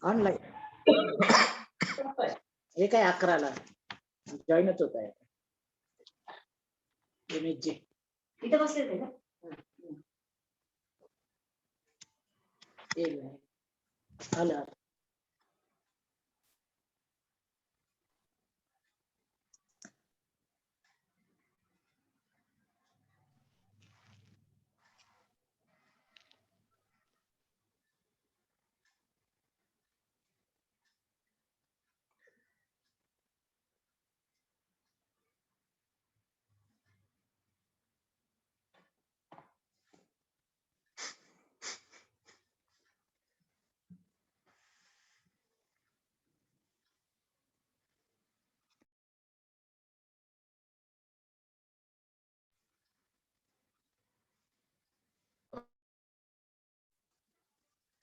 Online. हे काय 11ला जॉईनच होत आहे. इमेजची इथे बसले ते ना. आलं.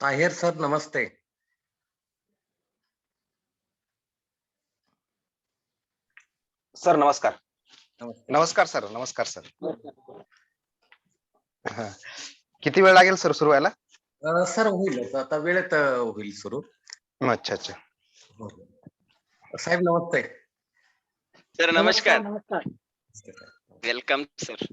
ताहिर सर नमस्ते. सर नमस्कार. नमस्कार सर. नमस्कार सर. किती वेळ लागेल सर सुरू व्हायला? सर होईल आता वेळेत होईल सुरू. अच्छा अच्छा. साहेब नमस्ते. सर नमस्कार. नमस्कार. Welcome sir.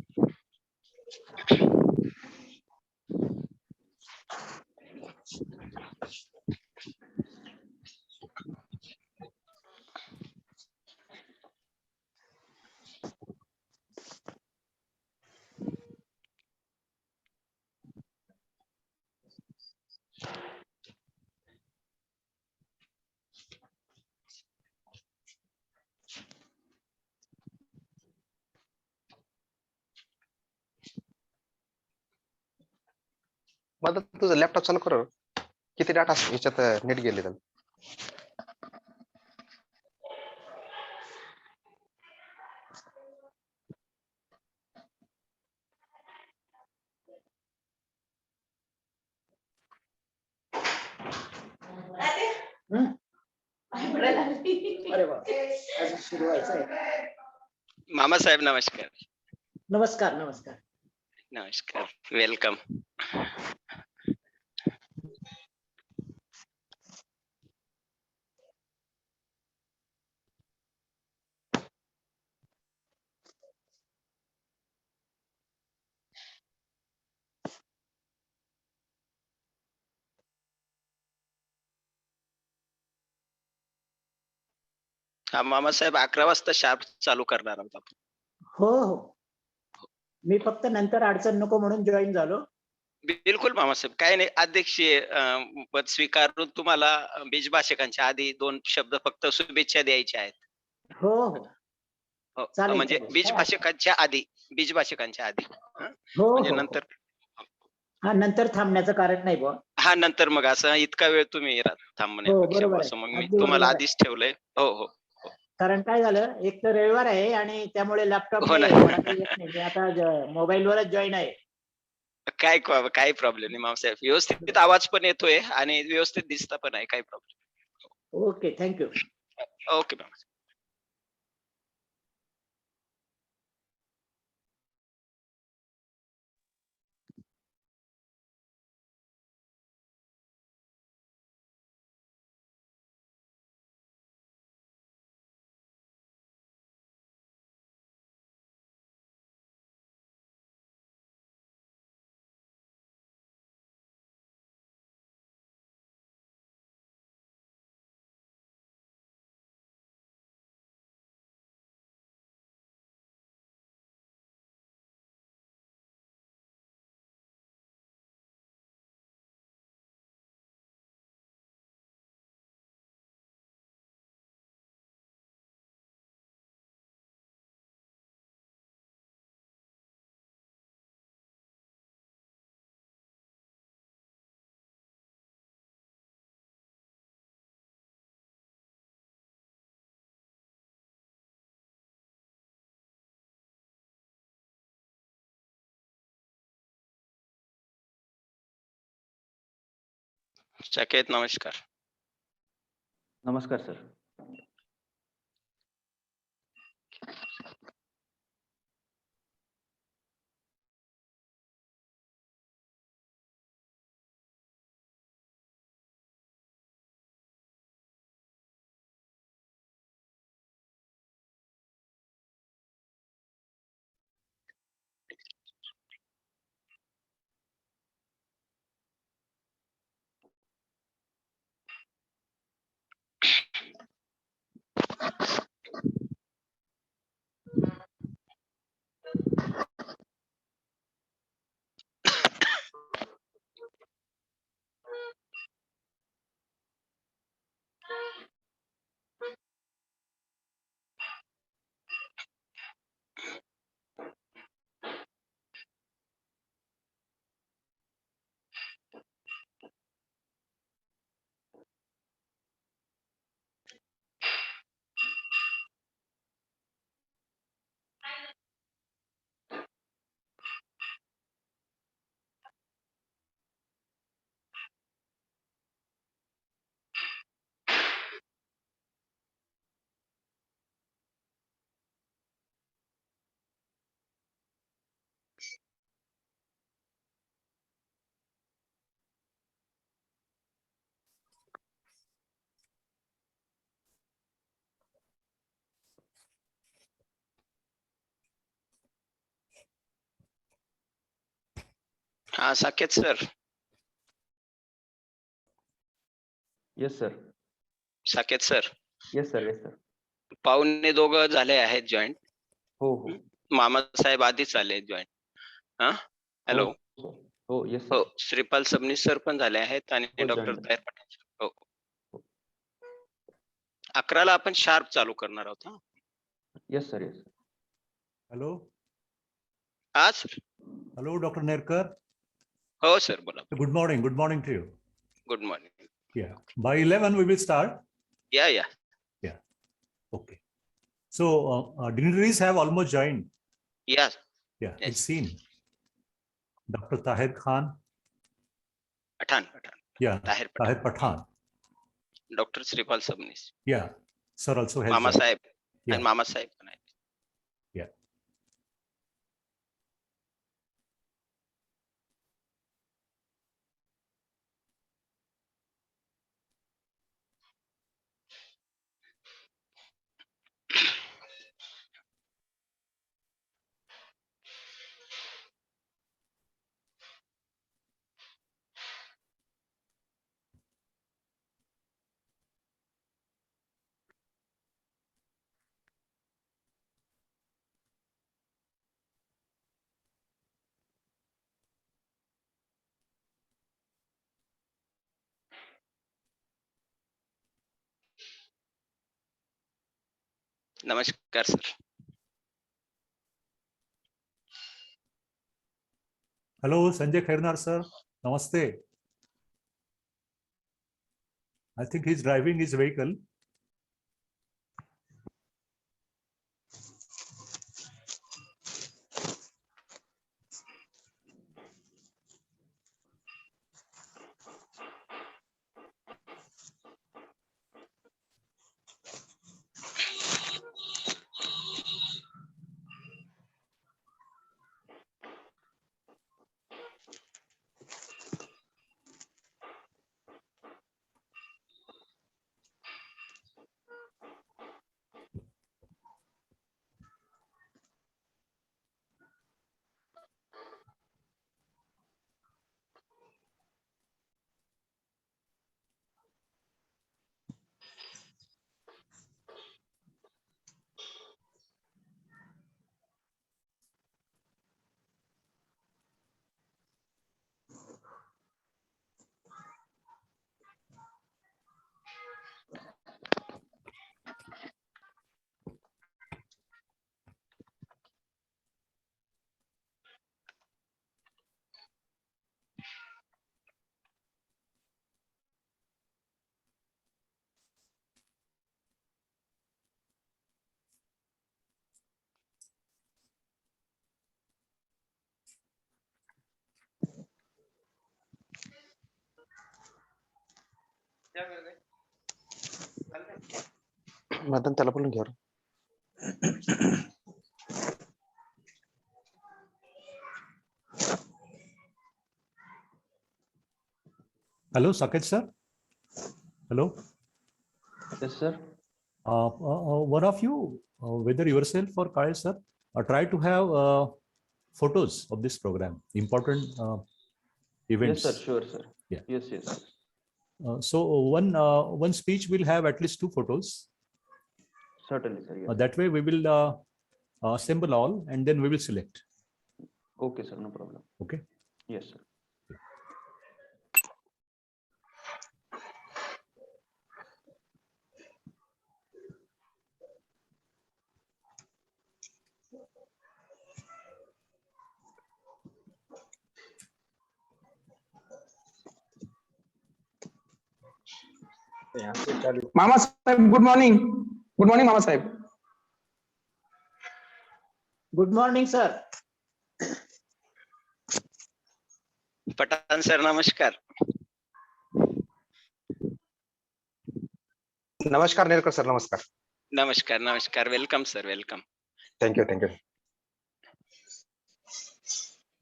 मला तुझं लॅपटॉप चालू कर. किती डाटा याच्यात नेट गेले तर? अरे बाप, अजून सुरू व्हायचंय. मामा साहेब नमस्कार. नमस्कार. नमस्कार. नमस्कार. वेलकम. हा मामा साहेब 11 वाजता शार्प चालू करणार आहोत आपण. हो हो, मी फक्त नंतर अडचण नको म्हणून जॉईन झालो. बिलकुल मामा साहेब, काय नाही, अध्यक्षीय पद स्वीकारून तुम्हाला बीजभाषकांच्या आधी 2 शब्द फक्त शुभेच्छा द्यायच्या आहेत. हो हो, हो, चालेल म्हणजे चालेल. बीजभाषकांच्या आधी. बीजभाषकांच्या आधी. हो म्हणजे हो. नंतर हा, नंतर थांबण्याचं कारण नाही बुवा. हा, नंतर मग असं इतका वेळ तुम्ही हो थांबण्यापेक्षा बरोबर असं आहे, मग मी अगदी तुम्हाला बरोबर आहे. आधीच ठेवलंय. हो हो. कारण काय झालं, एक तर रविवार आहे आणि त्यामुळे लॅपटॉप हो ना. नाही, मला काही येत नाही. मी आता मोबाईलवरच जॉईन आहे. काही प्रॉब्लेम नाही मामासाहेब. व्यवस्थित आवाज पण येतोय आणि व्यवस्थित दिसता पण आहे. काही प्रॉब्लेम. Okay, thank you. ओके मामा. साकेत नमस्कार. नमस्कार सर. हा Saket sir. Yes sir. Saket sir. Yes sir. Yes sir. पाहुणे दोघं झाले आहेत जॉईंट. हो हो मामासाहेब आधीच आले जॉईंट. हा हॅलो. हो हो येस हो सर. श्रीपाल सबनीस सर पण झाले आहेत आणि हो, डॉक्टर joined. ताहेर पठाण. हो 11ला आपण शार्प चालू करणार आहोत. हा येस सर. येस. Hello, हा सर. hello, Dr. Nerkar. हो सर बोला. Good morning to you. Good morning. Yeah, by 11 we will start. या Yeah, okay. So dignitaries have almost joined. या. Yeah, Yes. it's seen. Dr. Tahir Khan. Pathan. Yeah, Tahir Tahir Pathan. Doctor Shripal Sabnis. Yeah, sir also has joined. Mamasaheb Yeah. आणि मामासाहेब पण आहेत. Yeah. नमस्कार sir. Hello, Sanjay Khairnar sir. Namaste. I think he's driving his vehicle. Madan त्याला बोलून घ्या. Hello, Saket sir. Hello. Yes sir. One of you, whether yourself or Kyle sir, try to have photos of this program, important events. Yes sir. Sure sir. Yeah. Yes. So one speech will have at least 2 photos. Certainly sir. Yes. That way we will assemble all and then we will select. Okay sir. No problem. Okay. Yes sir. मामा साहेब good morning. Good morning मामा साहेब. Good morning sir. Pathan sir नमस्कार. नमस्कार Nerkar sir. नमस्कार. नमस्कार. Welcome sir. Welcome. Thank you.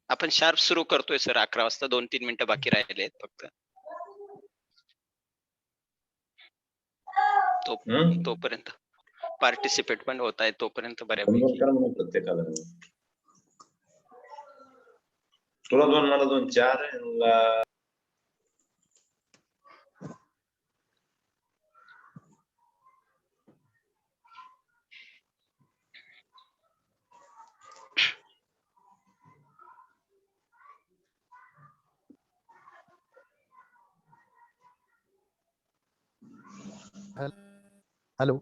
आपण sharp सुरू करतोय सर. 11 वाजता 2-3 मिनिटं बाकी राहिले आहेत फक्त. तोपर्यंत पार्टिसिपेट पण होत आहे तोपर्यंत बऱ्यापैकी. तुला 2 मला 2 4 हॅलो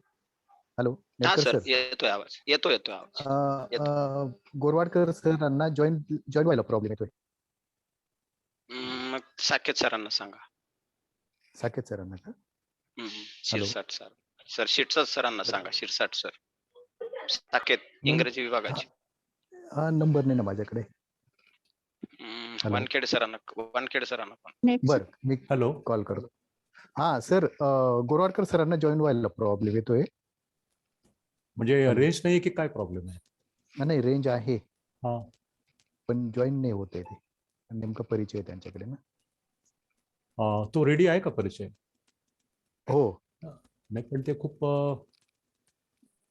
हॅलो हा नेरकर सर सर येतोय आवाज येतोय आवाज गोरवाडकर सरांना जॉईन व्हायला प्रॉब्लेम येतोय. मग साकेत सरांना सांगा. साकेत सरांना का? शिरसाट सर शिरसाट सरांना सांगा. शिरसाट सर साकेत इंग्रजी विभागाचे. हा नंबर नाही ना माझ्याकडे. Hello. वानखेडे सरांना पण. बर मी हॅलो कॉल करतो. हा सर गोरवाडकर सरांना जॉईन व्हायला प्रॉब्लेम येतोय. म्हणजे Hello. रेंज नाही की काय प्रॉब्लेम आहे? नाही रेंज आहे हा पण जॉईन नाही होते ते. नेमका परिचय आहे त्यांच्याकडे ना. तो रेडी आहे का परिचय? हो नाही पण ते खूप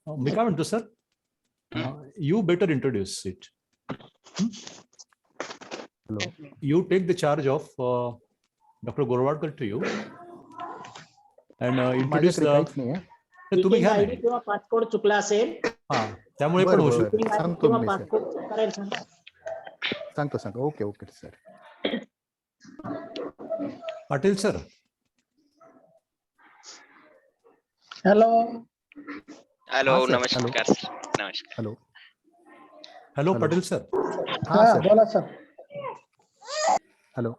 मी काय म्हणतो sir, you better introduce it. You take the charge of Dr. Gorwadkar to you and introduce माझ्याकडे the. काहीच नाही आहे. तुम्ही मीटिंग घ्या आयडी नाही. किंवा पासकोड चुकला असेल, हा त्यामुळे पण बरं होऊ बरं शकतो. मीटिंग आयडी सांगतो किंवा मी सर. पासकोड करायला सांगा. सांगतो okay okay sir. Patil sir. Hello hello हा, सर. नमस्कार सर. नमस्कार. Hello hello Hello. Patil sir. हा सर. बोला sir. Hello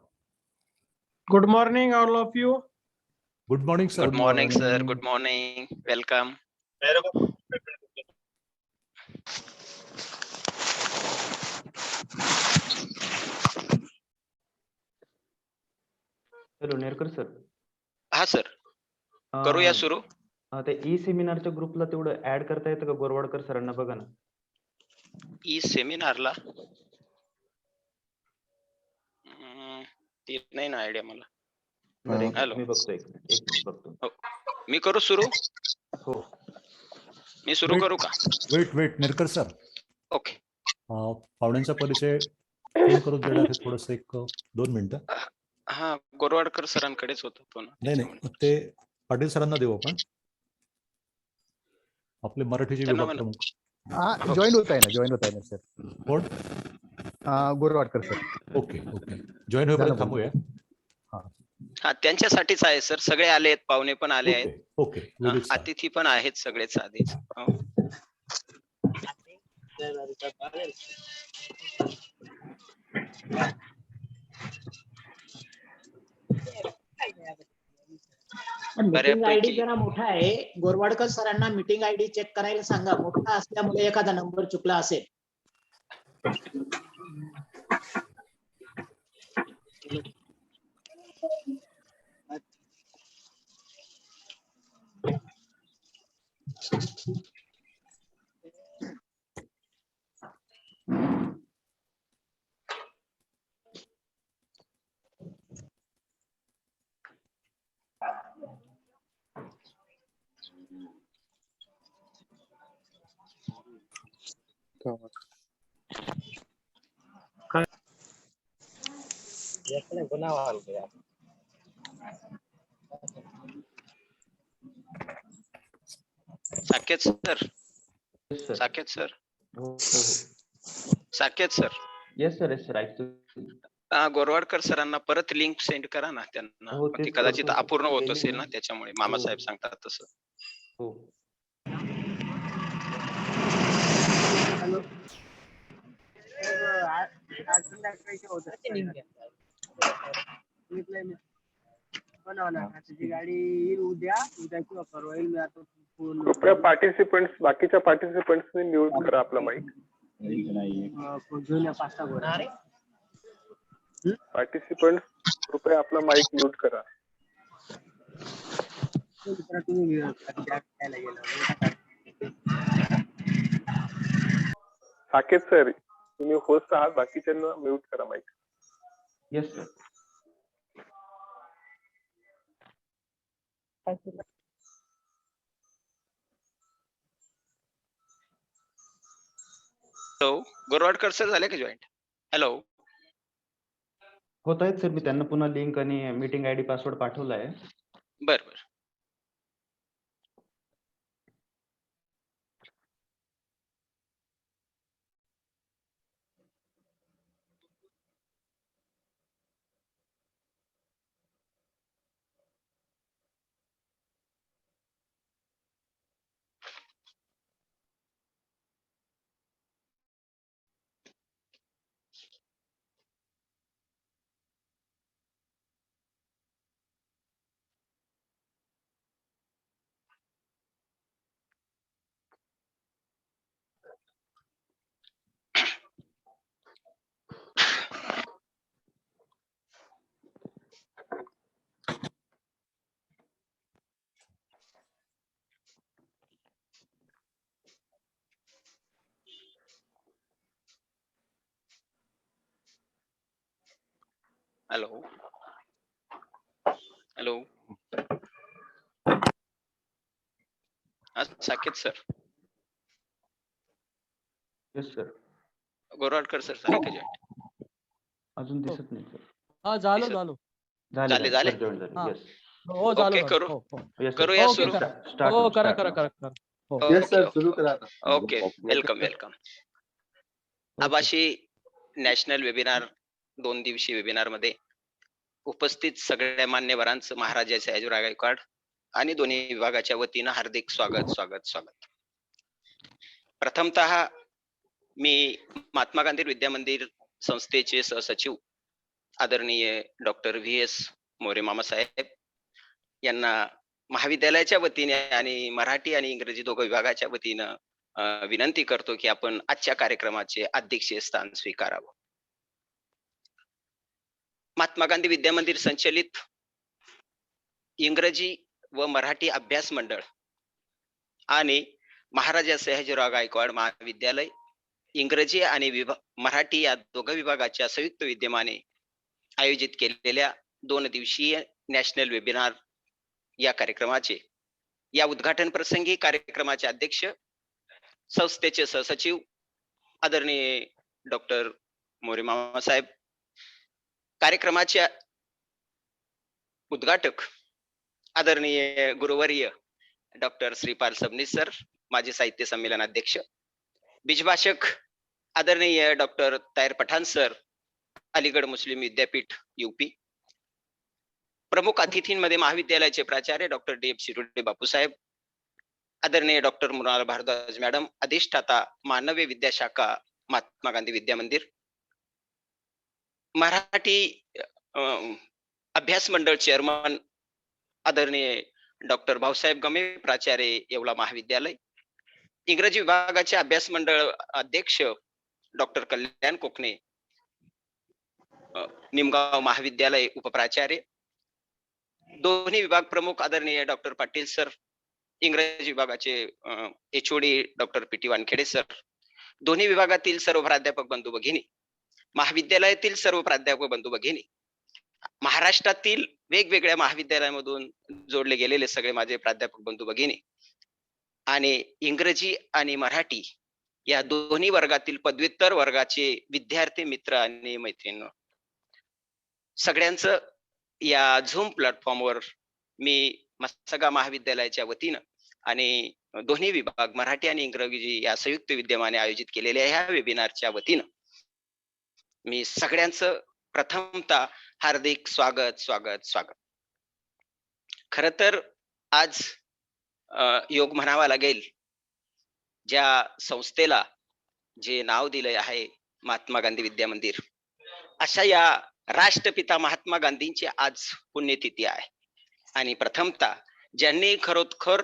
good morning all of you. Good morning sir. Good morning sir. Good morning. Welcome. Hello Nerkar sir. हा sir करूया सुरू. ते E सेमिनारच्या ग्रुपला तेवढं ऍड करता येतं का गोरवाडकर सरांना बघा ना. ई सेमिनारला ती नाही ना आयडिया मला. बरं एक हॅलो. मी बघतो एक मिनिट बघतो. मी करू सुरू. हो मी सुरू करू का? Wait Nerkar sir. ओके. पाहुण्यांचा परिचय कोण करून देणार आहे? थोडस 1-2 मिनिटं. हा गोरवाडकर सरांकडेच होता तो ना. नाही ते पाटील सरांना देऊ आपण. आपले मराठीचे त्यांना विभाग म्हणा. प्रमुख. हा जॉईन होत आहे ना सर. कोण? गोरवाडकर सर. ओके जॉईन होईपर्यंत थांबूया. हा त्यांच्यासाठीच आहे सर. सगळे आले आहेत, पाहुणे पण आले आहेत. ओके अतिथी पण आहेत सगळेच आधीच. मीटिंग आयडी बऱ्यापैकी जरा मोठा आहे. गोरवाडकर सरांना मीटिंग आयडी चेक करायला सांगा. मोठा असल्यामुळे एखादा नंबर चुकला असेल. Saket sir. Yes sir. Saket sir. हो साकेत सर. येस सर ऐकतो. गोरवाडकर सरांना परत लिंक सेंड करा ना त्यांना. हो, ती तेच कदाचित करतोय. अपूर्ण होत पेंडिंग असेल ना, आहे. त्याच्यामुळे मामासाहेब हो. सांगतात तसं. हो गाडी येईल उद्या किंवा परवा येईल. मी आता आपल्या पार्टिसिपंट्स बाकीच्या पार्टिसिपंट्सनी म्यूट करा आपला माईक. घेऊन या 5-6 गोळ्या. पार्टिसिपंट्स कृपया आपला माईक म्यूट करा. साकेत सर तुम्ही होस्ट आहात, बाकीच्यांना म्यूट करा mike. Yes sir. Hello Gorwadkar sir झाले का जॉईंट? हॅलो होत आहेत सर, मी त्यांना पुन्हा लिंक आणि मीटिंग आयडी पासवर्ड पाठवला आहे. बर बर. Hello hello. Saket sir, yes sir. Gorwadkar sir झाले का जॉईन? अजून दिसत नाही सर. हा झालो दिसत- झालो. झाले झाले. सर जॉईन झाले. हा. येस. हो झालो ओके, झालो. करू हो हो येस करूया ओके सुरू. स्टार्ट. हो करा करा करा करा. Okay, welcome welcome. आभाशी नॅशनल वेबिनार 2 दिवसीय वेबिनार मध्ये उपस्थित सगळ्या मान्यवरांचं महाराजा सयाजीराव गायकवाड आणि दोन्ही विभागाच्या वतीनं हार्दिक स्वागत स्वागत स्वागत. प्रथमतः मी महात्मा गांधी विद्या मंदिर संस्थेचे सहसचिव आदरणीय डॉक्टर V.S. मोरे मामासाहेब यांना महाविद्यालयाच्या वतीने आणि मराठी आणि इंग्रजी दोघं विभागाच्या वतीनं विनंती करतो की आपण आजच्या कार्यक्रमाचे अध्यक्षीय स्थान स्वीकारावं. महात्मा गांधी विद्या मंदिर संचलित इंग्रजी व मराठी अभ्यास मंडळ आणि महाराजा सयाजीराव गायकवाड महाविद्यालय इंग्रजी आणि मराठी या दोघं विभागाच्या संयुक्त विद्यमाने आयोजित केलेल्या 2 दिवसीय नॅशनल वेबिनार या कार्यक्रमाचे या उद्घाटन प्रसंगी कार्यक्रमाचे अध्यक्ष संस्थेचे सहसचिव आदरणीय डॉक्टर मोरे मामा साहेब, कार्यक्रमाच्या उद्घाटक आदरणीय गुरुवर्य डॉक्टर श्रीपाल सबनीस सर, माजी साहित्य संमेलन अध्यक्ष, बीजभाषक आदरणीय डॉक्टर तायर पठाण सर, अलीगड मुस्लिम विद्यापीठ UP, प्रमुख अतिथींमध्ये महाविद्यालयाचे प्राचार्य डॉक्टर D.F. शिरोडे बापूसाहेब, आदरणीय डॉक्टर मृणाल भारद्वाज मॅडम, अधिष्ठाता मानवी विद्याशाखा महात्मा गांधी विद्या मंदिर, मराठी अभ्यास मंडळ चेअरमन आदरणीय डॉक्टर भाऊसाहेब गमे, प्राचार्य येवला महाविद्यालय, इंग्रजी विभागाचे अभ्यास मंडळ अध्यक्ष डॉक्टर कल्याण कोकणे, निमगाव महाविद्यालय उपप्राचार्य, दोन्ही विभाग प्रमुख आदरणीय डॉक्टर पाटील सर, इंग्रजी विभागाचे HOD doctor PT Wankhede sir, दोन्ही विभागातील सर्व प्राध्यापक बंधू भगिनी, महाविद्यालयातील सर्व प्राध्यापक बंधू भगिनी, महाराष्ट्रातील वेगवेगळ्या महाविद्यालयामधून जोडले गेलेले सगळे माझे प्राध्यापक बंधू भगिनी आणि इंग्रजी आणि मराठी या दोन्ही वर्गातील पदव्युत्तर वर्गाचे विद्यार्थी मित्र आणि मैत्रिणी, सगळ्यांचं या झूम प्लॅटफॉर्मवर मी म.स.ग महाविद्यालयाच्या वतीनं आणि दोन्ही विभाग मराठी आणि इंग्रजी या संयुक्त विद्यमाने आयोजित केलेल्या ह्या वेबिनारच्या वतीनं मी सगळ्यांचं प्रथमतः हार्दिक स्वागत स्वागत स्वागत. खर तर आज योग म्हणावा लागेल, ज्या संस्थेला जे नाव दिले आहे महात्मा गांधी विद्या मंदिर, अशा या राष्ट्रपिता महात्मा गांधींची आज पुण्यतिथी आहे. आणि प्रथमतः ज्यांनी खरोखर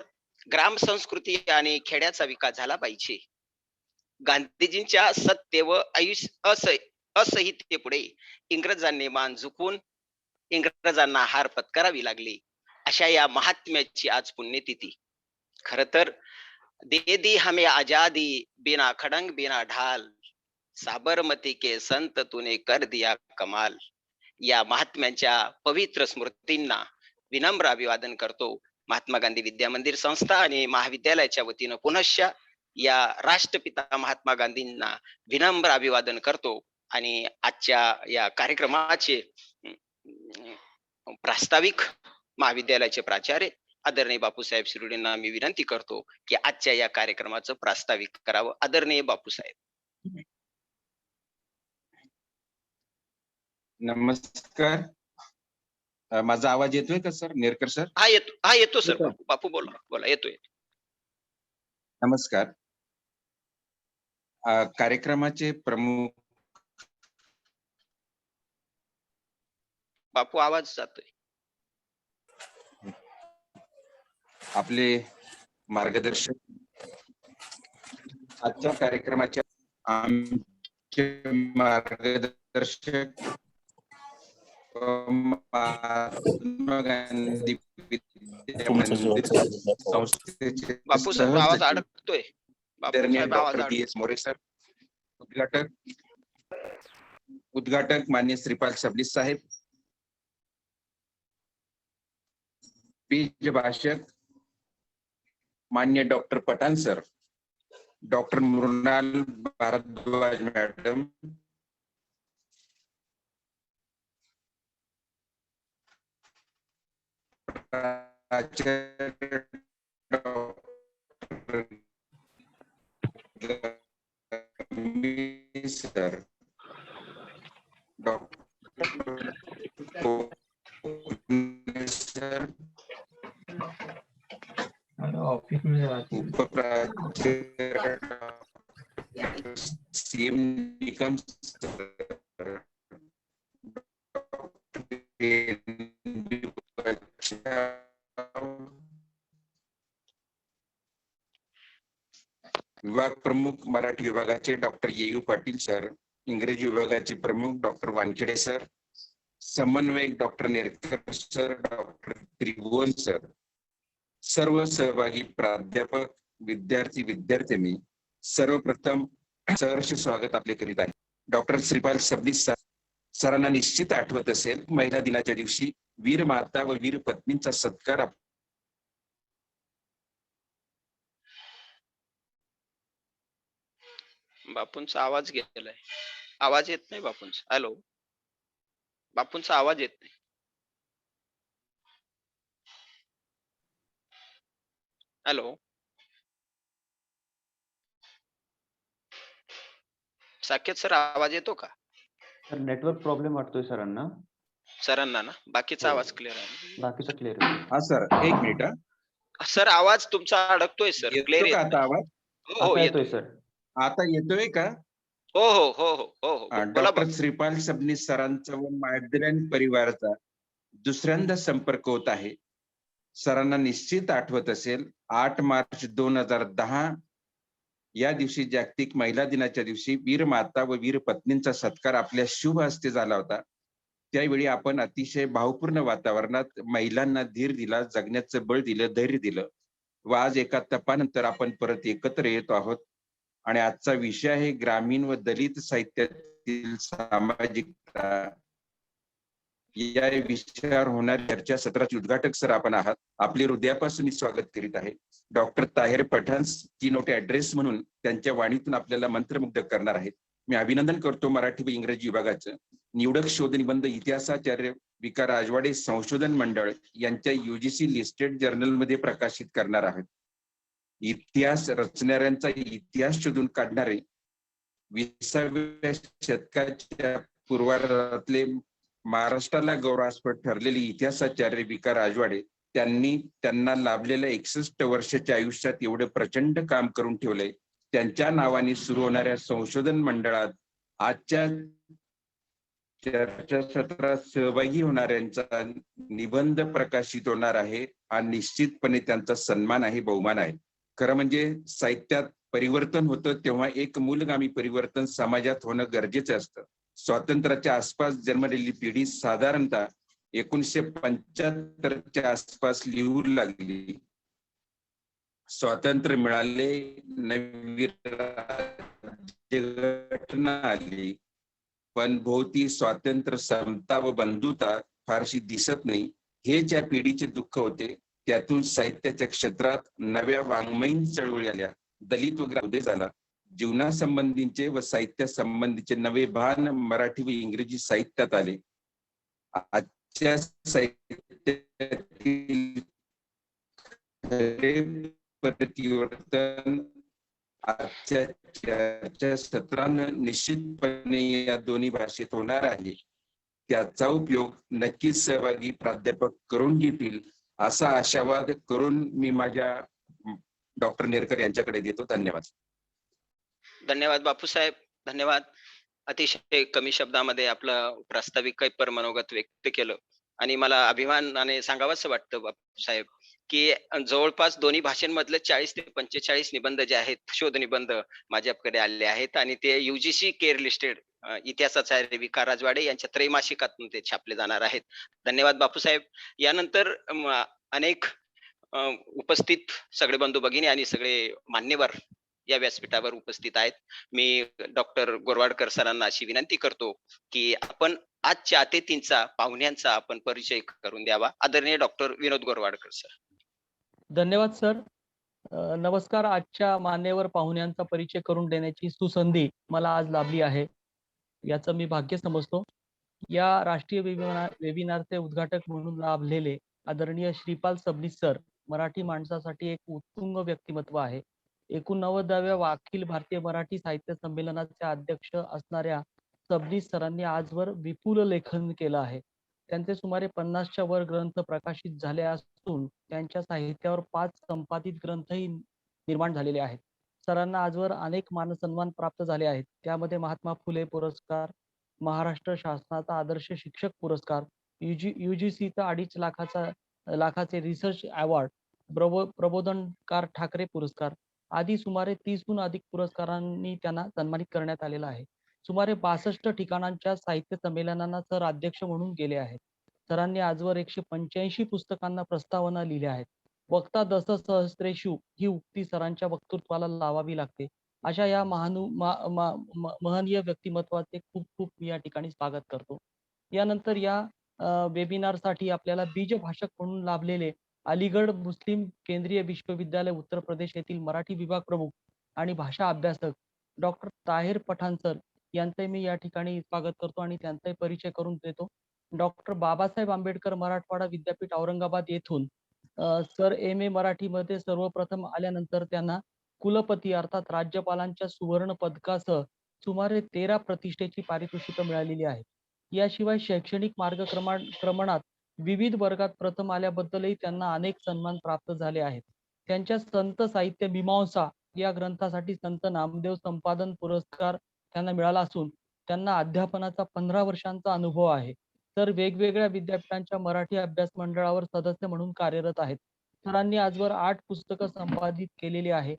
ग्राम संस्कृती आणि खेड्याचा विकास झाला पाहिजे, गांधीजींच्या सत्य व असहितेपुढे इंग्रजांनी मान झुकून इंग्रजांना हार पत्करावी लागली, अशा या महात्म्याची आज पुण्यतिथी. खर तर दे दी हमें आजादी बिना खडंग बिना ढाल, साबरमती के संत तूने कर दिया कमाल, या महात्म्यांच्या पवित्र स्मृतींना विनम्र अभिवादन करतो. महात्मा गांधी विद्या मंदिर संस्था आणि महाविद्यालयाच्या वतीनं पुनश्च या राष्ट्रपिता महात्मा गांधींना विनम्र अभिवादन करतो आणि आजच्या या कार्यक्रमाचे प्रास्ताविक महाविद्यालयाचे प्राचार्य आदरणीय बापूसाहेब शिरोडेंना मी विनंती करतो की आजच्या या कार्यक्रमाचं प्रास्ताविक करावं. आदरणीय बापूसाहेब. नमस्कार. माझा आवाज येतोय का सर? नेरकर सर? हा येतो सर. बापू बोला येतोय. नमस्कार. कार्यक्रमाचे प्रमुख बापू आवाज जातोय. आपले मार्गदर्शक आजच्या कार्यक्रमाचे आमचे मार्गदर्शक महात्मा गांधी संस्थेचे बापू साहेब आवाज अडकतोय. Doctor B S. मोरे सर. उद्घाटक मान्य श्रीपाल सबनीस साहेब. बीज भाषक मान्य doctor Pathan sir, doctor Mrinal Bhardwaj madam, sir, doctor office में विभाग प्रमुख मराठी विभागाचे डॉक्टर येयू पाटील सर, इंग्रजी विभागाचे प्रमुख डॉक्टर वानखेडे सर, समन्वयक डॉक्टर नेरकर सर, डॉक्टर त्रिभुवन सर, सर्व सहभागी प्राध्यापक, विद्यार्थी विद्यार्थिनी, सर्वप्रथम सहर्ष स्वागत आपले करीत आहे. डॉक्टर श्रीपाल सबनीस सरांना निश्चित आठवत असेल, महिला दिनाच्या दिवशी वीर माता व वीर पत्नींचा सत्कार बापूंचा आवाज गेलाय. आवाज येत नाही बापूंचा. हॅलो, बापूंचा आवाज येत नाही. हॅलो, साकेत सर आवाज येतो का? सर नेटवर्क प्रॉब्लेम वाटतोय सरांना. सरांना ना? बाकीचा आवाज क्लिअर आहे? बाकीचा क्लिअर आहे. हा सर, एक मिनिट. सर आवाज तुमचा अडकतोय सर. क्लिअर येतो का आता आवाज? हो येतोय सर. आता येतोय का? हो हो हो हो हो. डॉक्टर श्रीपाल सबनीस सरांचा व महाविद्यालयीन परिवाराचा दुसऱ्यांदा संपर्क होत आहे. सरांना निश्चित आठवत असेल, 8 मार्च 2010 या दिवशी जागतिक महिला दिनाच्या दिवशी वीर माता व वीर पत्नींचा सत्कार आपल्या शुभ हस्ते झाला होता. त्यावेळी आपण अतिशय भावपूर्ण वातावरणात महिलांना धीर दिला, जगण्याचं बळ दिलं, धैर्य दिलं व आज एका तपानंतर आपण परत एकत्र येतो आहोत. आणि आजचा विषय आहे ग्रामीण व दलित साहित्यातील सामाजिकता. या विषयावर होणाऱ्या चर्चा सत्राचे उद्घाटक सर आपण आहात. आपले हृदयापासून स्वागत करीत आहे. डॉक्टर ताहेर पठाण की नोट ऍड्रेस म्हणून त्यांच्या वाणीतून आपल्याला मंत्रमुग्ध करणार आहेत. मी अभिनंदन करतो मराठी व इंग्रजी विभागाचं. निवडक शोध निबंध इतिहासाचार्य विकार राजवाडे संशोधन मंडळ यांच्या UGC लिस्टेड जर्नल मध्ये प्रकाशित करणार आहेत. इतिहास रचणाऱ्यांचा इतिहास शोधून काढणारे 20व्या शतकाच्या पूर्वार्धातले महाराष्ट्राला गौरवास्पद ठरलेले इतिहासाचार्य विकार राजवाडे त्यांना लाभलेल्या 61 वर्षाच्या आयुष्यात एवढं प्रचंड काम करून ठेवलंय. त्यांच्या नावाने सुरू होणाऱ्या संशोधन मंडळात आजच्या चर्चासत्रात सहभागी होणाऱ्यांचा निबंध प्रकाशित होणार आहे. हा निश्चितपणे त्यांचा सन्मान आहे, बहुमान आहे. खरं म्हणजे साहित्यात परिवर्तन होतं तेव्हा एक मूलगामी परिवर्तन समाजात होणं गरजेचं असतं. स्वातंत्र्याच्या आसपास जन्मलेली पिढी साधारणतः 1975च्या आसपास लिहू लागली. स्वातंत्र्य मिळाले, नवी राज्यघटना आली, पण भोवती स्वातंत्र्य, समता व बंधुता फारशी दिसत नाही. हे ज्या पिढीचे दुःख होते, त्यातून साहित्याच्या क्षेत्रात नव्या वाङ्मयीन चळवळी आल्या. दलित व उदय झाला. जीवनासंबंधीचे व साहित्य संबंधीचे नवे भान मराठी व इंग्रजी साहित्यात आले. आजच्या साहित्यातील परिवर्तन आजच्या चर्चा सत्रानं निश्चितपणे या दोन्ही भाषेत होणार आहे. त्याचा उपयोग नक्कीच सहभागी प्राध्यापक करून घेतील असा आशावाद करून मी माझ्या डॉक्टर नेरकर यांच्याकडे देतो. धन्यवाद. धन्यवाद बापूसाहेब, धन्यवाद. अतिशय कमी शब्दामध्ये आपलं प्रास्ताविक कैपर मनोगत व्यक्त केलं आणि मला अभिमानाने सांगावंसं वाटतं बापूसाहेब की जवळपास दोन्ही भाषांमधले 40 ते 45 निबंध जे आहेत, शोध निबंध माझ्याकडे आलेले आहेत आणि ते UGC केअर लिस्टेड इतिहासाचे विकार राजवाडे यांच्या त्रैमासिकातून ते छापले जाणार आहेत. धन्यवाद बापूसाहेब. यानंतर अनेक उपस्थित सगळे बंधू भगिनी आणि सगळे मान्यवर या व्यासपीठावर उपस्थित आहेत. मी डॉक्टर गोरवाडकर सरांना अशी विनंती करतो की आपण आजच्या अतिथींचा, पाहुण्यांचा आपण परिचय करून द्यावा. आदरणीय डॉक्टर विनोद गोरवाडकर सर. धन्यवाद सर. नमस्कार. आजच्या मान्यवर पाहुण्यांचा परिचय करून देण्याची सुसंधी मला आज लाभली आहे, याचं मी भाग्य समजतो. या राष्ट्रीय वेबिनारचे उद्घाटक म्हणून लाभलेले आदरणीय श्रीपाल सबनीस सर मराठी माणसासाठी एक उत्तुंग व्यक्तिमत्व आहे. 89व्या अखिल भारतीय मराठी साहित्य संमेलनाचे अध्यक्ष असणाऱ्या सबनीस सरांनी आजवर विपुल लेखन केलं आहे. त्यांचे सुमारे 50च्या वर ग्रंथ प्रकाशित झाले असून त्यांच्या साहित्यावर 5 संपादित ग्रंथही निर्माण झालेले आहेत. सरांना आजवर अनेक मानसन्मान प्राप्त झाले आहेत. त्यामध्ये महात्मा फुले पुरस्कार, महाराष्ट्र शासनाचा आदर्श शिक्षक पुरस्कार, UGCचा 2.5 लाखाचे रिसर्च अवॉर्ड, प्रबोधनकार ठाकरे पुरस्कार आदी सुमारे 30हून अधिक पुरस्कारांनी त्यांना सन्मानित करण्यात आलेला आहे. सुमारे 62 ठिकाणांच्या साहित्य संमेलनांना सर अध्यक्ष म्हणून गेले आहेत. सरांनी आजवर 185 पुस्तकांना प्रस्तावना लिहिल्या आहेत. वक्ता दस सहस्रेषु ही उक्ती सरांच्या वक्तृत्वाला लावावी लागते. अशा या महनीय व्यक्तिमत्वाचे खूप खूप मी या ठिकाणी स्वागत करतो. यानंतर या वेबिनारसाठी आपल्याला बीजभाषक म्हणून लाभलेले अलीगढ मुस्लिम केंद्रीय विश्वविद्यालय उत्तर प्रदेश येथील मराठी विभाग प्रमुख आणि भाषा अभ्यासक डॉक्टर ताहेर पठाण सर यांचे मी या ठिकाणी स्वागत करतो आणि त्यांचाही परिचय करून देतो. डॉक्टर बाबासाहेब आंबेडकर मराठवाडा विद्यापीठ औरंगाबाद येथून सर MA मराठीमध्ये सर्वप्रथम आल्यानंतर त्यांना कुलपती अर्थात राज्यपालांच्या सुवर्ण पदकासह सुमारे 13 प्रतिष्ठेची पारितोषिकं मिळालेली आहेत. याशिवाय शैक्षणिक मार्गक्रमणात विविध वर्गात प्रथम आल्याबद्दलही त्यांना अनेक सन्मान प्राप्त झाले आहेत. त्यांच्या संत साहित्य मीमांसा या ग्रंथासाठी संत नामदेव संपादन पुरस्कार त्यांना मिळाला असून त्यांना अध्यापनाचा 15 वर्षांचा अनुभव आहे. तर वेगवेगळ्या विद्यापीठांच्या मराठी अभ्यास मंडळावर सदस्य म्हणून कार्यरत आहेत. सरांनी आजवर 8 पुस्तकं संपादित केलेली आहे.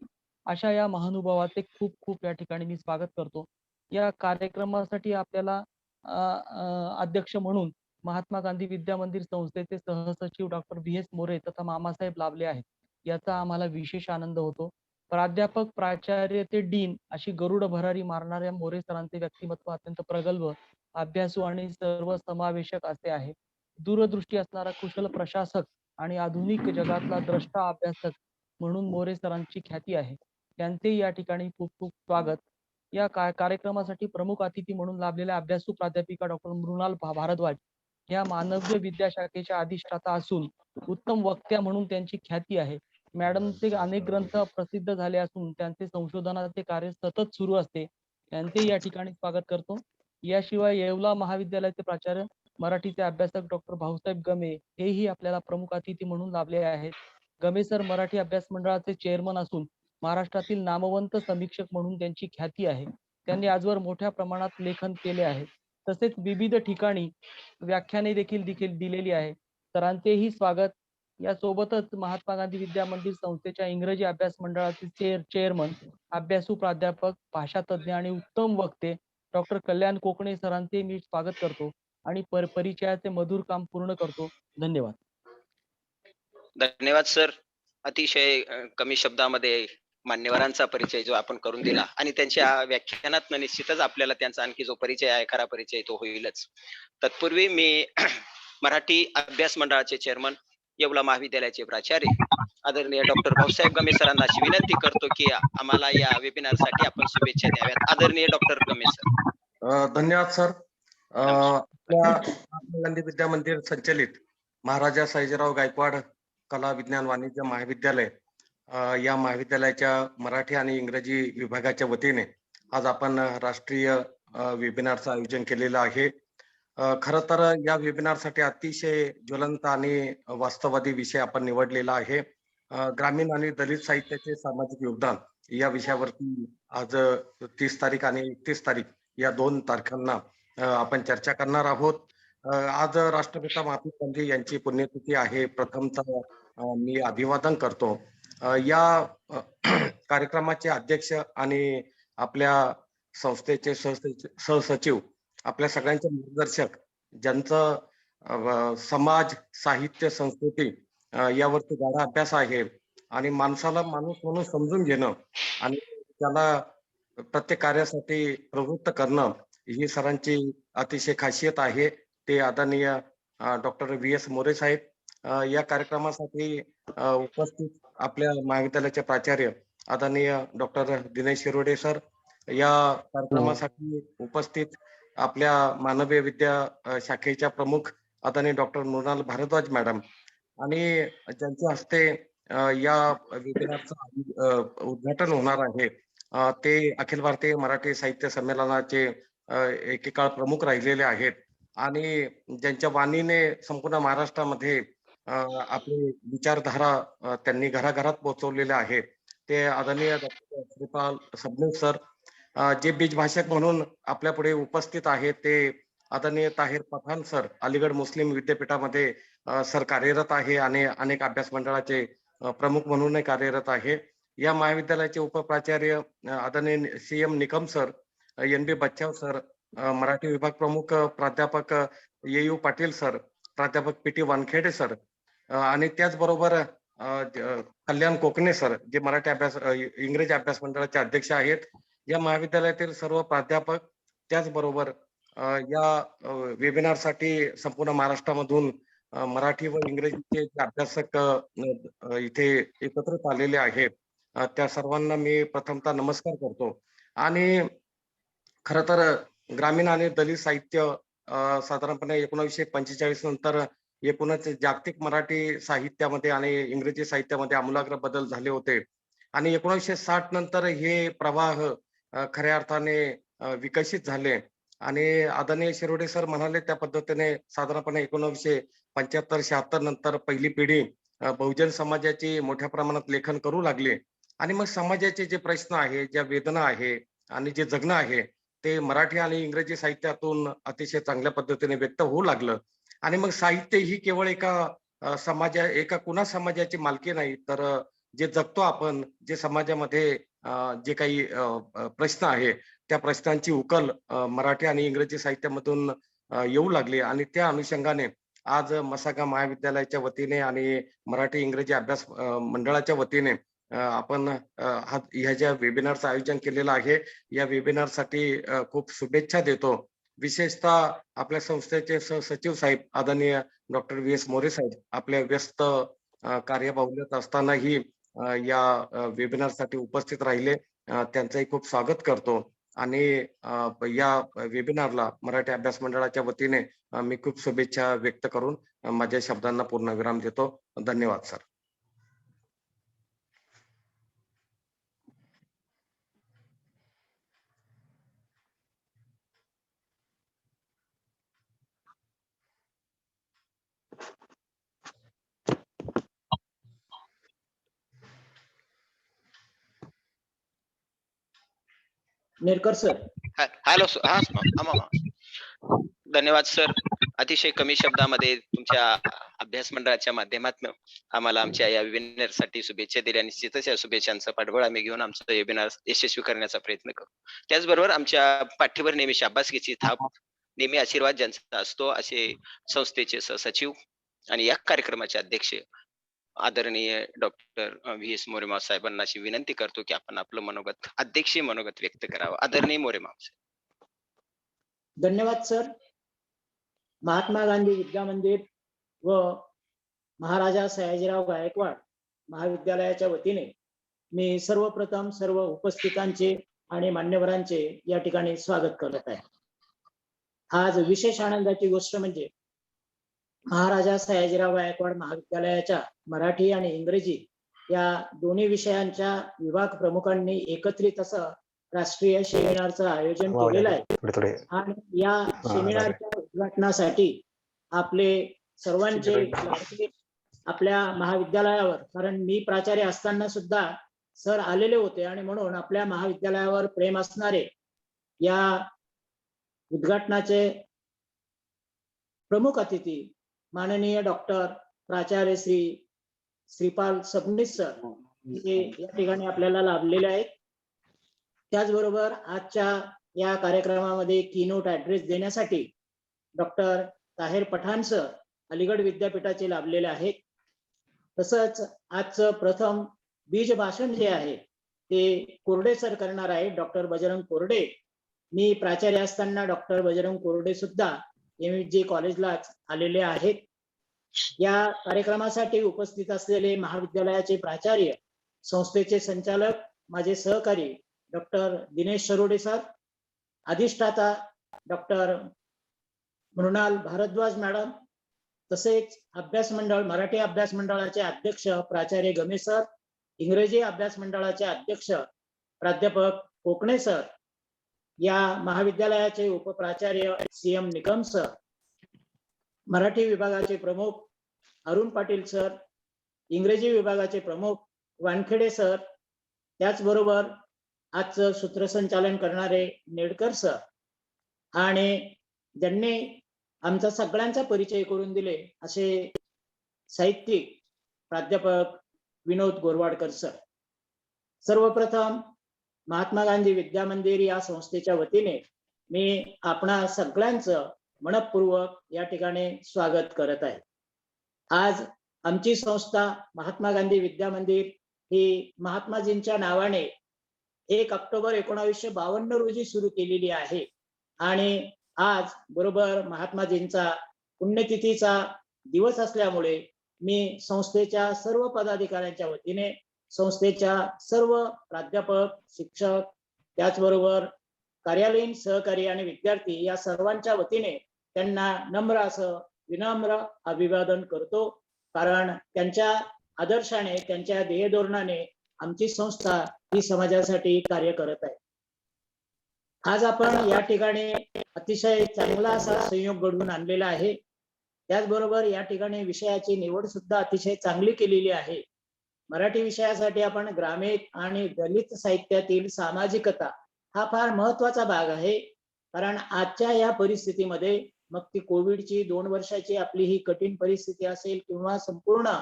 अशा या महानुभावाचे खूप खूप या ठिकाणी मी स्वागत करतो. या कार्यक्रमासाठी आपल्याला अध्यक्ष म्हणून महात्मा गांधी विद्या मंदिर संस्थेचे सहसचिव डॉक्टर VS मोरे तथा मामासाहेब लाभले आहेत. याचा आम्हाला विशेष आनंद होतो. प्राध्यापक, प्राचार्य ते डीन अशी गरुड भरारी मारणाऱ्या मोरे सरांचे व्यक्तिमत्व अत्यंत प्रगल्भ, अभ्यासू आणि सर्वसमावेशक असे आहे. दूरदृष्टी असणारा कुशल प्रशासक आणि आधुनिक जगातला द्रष्टा अभ्यासक म्हणून मोरे सरांची ख्याती आहे. त्यांचे या ठिकाणी खूप खूप स्वागत. या कार्यक्रमासाठी प्रमुख अतिथी म्हणून लाभलेल्या अभ्यासू प्राध्यापिका डॉक्टर मृणाल भारद्वाज या मानव्य विद्याशाखेच्या अधिष्ठाता असून उत्तम वक्त्या म्हणून त्यांची ख्याती आहे. मॅडमचे अनेक ग्रंथ प्रसिद्ध झाले असून त्यांचे संशोधनाचे कार्य सतत सुरू असते. त्यांचे या ठिकाणी स्वागत करतो. याशिवाय येवला महाविद्यालयाचे प्राचार्य मराठीचे अभ्यासक डॉक्टर भाऊसाहेब गमे हेही आपल्याला प्रमुख अतिथी म्हणून लाभले आहेत. गमे सर मराठी अभ्यास मंडळाचे चेअरमन असून महाराष्ट्रातील नामवंत समीक्षक म्हणून त्यांची ख्याती आहे. त्यांनी आजवर मोठ्या प्रमाणात लेखन केले आहे. तसेच विविध ठिकाणी व्याख्याने देखील दिलेली आहे. सरांचेही स्वागत. यासोबतच महात्मा गांधी विद्या मंदिर संस्थेच्या इंग्रजी अभ्यास मंडळाचे चेअरमन, अभ्यासू प्राध्यापक, भाषा तज्ज्ञ आणि उत्तम वक्ते डॉक्टर कल्याण कोकणे सरांचे मी स्वागत करतो आणि परिचयाचे मधुर काम पूर्ण करतो. धन्यवाद. धन्यवाद सर. अतिशय कमी शब्दामध्ये मान्यवरांचा परिचय जो आपण करून दिला आणि त्यांच्या व्याख्यानात निश्चितच आपल्याला त्यांचा आणखी जो परिचय आहे, खरा परिचय तो होईलच. तत्पूर्वी मी मराठी अभ्यास मंडळाचे चेअरमन, येवला महाविद्यालयाचे प्राचार्य आदरणीय डॉक्टर भाऊसाहेब गमे सरांना अशी विनंती करतो की आम्हाला या वेबिनारसाठी आपण शुभेच्छा द्याव्यात. आदरणीय डॉक्टर गमे सर. धन्यवाद सर. नमस्कार. आपल्या महात्मा गांधी विद्या मंदिर संचलित महाराजा सयाजीराव गायकवाड कला विज्ञान वाणिज्य महाविद्यालय या महाविद्यालयाच्या मराठी आणि इंग्रजी विभागाच्या वतीने आज आपण राष्ट्रीय वेबिनारचं आयोजन केलेलं आहे. खरं तर या वेबिनारसाठी अतिशय ज्वलंत आणि वास्तववादी विषय आपण निवडलेला आहे. ग्रामीण आणि दलित साहित्याचे सामाजिक योगदान या विषयावरती आज 30 तारीख आणि 31 तारीख या 2 तारखांना आपण चर्चा करणार आहोत. आज राष्ट्रपिता महात्मा गांधी यांची पुण्यतिथी आहे. प्रथमतः मी अभिवादन करतो. या कार्यक्रमाचे अध्यक्ष आणि आपल्या संस्थेचे सहसचिव आपल्या सगळ्यांचे मार्गदर्शक ज्यांचं समाज साहित्य संस्कृती यावरती गाढा अभ्यास आहे आणि माणसाला माणूस म्हणून समजून घेणं आणि त्याला प्रत्येक कार्यासाठी प्रवृत्त करणं ही सरांची अतिशय खासियत आहे. ते आदरणीय डॉक्टर V.S. मोरे साहेब या कार्यक्रमासाठी उपस्थित आपल्या महाविद्यालयाचे प्राचार्य आदरणीय डॉक्टर दिनेश शिरोडे सर या कार्यक्रमासाठी उपस्थित आपल्या मानवीय विद्या शाखेच्या प्रमुख आदरणीय डॉक्टर मृणाल भारद्वाज मॅडम आणि ज्यांच्या हस्ते या वेबिनारचं उद्घाटन होणार आहे ते अखिल भारतीय मराठी साहित्य संमेलनाचे एकेकाळ प्रमुख राहिलेले आहेत आणि ज्यांच्या वाणीने संपूर्ण महाराष्ट्रामध्ये आपली विचारधारा त्यांनी घराघरात पोहोचवलेल्या आहेत ते आदरणीय डॉक्टर श्रीपाल सबनीस सर. जे बीजभाषक म्हणून आपल्या पुढे उपस्थित आहेत ते आदरणीय ताहिर पठाण सर. अलीगड मुस्लिम विद्यापीठामध्ये सर कार्यरत आहे आणि अनेक अभ्यास मंडळाचे प्रमुख म्हणून कार्यरत आहे. या महाविद्यालयाचे उपप्राचार्य आदरणीय CM निकम सर, NB बच्चाव सर, मराठी विभाग प्रमुख प्राध्यापक AU पाटील सर, प्राध्यापक PT वानखेडे सर आणि त्याचबरोबर कल्याण कोकणे सर जे मराठी इंग्रजी अभ्यास मंडळाचे अध्यक्ष आहेत. या महाविद्यालयातील सर्व प्राध्यापक त्याचबरोबर या वेबिनारसाठी संपूर्ण महाराष्ट्रामधून मराठी व इंग्रजीचे अभ्यासक इथे एकत्रित आलेले आहेत. त्या सर्वांना मी प्रथमतः नमस्कार करतो. आणि खरं तर ग्रामीण आणि दलित साहित्य साधारणपणे 1945 नंतर एकूणच जागतिक मराठी साहित्यामध्ये आणि इंग्रजी साहित्यामध्ये आमूलाग्र बदल झाले होते आणि 1960 नंतर हे प्रवाह खऱ्या अर्थाने विकसित झाले आणि आदरणीय शिरोडे सर म्हणाले त्या पद्धतीने साधारणपणे 1975-76 नंतर पहिली पिढी बहुजन समाजाची मोठ्या प्रमाणात लेखन करू लागली आणि मग समाजाचे जे प्रश्न आहे, ज्या वेदना आहे आणि जे जगणं आहे ते मराठी आणि इंग्रजी साहित्यातून अतिशय चांगल्या पद्धतीने व्यक्त होऊ लागलं आणि मग साहित्य ही केवळ एका कुणा समाजाची मालकी नाही तर जे जगतो आपण, जे समाजामध्ये जे काही प्रश्न आहे त्या प्रश्नांची उकल मराठी आणि इंग्रजी साहित्यामधून येऊ लागली आणि त्या अनुषंगाने आज म.स.ग महाविद्यालयाच्या वतीने आणि मराठी इंग्रजी अभ्यास मंडळाच्या वतीने आपण ह्या ज्या वेबिनारचं आयोजन केलेलं आहे या वेबिनारसाठी खूप शुभेच्छा देतो. विशेषतः आपल्या संस्थेचे सहसचिव साहेब आदरणीय डॉक्टर V.S. मोरे साहेब आपल्या व्यस्त कार्यबाहुल्यात असतानाही या वेबिनारसाठी उपस्थित राहिले. त्यांचंही खूप स्वागत करतो आणि या वेबिनारला मराठी अभ्यास मंडळाच्या वतीने मी खूप शुभेच्छा व्यक्त करून माझ्या शब्दांना पूर्णविराम देतो. धन्यवाद sir. Nerkar sir. Hello sir. धन्यवाद सर. अतिशय कमी शब्दामध्ये तुमच्या अभ्यास मंडळाच्या माध्यमातून आम्हाला आमच्या या वेबिनार साठी शुभेच्छा दिल्या. निश्चितच या शुभेच्छांचा पाठबळ आम्ही घेऊन आमचा वेबिनार यशस्वी करण्याचा प्रयत्न करू. त्याचबरोबर आमच्या पाठीवर नेहमी शाबासकीची थाप, नेहमी आशीर्वाद ज्यांचा असतो असे संस्थेचे सहसचिव आणि या कार्यक्रमाचे अध्यक्ष आदरणीय डॉक्टर V.S. मोरे साहेबांना अशी विनंती करतो की आपण आपलं अध्यक्षीय मनोगत व्यक्त करावं. आदरणीय मोरे साहेब. धन्यवाद सर. महात्मा गांधी विद्या मंदिर व महाराजा सयाजीराव गायकवाड महाविद्यालयाच्या वतीने मी सर्वप्रथम सर्व उपस्थितांचे आणि मान्यवरांचे या ठिकाणी स्वागत करत आहे. आज विशेष आनंदाची गोष्ट म्हणजे महाराजा सयाजीराव गायकवाड महाविद्यालयाच्या मराठी आणि इंग्रजी या दोन्ही विषयांच्या विभाग प्रमुखांनी एकत्रित असं राष्ट्रीय सेमिनारचं आयोजन केलेलं आहे. आणि या सेमिनारच्या उद्घाटनासाठी आपले सर्वांचे लाडके आपल्या महाविद्यालयावर, कारण मी प्राचार्य असताना सुद्धा सर आलेले होते आणि म्हणून आपल्या महाविद्यालयावर प्रेम असणारे या उद्घाटनाचे प्रमुख अतिथी माननीय डॉक्टर प्राचार्य श्रीपाल सबनीस सर हे या ठिकाणी आपल्याला लाभलेले आहेत. त्याचबरोबर आजच्या या कार्यक्रमामध्ये कीनोट ऍड्रेस देण्यासाठी डॉक्टर ताहेर पठाण सर अलीगड विद्यापीठाचे लाभलेले आहेत. तसंच आजचं प्रथम बीज भाषण जे आहे ते कोरडे सर करणार आहेत, डॉक्टर बजरंग कोरडे. मी प्राचार्य असताना डॉक्टर बजरंग कोरडे सुद्धा MSG कॉलेजलाच आलेले आहेत. या कार्यक्रमासाठी उपस्थित असलेले महाविद्यालयाचे प्राचार्य, संस्थेचे संचालक, माझे सहकारी डॉक्टर दिनेश सरोडे सर, अधिष्ठाता डॉक्टर मृणाल भारद्वाज मॅडम, तसेच अभ्यास मंडळ, मराठी अभ्यास मंडळाचे अध्यक्ष प्राचार्य गमे सर, इंग्रजी अभ्यास मंडळाचे अध्यक्ष प्राध्यापक कोकणे सर, या महाविद्यालयाचे उपप्राचार्य CM निकम सर, मराठी विभागाचे प्रमुख अरुण पाटील सर, इंग्रजी विभागाचे प्रमुख वानखेडे सर, त्याचबरोबर आजचं सूत्रसंचालन करणारे नेडकर सर आणि ज्यांनी आमचा सगळ्यांचा परिचय करून दिले असे साहित्यिक प्राध्यापक विनोद गोरवाडकर सर. सर्वप्रथम महात्मा गांधी विद्या मंदिर या संस्थेच्या वतीने मी आपणा सगळ्यांचं मनपूर्वक या ठिकाणी स्वागत करत आहे. आज आमची संस्था महात्मा गांधी विद्या मंदिर ही महात्माजींच्या नावाने 1 ऑक्टोबर 1952 रोजी सुरू केलेली आहे आणि आज बरोबर महात्माजींचा पुण्यतिथीचा दिवस असल्यामुळे मी संस्थेच्या सर्व पदाधिकाऱ्यांच्या वतीने, संस्थेच्या सर्व प्राध्यापक, शिक्षक, त्याचबरोबर कार्यालयीन सहकारी आणि विद्यार्थी या सर्वांच्या वतीने त्यांना नम्र असं विनम्र अभिवादन करतो. कारण त्यांच्या आदर्शाने, त्यांच्या ध्येय धोरणाने आमची संस्था ही समाजासाठी कार्य करत आहे. आज आपण या ठिकाणी अतिशय चांगला असा संयोग घडवून आणलेला आहे. त्याचबरोबर या ठिकाणी विषयाची निवड सुद्धा अतिशय चांगली केलेली आहे. मराठी विषयासाठी आपण ग्रामीण आणि दलित साहित्यातील सामाजिकता हा फार महत्वाचा भाग आहे. कारण आजच्या या परिस्थितीमध्ये, मग ती कोविडची 2 वर्षाची आपली ही कठीण परिस्थिती असेल किंवा संपूर्ण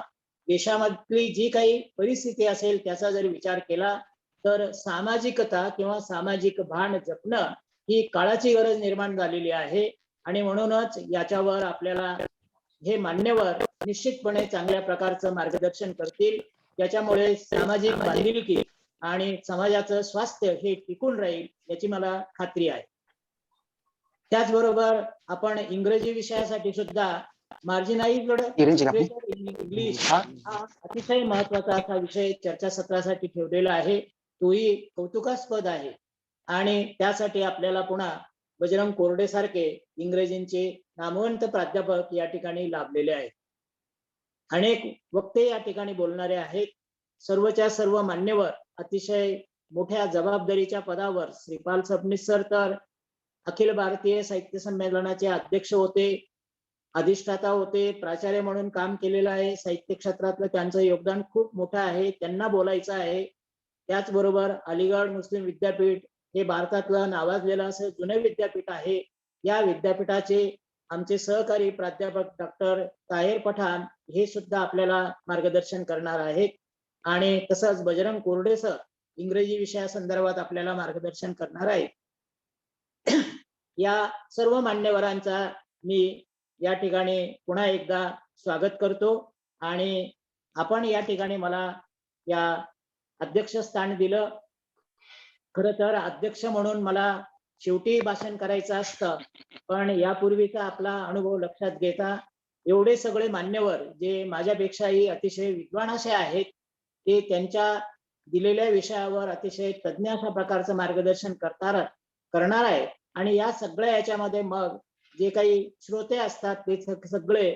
देशामधली जी काही परिस्थिती असेल, त्याचा जर विचार केला तर सामाजिकता किंवा सामाजिक भान जपणं ही काळाची गरज निर्माण झालेली आहे. आणि म्हणूनच याच्यावर आपल्याला हे मान्यवर निश्चितपणे चांगल्या प्रकारचं मार्गदर्शन करतील. त्याच्यामुळे सामाजिक बांधिलकी आणि समाजाचं स्वास्थ्य हे टिकून राहील याची मला खात्री आहे. त्याचबरोबर आपण इंग्रजी विषयासाठी सुद्धा मार्जिनाइज्ड इंग्लिश हा अतिशय महत्वाचा असा विषय चर्चासत्रासाठी ठेवलेला आहे. तोही कौतुकास्पद आहे आणि त्यासाठी आपल्याला पुन्हा बजरंग कोरडे सारखे इंग्रजीचे नामवंत प्राध्यापक या ठिकाणी लाभलेले आहेत. अनेक वक्ते या ठिकाणी बोलणारे आहेत. सर्वच्या सर्व मान्यवर अतिशय मोठ्या जबाबदारीच्या पदावर, श्रीपाल सबनीस सर तर अखिल भारतीय साहित्य संमेलनाचे अध्यक्ष होते, अधिष्ठाता होते, प्राचार्य म्हणून काम केलेलं आहे. साहित्य क्षेत्रातलं त्यांचं योगदान खूप मोठं आहे, त्यांना बोलायचं आहे. त्याचबरोबर अलीगड मुस्लिम विद्यापीठ हे भारतातलं नावाजलेलं असं जुनं विद्यापीठ आहे. या विद्यापीठाचे आमचे सहकारी प्राध्यापक डॉक्टर ताहेर पठाण हे सुद्धा आपल्याला मार्गदर्शन करणार आहेत. आणि तसंच बजरंग कोरडे सर इंग्रजी विषयासंदर्भात आपल्याला मार्गदर्शन करणार आहेत. या सर्व मान्यवरांचा मी या ठिकाणी पुन्हा एकदा स्वागत करतो. आणि आपण या ठिकाणी मला या अध्यक्षस्थान दिलं. खरं तर अध्यक्ष म्हणून मला शेवटी भाषण करायचं असतं, पण यापूर्वीचा आपला अनुभव लक्षात घेता एवढे सगळे मान्यवर जे माझ्यापेक्षाही अतिशय विद्वान असे आहेत, ते त्यांच्या दिलेल्या विषयावर अतिशय तज्ज्ञ अशा प्रकारचं मार्गदर्शन करणार आहे. आणि या सगळ्या याच्यामध्ये मग जे काही श्रोते असतात ते सगळे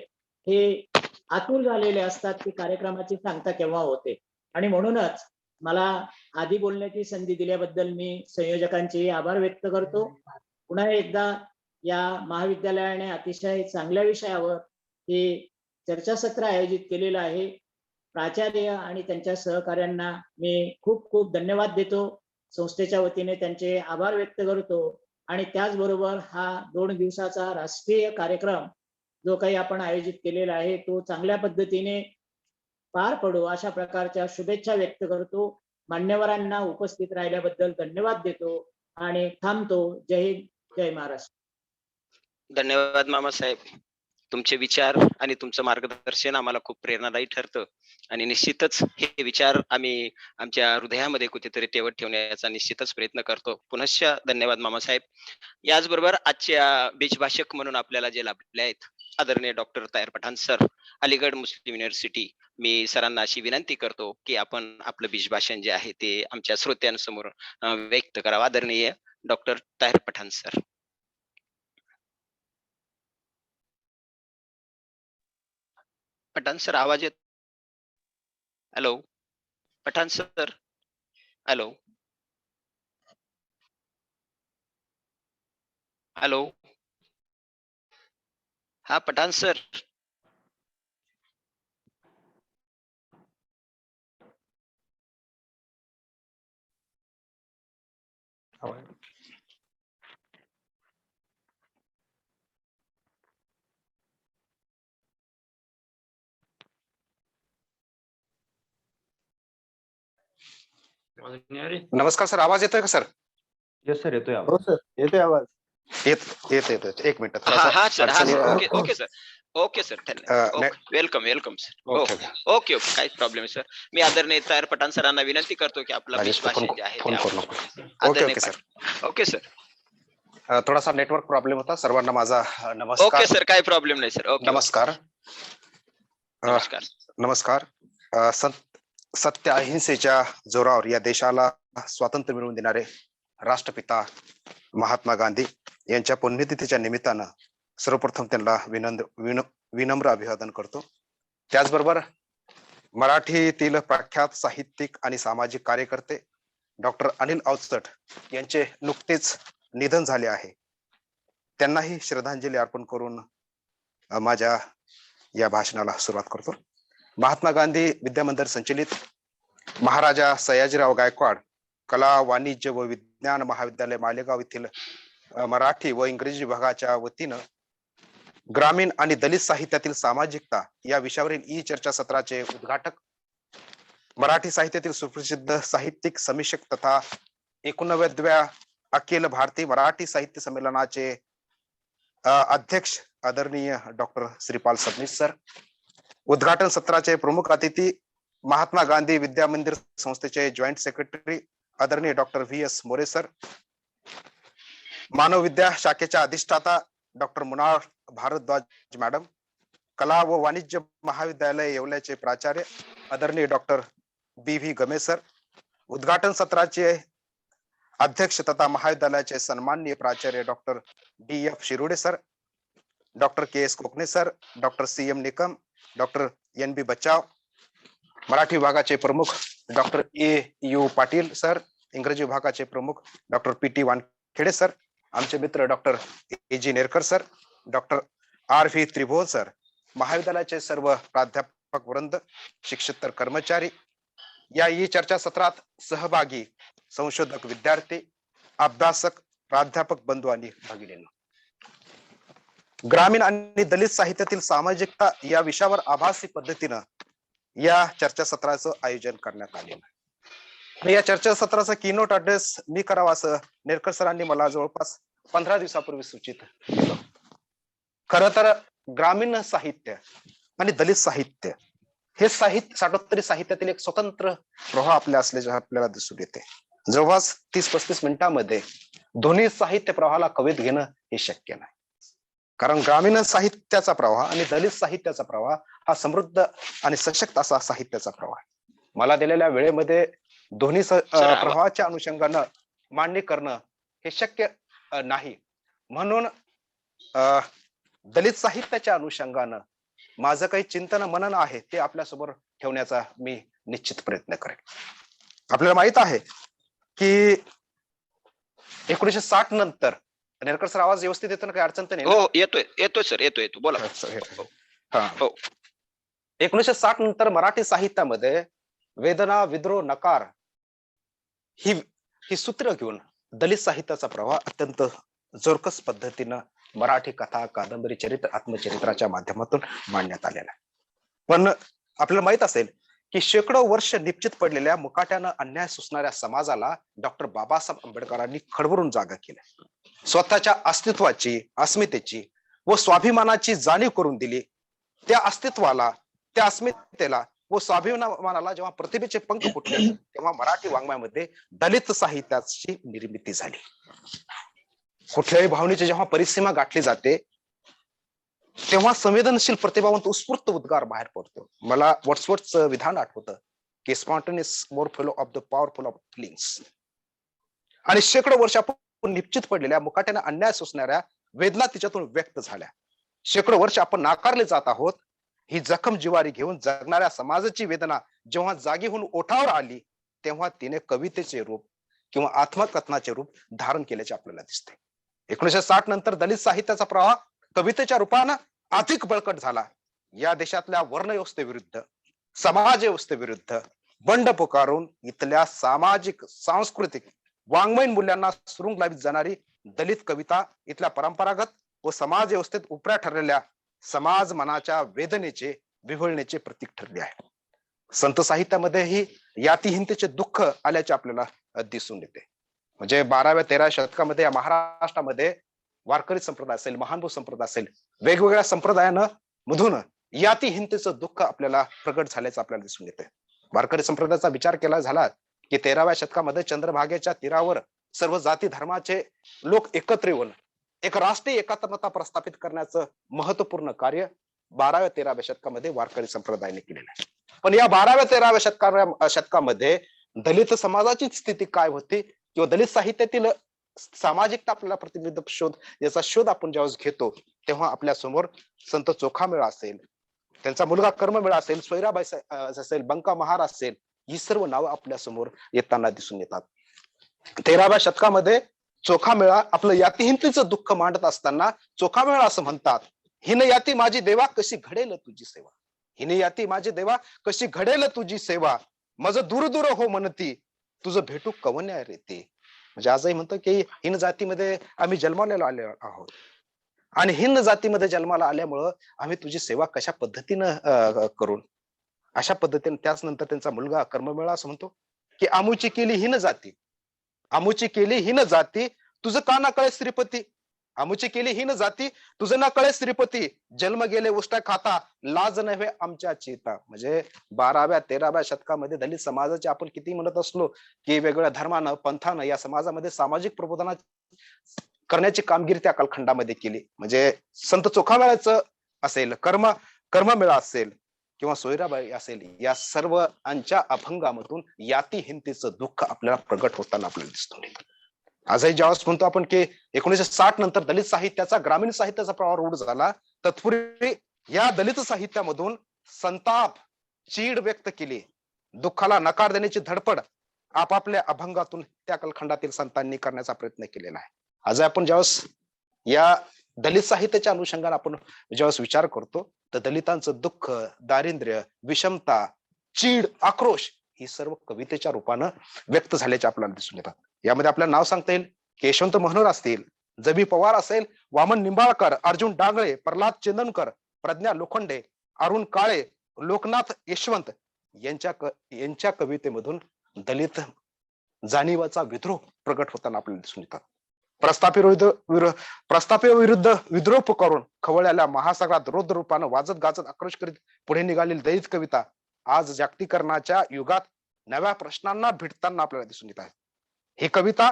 हे आतुर झालेले असतात की कार्यक्रमाची सांगता केव्हा होते. आणि म्हणूनच मला आधी बोलण्याची संधी दिल्याबद्दल मी संयोजकांचे आभार व्यक्त करतो. पुन्हा एकदा या महाविद्यालयाने अतिशय चांगल्या विषयावर हे चर्चासत्र आयोजित केलेलं आहे. प्राचार्य आणि त्यांच्या सहकाऱ्यांना मी खूप खूप धन्यवाद देतो. संस्थेच्या वतीने त्यांचे आभार व्यक्त करतो. आणि त्याचबरोबर हा 2 दिवसाचा राष्ट्रीय कार्यक्रम जो काही आपण आयोजित केलेला आहे तो चांगल्या पद्धतीने पार पडो अशा प्रकारच्या शुभेच्छा व्यक्त करतो. मान्यवरांना उपस्थित राहिल्याबद्दल धन्यवाद देतो आणि थांबतो. जय हिंद, जय महाराष्ट्र. धन्यवाद मामासाहेब. तुमचे विचार आणि तुमचं मार्गदर्शन आम्हाला खूप प्रेरणादायी ठरतं आणि निश्चितच हे विचार आम्ही आमच्या हृदयामध्ये कुठेतरी ठेवत ठेवण्याचा निश्चितच प्रयत्न करतो. पुनश्च धन्यवाद मामासाहेब. याचबरोबर आजच्या बीजभाषक म्हणून आपल्याला जे लाभले आहेत आदरणीय डॉक्टर ताहिर पठाण सर, अलीगड मुस्लिम युनिव्हर्सिटी, मी सरांना अशी विनंती करतो की आपण आपलं बीजभाषण जे आहे ते आमच्या श्रोत्यांसमोर व्यक्त करावं. आदरणीय doctor Tahir Pathan sir. Pathan sir आवाज येत? Hello Pathan sir, hello hello. हा पठाण सर. नमस्कार सर, आवाज येतोय का सर? येस सर, येतोय आवाज. हो सर, येतोय आवाज. येत. एक मिनिट. हा sir, okay sir, okay sir, धन्यवाद. Welcome welcome sir. Okay okay, काहीच प्रॉब्लेम सर. मी आदरणीय ताहिर पठाण सरांना विनंती करतो की आपला बीजभाषण जे आहे ओके सर. Okay sir. थोडासा नेटवर्क प्रॉब्लेम होता. सर्वांना माझा नमस्कार. ओके सर, काही प्रॉब्लेम नाही सर. ओके. नमस्कार. नमस्कार. सत्य अहिंसेच्या जोरावर या देशाला स्वातंत्र्य मिळवून देणारे राष्ट्रपिता महात्मा गांधी यांच्या पुण्यतिथीच्या निमित्तानं सर्वप्रथम त्यांना विनम्र अभिवादन करतो. त्याचबरोबर मराठीतील प्रख्यात साहित्यिक आणि सामाजिक कार्यकर्ते डॉक्टर अनिल अवचट यांचे नुकतेच निधन झाले आहे. त्यांनाही श्रद्धांजली अर्पण करून माझ्या या भाषणाला सुरुवात करतो. महात्मा गांधी विद्यामंदिर संचलित महाराजा सयाजीराव गायकवाड कला वाणिज्य व विज्ञान महाविद्यालय मालेगाव येथील मराठी व इंग्रजी विभागाच्या वतीनं ग्रामीण आणि दलित साहित्यातील सामाजिकता या विषयावरील ई चर्चा सत्राचे उद्घाटक मराठी साहित्यातील सुप्रसिद्ध साहित्यिक समीक्षक तथा 89व्या अखिल भारतीय मराठी साहित्य संमेलनाचे अध्यक्ष आदरणीय डॉक्टर श्रीपाल सबनीस सर, उद्घाटन सत्राचे प्रमुख अतिथी महात्मा गांधी विद्यामंदिर संस्थेचे जॉईंट सेक्रेटरी आदरणीय डॉक्टर V.S. मोरे सर, मानव विद्या शाखेच्या अधिष्ठाता डॉक्टर मुनार भारद्वाज मॅडम, कला व वाणिज्य महाविद्यालय येवल्याचे प्राचार्य आदरणीय डॉक्टर B.V. गमे सर, उद्घाटन सत्राचे अध्यक्ष तथा महाविद्यालयाचे सन्माननीय प्राचार्य doctor D.F. Shirode sir, doctor K.S. कोकणे sir, doctor C.M. Nikam, doctor N.B. बचाव, मराठी विभागाचे प्रमुख डॉक्टर A.U. पाटील सर, इंग्रजी विभागाचे प्रमुख डॉक्टर P.T. वानखेडे सर, आमचे मित्र doctor A.G. Nerkar sir, doctor R.V. त्रिभुवन सर, महाविद्यालयाचे सर्व प्राध्यापक वृंद, शिक्षक कर्मचारी, या ई चर्चा सत्रात सहभागी संशोधक विद्यार्थी, अभ्यासक, प्राध्यापक बंधू आणि भगिनींनो, ग्रामीण आणि दलित साहित्यातील सामाजिकता या विषयावर आभासी पद्धतीनं या चर्चासत्राचं आयोजन करण्यात आलेलं आहे. या चर्चासत्राचा कीनोट ऍड्रेस मी करावा असं नेरकर सरांनी मला जवळपास 15 दिवसापूर्वी सूचित केलं. खरं तर ग्रामीण साहित्य आणि दलित साहित्य हे साठोत्तरी साहित्यातील एक स्वतंत्र प्रवाह आपल्याला दिसून येते. जवळपास 30-35 मिनिटांमध्ये दोन्ही साहित्य प्रवाहाला कवित घेणं हे शक्य नाही. कारण ग्रामीण साहित्याचा प्रवाह आणि दलित साहित्याचा प्रवाह हा समृद्ध आणि सशक्त असा साहित्याचा प्रवाह आहे. मला दिलेल्या वेळेमध्ये दोन्ही आवा- प्रवाहाच्या अनुषंगानं मांडणी करणं हे शक्य नाही. म्हणून दलित साहित्याच्या अनुषंगानं माझं काही चिंतन मनन आहे ते आपल्यासमोर ठेवण्याचा मी निश्चित प्रयत्न करेन. आपल्याला माहित आहे की 1960 नंतर, नेरकर सर आवाज व्यवस्थित येतो ना, काही अडचण तर नाही ना? हो येतोय सर, येतोय बोला. हा. 1960 नंतर मराठी साहित्यामध्ये वेदना, विद्रोह, नकार ही सूत्र घेऊन दलित साहित्याचा प्रवाह अत्यंत जोरकस पद्धतीनं मराठी कथा, कादंबरी, चरित्र, आत्मचरित्राच्या माध्यमातून मांडण्यात आलेला आहे. पण आपल्याला माहित असेल की शेकडो वर्ष निश्चित पडलेल्या मुकाट्यानं अन्याय सुचणाऱ्या समाजाला डॉक्टर बाबासाहेब आंबेडकरांनी खडबरून जागा केली. स्वतःच्या अस्तित्वाची, अस्मितेची व स्वाभिमानाची जाणीव करून दिली. त्या अस्तित्वाला, त्या अस्मितेला व स्वाभिमानाला जेव्हा प्रतिभेचे पंख फुटले तेव्हा मराठी वाङ्मयामध्ये दलित साहित्याची निर्मिती झाली. कुठल्याही भावनेची जेव्हा परिसीमा गाठली जाते तेव्हा संवेदनशील, प्रतिभावंत, उत्स्फूर्त उद्गार बाहेर पडतो. मला वर्ड्सवर्थचं विधान आठवतं की spontaneous more fellow of the powerful of feelings. आणि शेकडो वर्षापूर्वी निश्चित पडलेल्या मुकाट्याने अन्याय सोसणाऱ्या वेदना तिच्यातून व्यक्त झाल्या. शेकडो वर्ष आपण नाकारले जात आहोत. ही जखम जिवारी घेऊन जगणाऱ्या समाजाची वेदना जेव्हा जागी होऊन ओठावर आली तेव्हा तिने कवितेचे रूप किंवा आत्मकथनाचे रूप धारण केल्याचे आपल्याला दिसते. 1960 नंतर दलित साहित्याचा प्रवाह कवितेच्या रूपानं अधिक बळकट झाला. या देशातल्या वर्णव्यवस्थेविरुद्ध, समाज व्यवस्थेविरुद्ध बंड पुकारून इथल्या सामाजिक, सांस्कृतिक, वाङ्मयीन मूल्यांना सुरुंग लावित जाणारी दलित कविता इथल्या परंपरागत व समाज व्यवस्थेत उपऱ्या ठरलेल्या समाज मनाच्या वेदनेचे, विव्हळण्याचे प्रतीक ठरले आहे. संत साहित्यामध्येही यातिहीनतेचे दुःख आल्याचे आपल्याला दिसून येते. म्हणजे 12व्या-13व्या शतकामध्ये या महाराष्ट्रामध्ये वारकरी संप्रदाय असेल, महानुभव संप्रदाय असेल, वेगवेगळ्या संप्रदायानं मधून यातिहीनतेचं दुःख आपल्याला प्रगट झाल्याचं आपल्याला दिसून येते. वारकरी संप्रदायाचा विचार केला झाला की 13व्या शतकामध्ये चंद्रभागेच्या तीरावर सर्व जाती धर्माचे लोक एकत्र येऊन एक राष्ट्रीय एकात्मता प्रस्थापित करण्याचं महत्वपूर्ण कार्य 12व्या-13व्या शतकामध्ये वारकरी संप्रदायाने केलेलं आहे. पण या 12व्या-13व्या शतकामध्ये दलित समाजाची स्थिती काय होती किंवा दलित साहित्यातील सामाजिकता आपल्याला प्रतिनिधित्व शोध, याचा शोध आपण ज्यावेळेस घेतो तेव्हा आपल्या समोर संत चोखामेळा असेल, त्यांचा मुलगा कर्ममेळा असेल, सोयराबाई असेल, बंका महार असेल, ही सर्व नावं आपल्या समोर येताना दिसून येतात. 13व्या शतकामध्ये चोखामेळा आपलं यातिहीनतेचं दुःख मांडत असताना चोखामेळा असं म्हणतात, हिन याती माझी देवा कशी घडेल तुझी सेवा, हिने याती माझी देवा कशी घडेल तुझी सेवा, मज दूर दूर हो म्हणती तुझं भेटू कवन्या रेते. म्हणजे आजही म्हणतो की हिन जातीमध्ये आम्ही जन्माला आले आहोत आणि हिन जातीमध्ये जन्माला आल्यामुळं आम्ही तुझी सेवा कशा पद्धतीनं करून, अशा पद्धतीने. त्याच नंतर त्यांचा मुलगा कर्ममेळा असं म्हणतो की आमुची केली हिन जाती, आमुची केली हिन जाती तुझं का ना कळे श्रीपती, आमुची केली हिन जाती तुझं ना कळे श्रीपती, जन्म गेले उष्टा खाता लाज नव्हे आमच्या चेता. म्हणजे 12व्या-13व्या शतकामध्ये दलित समाजाचे आपण किती म्हणत असलो की वेगवेगळ्या धर्मानं, पंथानं या समाजामध्ये सामाजिक प्रबोधना करण्याची कामगिरी त्या कालखंडामध्ये केली. म्हणजे संत चोखामेळ्याचं असेल, कर्ममेळा असेल किंवा सोयराबाई असेल, या सर्वांच्या अभंगामधून यातिहीनतेचं दुःख आपल्याला प्रगट होताना आपल्याला दिसून येतं. आजही ज्यावेळेस म्हणतो आपण की 1960 नंतर दलित साहित्याचा, ग्रामीण साहित्याचा प्रवाह रूढ झाला, तत्पूर्वी या दलित साहित्यामधून संताप, चीड व्यक्त केली, दुःखाला नकार देण्याची धडपड आपापल्या अभंगातून त्या कालखंडातील संतांनी करण्याचा प्रयत्न केलेला आहे. आज आपण ज्यावेळेस या दलित साहित्याच्या अनुषंगाने आपण ज्यावेळेस विचार करतो तर दलितांचं दुःख, दारिद्र्य, विषमता, चीड, आक्रोश ही सर्व कवितेच्या रूपानं व्यक्त झाल्याचे आपल्याला दिसून येतात. यामध्ये आपल्याला नाव सांगता येईल की यशवंत महनोर असतील, जबी पवार असेल, वामन निंबाळकर, अर्जुन डांगळे, प्रल्हाद चंदनकर, प्रज्ञा लोखंडे, अरुण काळे, लोकनाथ यशवंत यांच्या कवितेमधून दलित जाणीवाचा विद्रोह प्रगट होताना आपल्याला दिसून येतात. प्रस्थापिविरुद्ध विद्रोह पुकारून खवळलेल्या महासागरात रौद्र रूपानं वाजत गाजत आक्रोश करीत पुढे निघालेली दलित कविता आज जागतिकीकरणाच्या युगात नव्या प्रश्नांना भिडताना आपल्याला दिसून येत आहे. ही कविता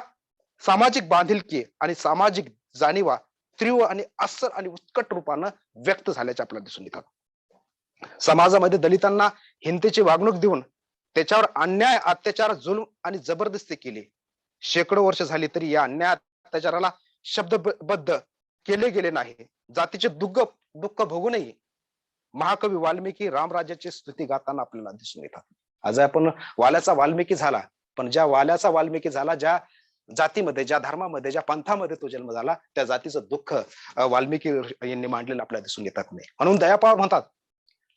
सामाजिक बांधिलकी आणि सामाजिक जाणीवा तीव्र आणि अस्सल आणि उत्कट रूपानं व्यक्त झाल्याचे आपल्याला दिसून येतात. समाजामध्ये दलितांना हिंसेची वागणूक देऊन त्याच्यावर अन्याय, अत्याचार, जुलम आणि जबरदस्ती केली. शेकडो वर्ष झाली तरी या अन्याय अत्याचाराला शब्दबद्ध केले गेले नाही. जातीचे दुःख भोगूनही महाकवी वाल्मिकी रामराज्याची स्तुती गाताना आपल्याला दिसून येतात. आज आपण वाल्याचा वाल्मिकी झाला, पण ज्या वाल्याचा वाल्मिकी झाला, ज्या जातीमध्ये, ज्या धर्मामध्ये, ज्या पंथामध्ये तो जन्म झाला, त्या जातीचं दुःख वाल्मिकी यांनी मांडलेलं आपल्याला दिसून येतात नाही. म्हणून दयापाळ म्हणतात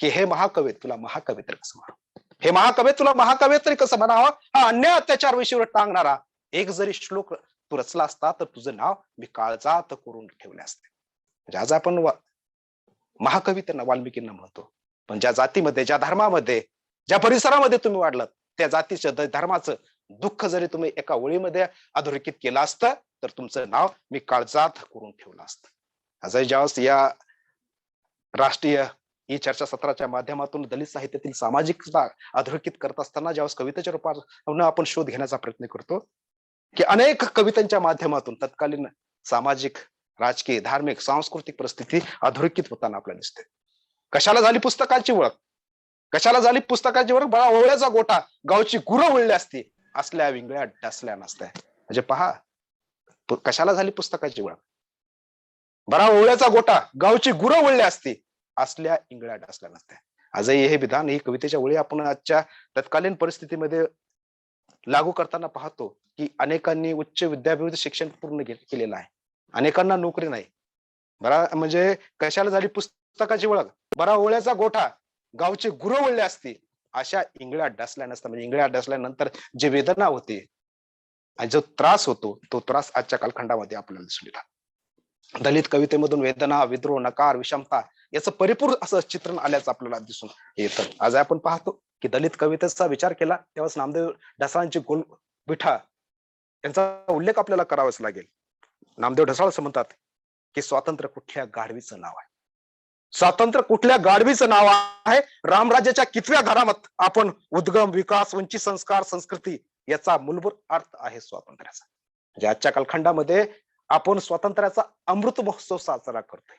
की हे महाकवी तुला महाकवी तरी कसं म्हणावं, हे महाकवी तुला महाकवी तरी कसं म्हणावं, हा अन्याय अत्याचार विषयीवर टांगणारा एक जरी श्लोक तू रचला असता तर तुझं नाव मी काळजात करून ठेवले असते. म्हणजे आज आपण महाकवी त्यांना वाल्मिकींना म्हणतो, पण ज्या जातीमध्ये, ज्या धर्मामध्ये, ज्या परिसरामध्ये तुम्ही वाढलात, त्या जातीचं, धर्माचं दुःख जरी तुम्ही एका ओळीमध्ये अधोरेखित केलं असतं तर तुमचं नाव मी काळजात करून ठेवलं असतं. आजही ज्यावेळेस या राष्ट्रीय ई चर्चा सत्राच्या माध्यमातून दलित साहित्यातील सामाजिकता अधोरेखित करत असताना ज्यावेळेस कवितेच्या रूपात आपण शोध घेण्याचा प्रयत्न करतो की अनेक कवितांच्या माध्यमातून तत्कालीन सामाजिक, राजकीय, धार्मिक, सांस्कृतिक परिस्थिती अधोरेखित होताना आपल्याला दिसते. कशाला झाली पुस्तकाची ओळख, कशाला झाली पुस्तकाची ओळख, बळा ओवळ्याचा गोठा गावची गुरं वळली असती असल्या विंगळ्या डसल्या नसत्या. म्हणजे पहा कशाला झाली पुस्तकाची ओळख, बरा ओवळ्याचा गोठा गावची गुरं वळली असती असल्या इंगळ्या डसल्या नसत्या. आजही हे विधान, ही कवितेच्या ओळी आपण आजच्या तत्कालीन परिस्थितीमध्ये लागू करताना पाहतो की अनेकांनी उच्च विद्यापीठ शिक्षण पूर्ण केलेलं आहे, अनेकांना नोकरी नाही. बरा म्हणजे कशाला झाली पुस्तकाची ओळख, बरा ओवळ्याचा गोठा गावची गुरं वळली असती अशा इंगळ्या डसल्या नसतात. म्हणजे इंगळ्या डसल्यानंतर जे वेदना होते आणि जो त्रास होतो तो त्रास आजच्या कालखंडामध्ये आपल्याला दिसून येतात. दलित कवितेमधून वेदना, विद्रोह, नकार, विषमता याचं परिपूर्ण असं चित्रण आल्याचं आपल्याला दिसून येतं. आज आपण पाहतो की दलित कवितेचा विचार केला तेव्हाच नामदेव ढसाळांची विठा यांचा उल्लेख आपल्याला करावाच लागेल. नामदेव ढसाळ असं म्हणतात की स्वातंत्र्य कुठल्या गाढवीचं नाव आहे, स्वातंत्र्य कुठल्या गाढवीचं नाव आहे, रामराज्याच्या कितव्या घरामत आपण उद्गम, विकास, वंचित संस्कार, संस्कृती याचा मूलभूत अर्थ आहे स्वातंत्र्याचा. म्हणजे आजच्या कालखंडामध्ये आपण स्वातंत्र्याचा अमृत महोत्सव साजरा करतोय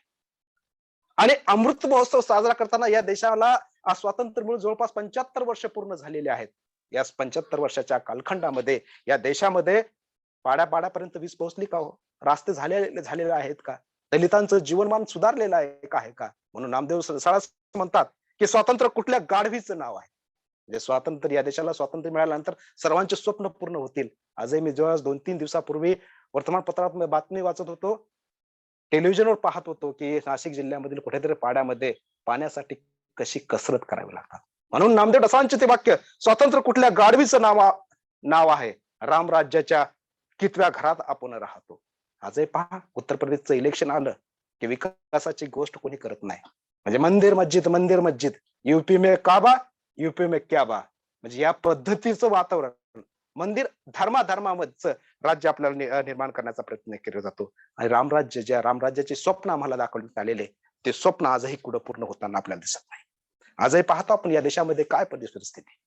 आणि अमृत महोत्सव साजरा करताना या देशाला स्वातंत्र्य मिळून जवळपास 75 वर्ष पूर्ण झालेले आहेत. या 75 वर्षाच्या कालखंडामध्ये या देशामध्ये पाड्यापर्यंत वीज पोहोचली का हो, रास्ते झालेले आहेत का, दलितांचं जीवनमान सुधारलेलं आहे का. म्हणून नामदेव ढसाळ म्हणतात की स्वातंत्र्य कुठल्या गाढवीचं नाव आहे. म्हणजे स्वातंत्र्य, या देशाला स्वातंत्र्य मिळाल्यानंतर सर्वांचे स्वप्न पूर्ण होतील. आजही मी जेव्हा 2-3 दिवसापूर्वी वर्तमानपत्रात बातमी वाचत होतो, टेलिव्हिजनवर पाहत होतो की नाशिक जिल्ह्यामधील कुठेतरी पाड्यामध्ये पाण्यासाठी कशी कसरत करावी लागतात. म्हणून नामदेव ढसाळांचे ते वाक्य, स्वातंत्र्य कुठल्या गाढवीचं नाव आहे, रामराज्याच्या कितव्या घरात आपण राहतो. आजही पहा उत्तर प्रदेशचं इलेक्शन आलं की विकासाची गोष्ट कोणी करत नाही. म्हणजे मंदिर मस्जिद, यूपी में काबा, यूपी में क्या बा. म्हणजे या पद्धतीचं वातावरण, मंदिर धर्मामधचं राज्य आपल्याला निर्माण करण्याचा प्रयत्न केला जातो. आणि रामराज्याचे स्वप्न आम्हाला दाखवण्यात आलेले ते स्वप्न आजही कुठं पूर्ण होताना आपल्याला दिसत नाही. आजही पाहतो आपण या देशामध्ये काय परिस्थिती,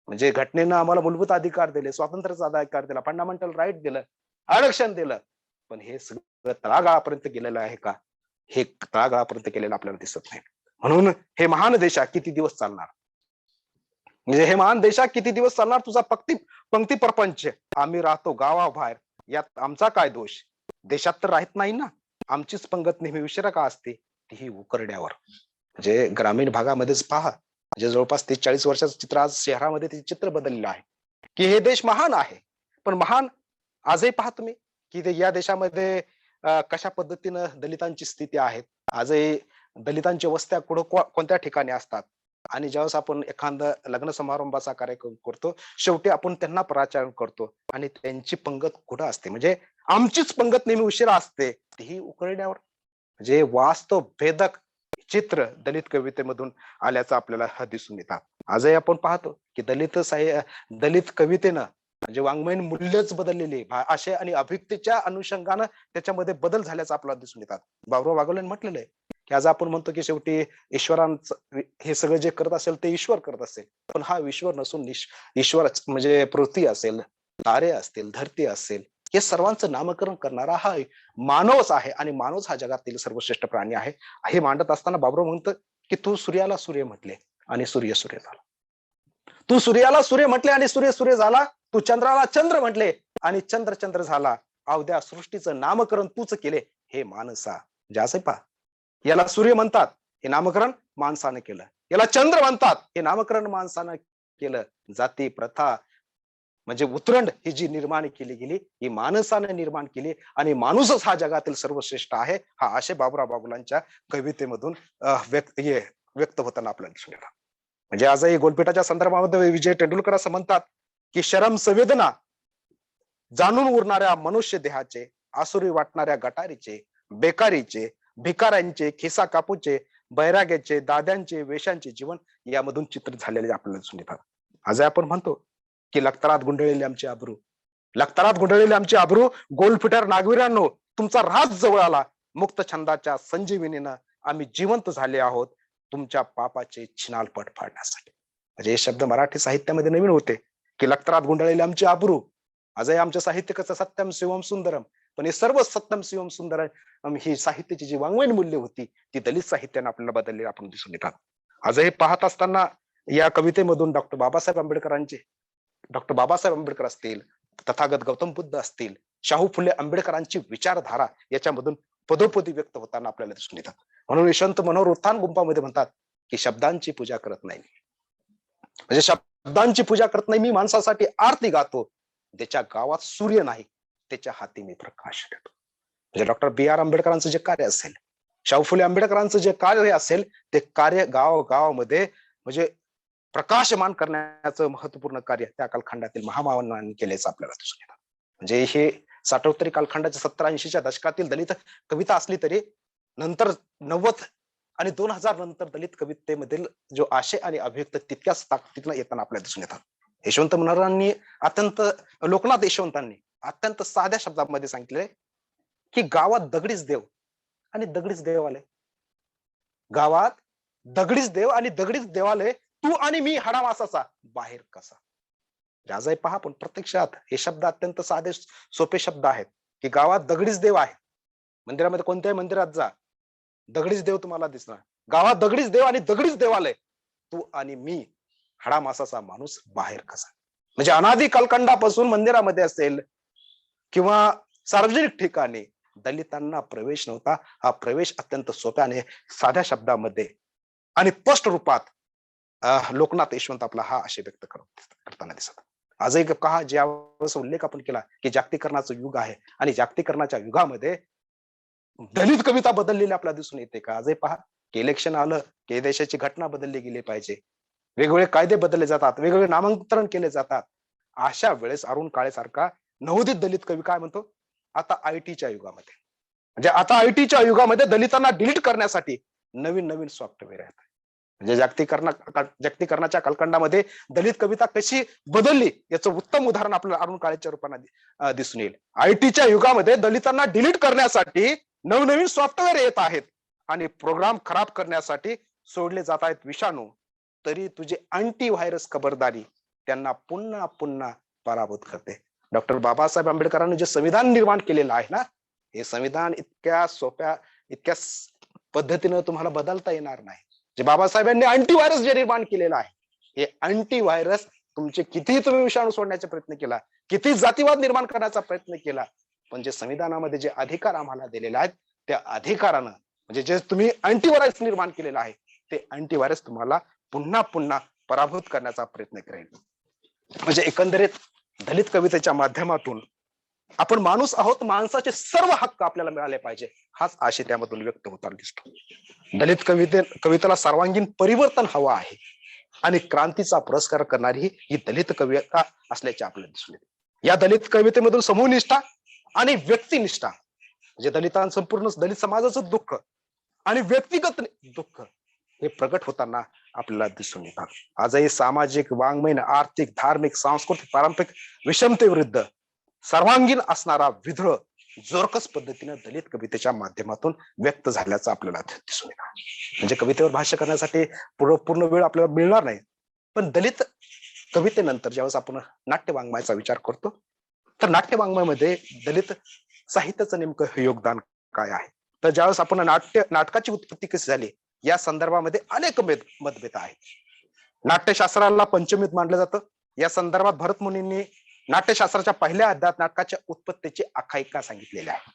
म्हणजे घटनेनं आम्हाला मूलभूत अधिकार दिले, स्वातंत्र्याचा अधिकार दिला, फंडामेंटल राईट दिलं, आरक्षण दिलं, पण हे सगळं तळागाळापर्यंत गेलेलं आहे का, हे तळागाळापर्यंत गेलेलं आपल्याला दिसत नाही. म्हणून हे महान देशा किती दिवस चालणार, म्हणजे हे महान देशा किती दिवस चालणार, तुझा पंक्ती प्रपंच, आम्ही राहतो गावाबाहेर, यात आमचा काय दोष, देशात तर राहत नाही ना, आमचीच पंगत नेहमी उशिरा का असते, तीही उकरड्यावर. म्हणजे ग्रामीण भागामध्येच पहा, म्हणजे जवळपास 40 वर्षाचं चित्र आज शहरामध्ये ते चित्र बदललेलं आहे की हे देश महान आहे. पण महान आजही पहा तुम्ही की या देशामध्ये कशा पद्धतीनं दलितांची स्थिती आहे. आजही दलितांच्या वस्त्या कोणत्या ठिकाणी असतात आणि ज्यावेळेस आपण एखादा लग्न समारंभाचा कार्यक्रम करतो शेवटी आपण त्यांना प्राचारण करतो आणि त्यांची पंगत कुठं असते, म्हणजे आमचीच पंगत नेहमी उशिरा असते, तीही उकरड्यावर. म्हणजे वास्तव भेदक चित्र दलित कवितेमधून आल्याचं आपल्याला दिसून येतात. आजही आपण पाहतो की दलित कवितेनं म्हणजे वाङ्मयीन मूल्यच बदललेली भाषे आणि अभिव्यक्तीच्या अनुषंगानं त्याच्यामध्ये बदल झाल्याचं आपल्याला दिसून येतात. बाबुराव वाघोलेंनी म्हटलेलं आहे की आज आपण म्हणतो की शेवटी ईश्वरांचं हे सगळं जे करत असेल ते ईश्वर करत असेल, पण हा ईश्वर नसून ईश्वर म्हणजे पृथ्वी असेल, तारे असतील, धरती असेल, हे सर्वांचं नामकरण करणारा हा मानवच आहे आणि मानवच हा जगातील सर्वश्रेष्ठ प्राणी आहे. हे मांडत असताना बाबुराव म्हणतं की तू सूर्याला सूर्य म्हटले आणि सूर्य झाला, तू सूर्याला सूर्य म्हटले आणि सूर्य सूर्य झाला, तू चंद्राला चंद्र म्हटले आणि चंद्र चंद्र झाला. अवघ्या सृष्टीचं नामकरण तूच केले हे मानसा. ज्याचे पहा, याला सूर्य म्हणतात, हे नामकरण माणसानं केलं. याला चंद्र म्हणतात, हे नामकरण माणसानं केलं. जाती प्रथा म्हणजे उतरंड ही जी निर्माण केली गेली, ही माणसाने निर्माण केली आणि माणूसच हा जगातील सर्वश्रेष्ठ आहे. हा आशय बाबुराव बागुलांच्या कवितेमधून व्यक्त होताना आपल्याला दिसून येतात. म्हणजे आजही गोलपीठाच्या संदर्भामध्ये विजय तेंडुलकर असं म्हणतात की शरम संवेदना जाणून उरणाऱ्या मनुष्य देहाचे, आसुरी वाटणाऱ्या गटारीचे, बेकारीचे, भिकाऱ्यांचे, खिसा कापूचे, बैराग्याचे, दाद्यांचे, वेशांचे जीवन यामधून चित्रित झालेले आपल्याला दिसून येतात. आज आपण म्हणतो की लखतरात गुंडळलेली आमची आबरू, लखतरात गुंडळलेली आमची आबरू, गोलफिटार नागवीरांनो तुमचा राज जवळ आला. मुक्त छंदाच्या संजीवनीनं आम्ही जिवंत झाले आहोत तुमच्या पापाचे छिनालपट फाडण्यासाठी. म्हणजे हे शब्द मराठी साहित्यामध्ये नवीन होते की लखतरात गुंडळलेली आमची आबरू. आजही आमच्या साहित्य कसं सत्यम शिवम सुंदरम, पण हे सर्व सत्यम शिवम सुंदरम ही साहित्याची जी वाङ्मयीन मूल्य होती ती दलित साहित्याने आपल्याला बदलली आपण दिसून येतात. आजही पाहत असताना या कवितेमधून डॉक्टर बाबासाहेब आंबेडकर असतील, तथागत गौतम बुद्ध असतील, शाहू फुले आंबेडकरांची विचारधारा याच्यामधून पदोपदी व्यक्त होताना आपल्याला दिसून येतात. म्हणून यशवंत मनोहर उत्थान गुंपामध्ये म्हणतात की शब्दांची पूजा करत नाही, म्हणजे शब्दांची पूजा करत नाही मी, माणसासाठी आरती गातो. त्याच्या गावात सूर्य नाही, त्याच्या हाती मी प्रकाश देतो. म्हणजे डॉक्टर B.R. आंबेडकरांचं जे कार्य असेल, शाहू फुले आंबेडकरांचं जे कार्य असेल, ते कार्य गावामध्ये म्हणजे प्रकाशमान करण्याचं महत्वपूर्ण कार्य त्या कालखंडातील महामानवांनी केल्याचं आपल्याला दिसून येतं. म्हणजे हे 60 कालखंडाच्या 70-80च्या दशकातील दलित कविता असली तरी नंतर 90 आणि 2000 नंतर दलित कवितेमधील जो आशय आणि अभिव्यक्त तितक्याच ताकदीनं येताना आपल्याला दिसून येतात. यशवंत मनोहरांनी लोकनाथ यशवंतांनी अत्यंत साध्या शब्दामध्ये सांगितले की गावात दगडीच देव आणि दगडीच देवालय, गावात दगडीच देव आणि दगडीच देवालय, तू आणि मी हाडामासाचा बाहेर कसा. आजही पहा पण प्रत्यक्षात हे शब्द अत्यंत साधे सोपे शब्द आहेत की गावात दगडीच देव आहे. मंदिरामध्ये कोणत्याही मंदिरात जा, दगडीच देव तुम्हाला दिसणार. गावात दगडीच देव आणि दगडीच देवालय, तू आणि मी हाडामासाचा माणूस बाहेर कसा. म्हणजे अनादी कालखंडापासून मंदिरामध्ये असेल किंवा सार्वजनिक ठिकाणी दलितांना प्रवेश नव्हता. हा प्रवेश अत्यंत सोप्या आणि साध्या शब्दामध्ये आणि स्पष्ट रूपात लोकनाथ यशवंत आपला हा आशय व्यक्त करताना दिसत. आजही पहा ज्यावेळेस उल्लेख आपण केला की जागतिकीकरणाचं युग आहे आणि जागतिकीकरणाच्या युगामध्ये दलित कविता बदललेली आपल्याला दिसून येते का. आजही पहा की इलेक्शन आलं की देशाची घटना बदलली गेली पाहिजे, वेगवेगळे कायदे बदलले जातात, वेगवेगळे नामांतरण केले जातात. अशा वेळेस अरुण काळे सारखा नवोदित दलित कवी काय म्हणतो, आता आयटीच्या युगामध्ये, म्हणजे आता आयटीच्या युगामध्ये दलितांना डिलीट करण्यासाठी नवीन नवीन सॉफ्टवेअर आहेत. म्हणजे जागतिकीकरणाच्या कालखंडामध्ये दलित कविता कशी बदलली याचं उत्तम उदाहरण आपल्याला अरुण काळेच्या रूपाने दिसून येईल. आयटीच्या युगामध्ये दलितांना डिलीट करण्यासाठी नवनवीन सॉफ्टवेअर येत आहेत आणि प्रोग्राम खराब करण्यासाठी सोडले जात आहेत विषाणू, तरी तुझे अँटी व्हायरस खबरदारी त्यांना पुन्हा पुन्हा पराभूत करते. डॉक्टर बाबासाहेब आंबेडकरांनी जे संविधान निर्माण केलेलं आहे ना, हे संविधान इतक्या सोप्या इतक्या पद्धतीनं तुम्हाला बदलता येणार नाही. जे बाबासाहेबांनी अँटी व्हायरस जे निर्माण केलेलं आहे, हे अँटी व्हायरस तुमचे कितीही तुम्ही विषाणू सोडण्याचा प्रयत्न केला, किती जातीवाद निर्माण करण्याचा प्रयत्न केला, पण जे संविधानामध्ये जे अधिकार आम्हाला दिलेले आहेत त्या अधिकारानं म्हणजे जे तुम्ही अँटी व्हायरस निर्माण केलेलं आहे ते अँटी व्हायरस तुम्हाला पुन्हा पुन्हा पराभूत करण्याचा प्रयत्न करेल. म्हणजे एकंदरीत दलित कवितेच्या माध्यमातून आपण माणूस आहोत, माणसाचे सर्व हक्क आपल्याला मिळाले पाहिजे हाच आशय त्यामधून व्यक्त होताना दिसतो. दलित कवितेला सर्वांगीण परिवर्तन हवं आहे आणि क्रांतीचा पुरस्कार करणारी ही दलित कविता असल्याचे आपल्याला दिसून येते. या दलित कवितेमधून समूहनिष्ठा आणि व्यक्तिनिष्ठा म्हणजे संपूर्ण दलित समाजाचं दुःख आणि व्यक्तिगत दुःख हे प्रगट होताना आपल्याला दिसून येतात. आजही सामाजिक, वाङ्मयीन, आर्थिक, धार्मिक, सांस्कृतिक, पारंपरिक विषमतेविरुद्ध सर्वांगीण असणारा विधुळ जोरकस पद्धतीने दलित कवितेच्या माध्यमातून व्यक्त झाल्याचं आपल्याला दिसून येतं. म्हणजे कवितेवर भाष्य करण्यासाठी पूर्ण वेळ आपल्याला मिळणार नाही, पण दलित कवितेनंतर ज्यावेळेस आपण नाट्य वाङ्मयाचा विचार करतो तर नाट्य वाङ्मयामध्ये दलित साहित्याचं नेमकं योगदान काय आहे. तर ज्यावेळेस आपण नाटकाची उत्पत्ती कशी झाली या संदर्भामध्ये अनेक मतभेद आहेत. नाट्यशास्त्राला पंचमीत मानलं जातं. या संदर्भात भरत मुनींनी नाट्यशास्त्राच्या पहिल्या अध्यायात नाटकाच्या उत्पत्तीची आख्यायिका सांगितलेली आहे.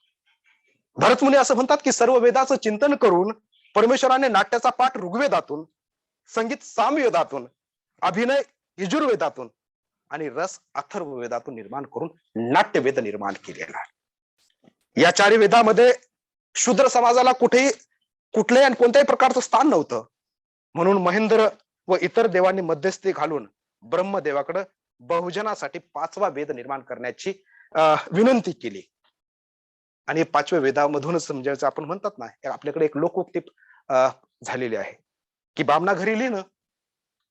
भरत मुनी असं म्हणतात की सर्व वेदाचं चिंतन करून परमेश्वराने नाट्याचा पाठ ऋग्वेदातून, संगीत सामवेदातून, अभिनय यजुर्वेदातून आणि रस अथर्ववेदातून निर्माण करून नाट्यवेद निर्माण केलेला आहे. या चारी वेदामध्ये शूद्र समाजाला कुठल्याही आणि कोणत्याही प्रकारचं स्थान नव्हतं. म्हणून महेंद्र व इतर देवांनी मध्यस्थी घालून ब्रह्मदेवाकडे बहुजनासाठी 5वा वेद निर्माण करण्याची विनंती केली. आणि 5व्या वेदामधूनच समजायचं आपण म्हणतात ना, आपल्याकडे एक लोकोक्ती झालेली आहे की बामणा घरी लिहिणं.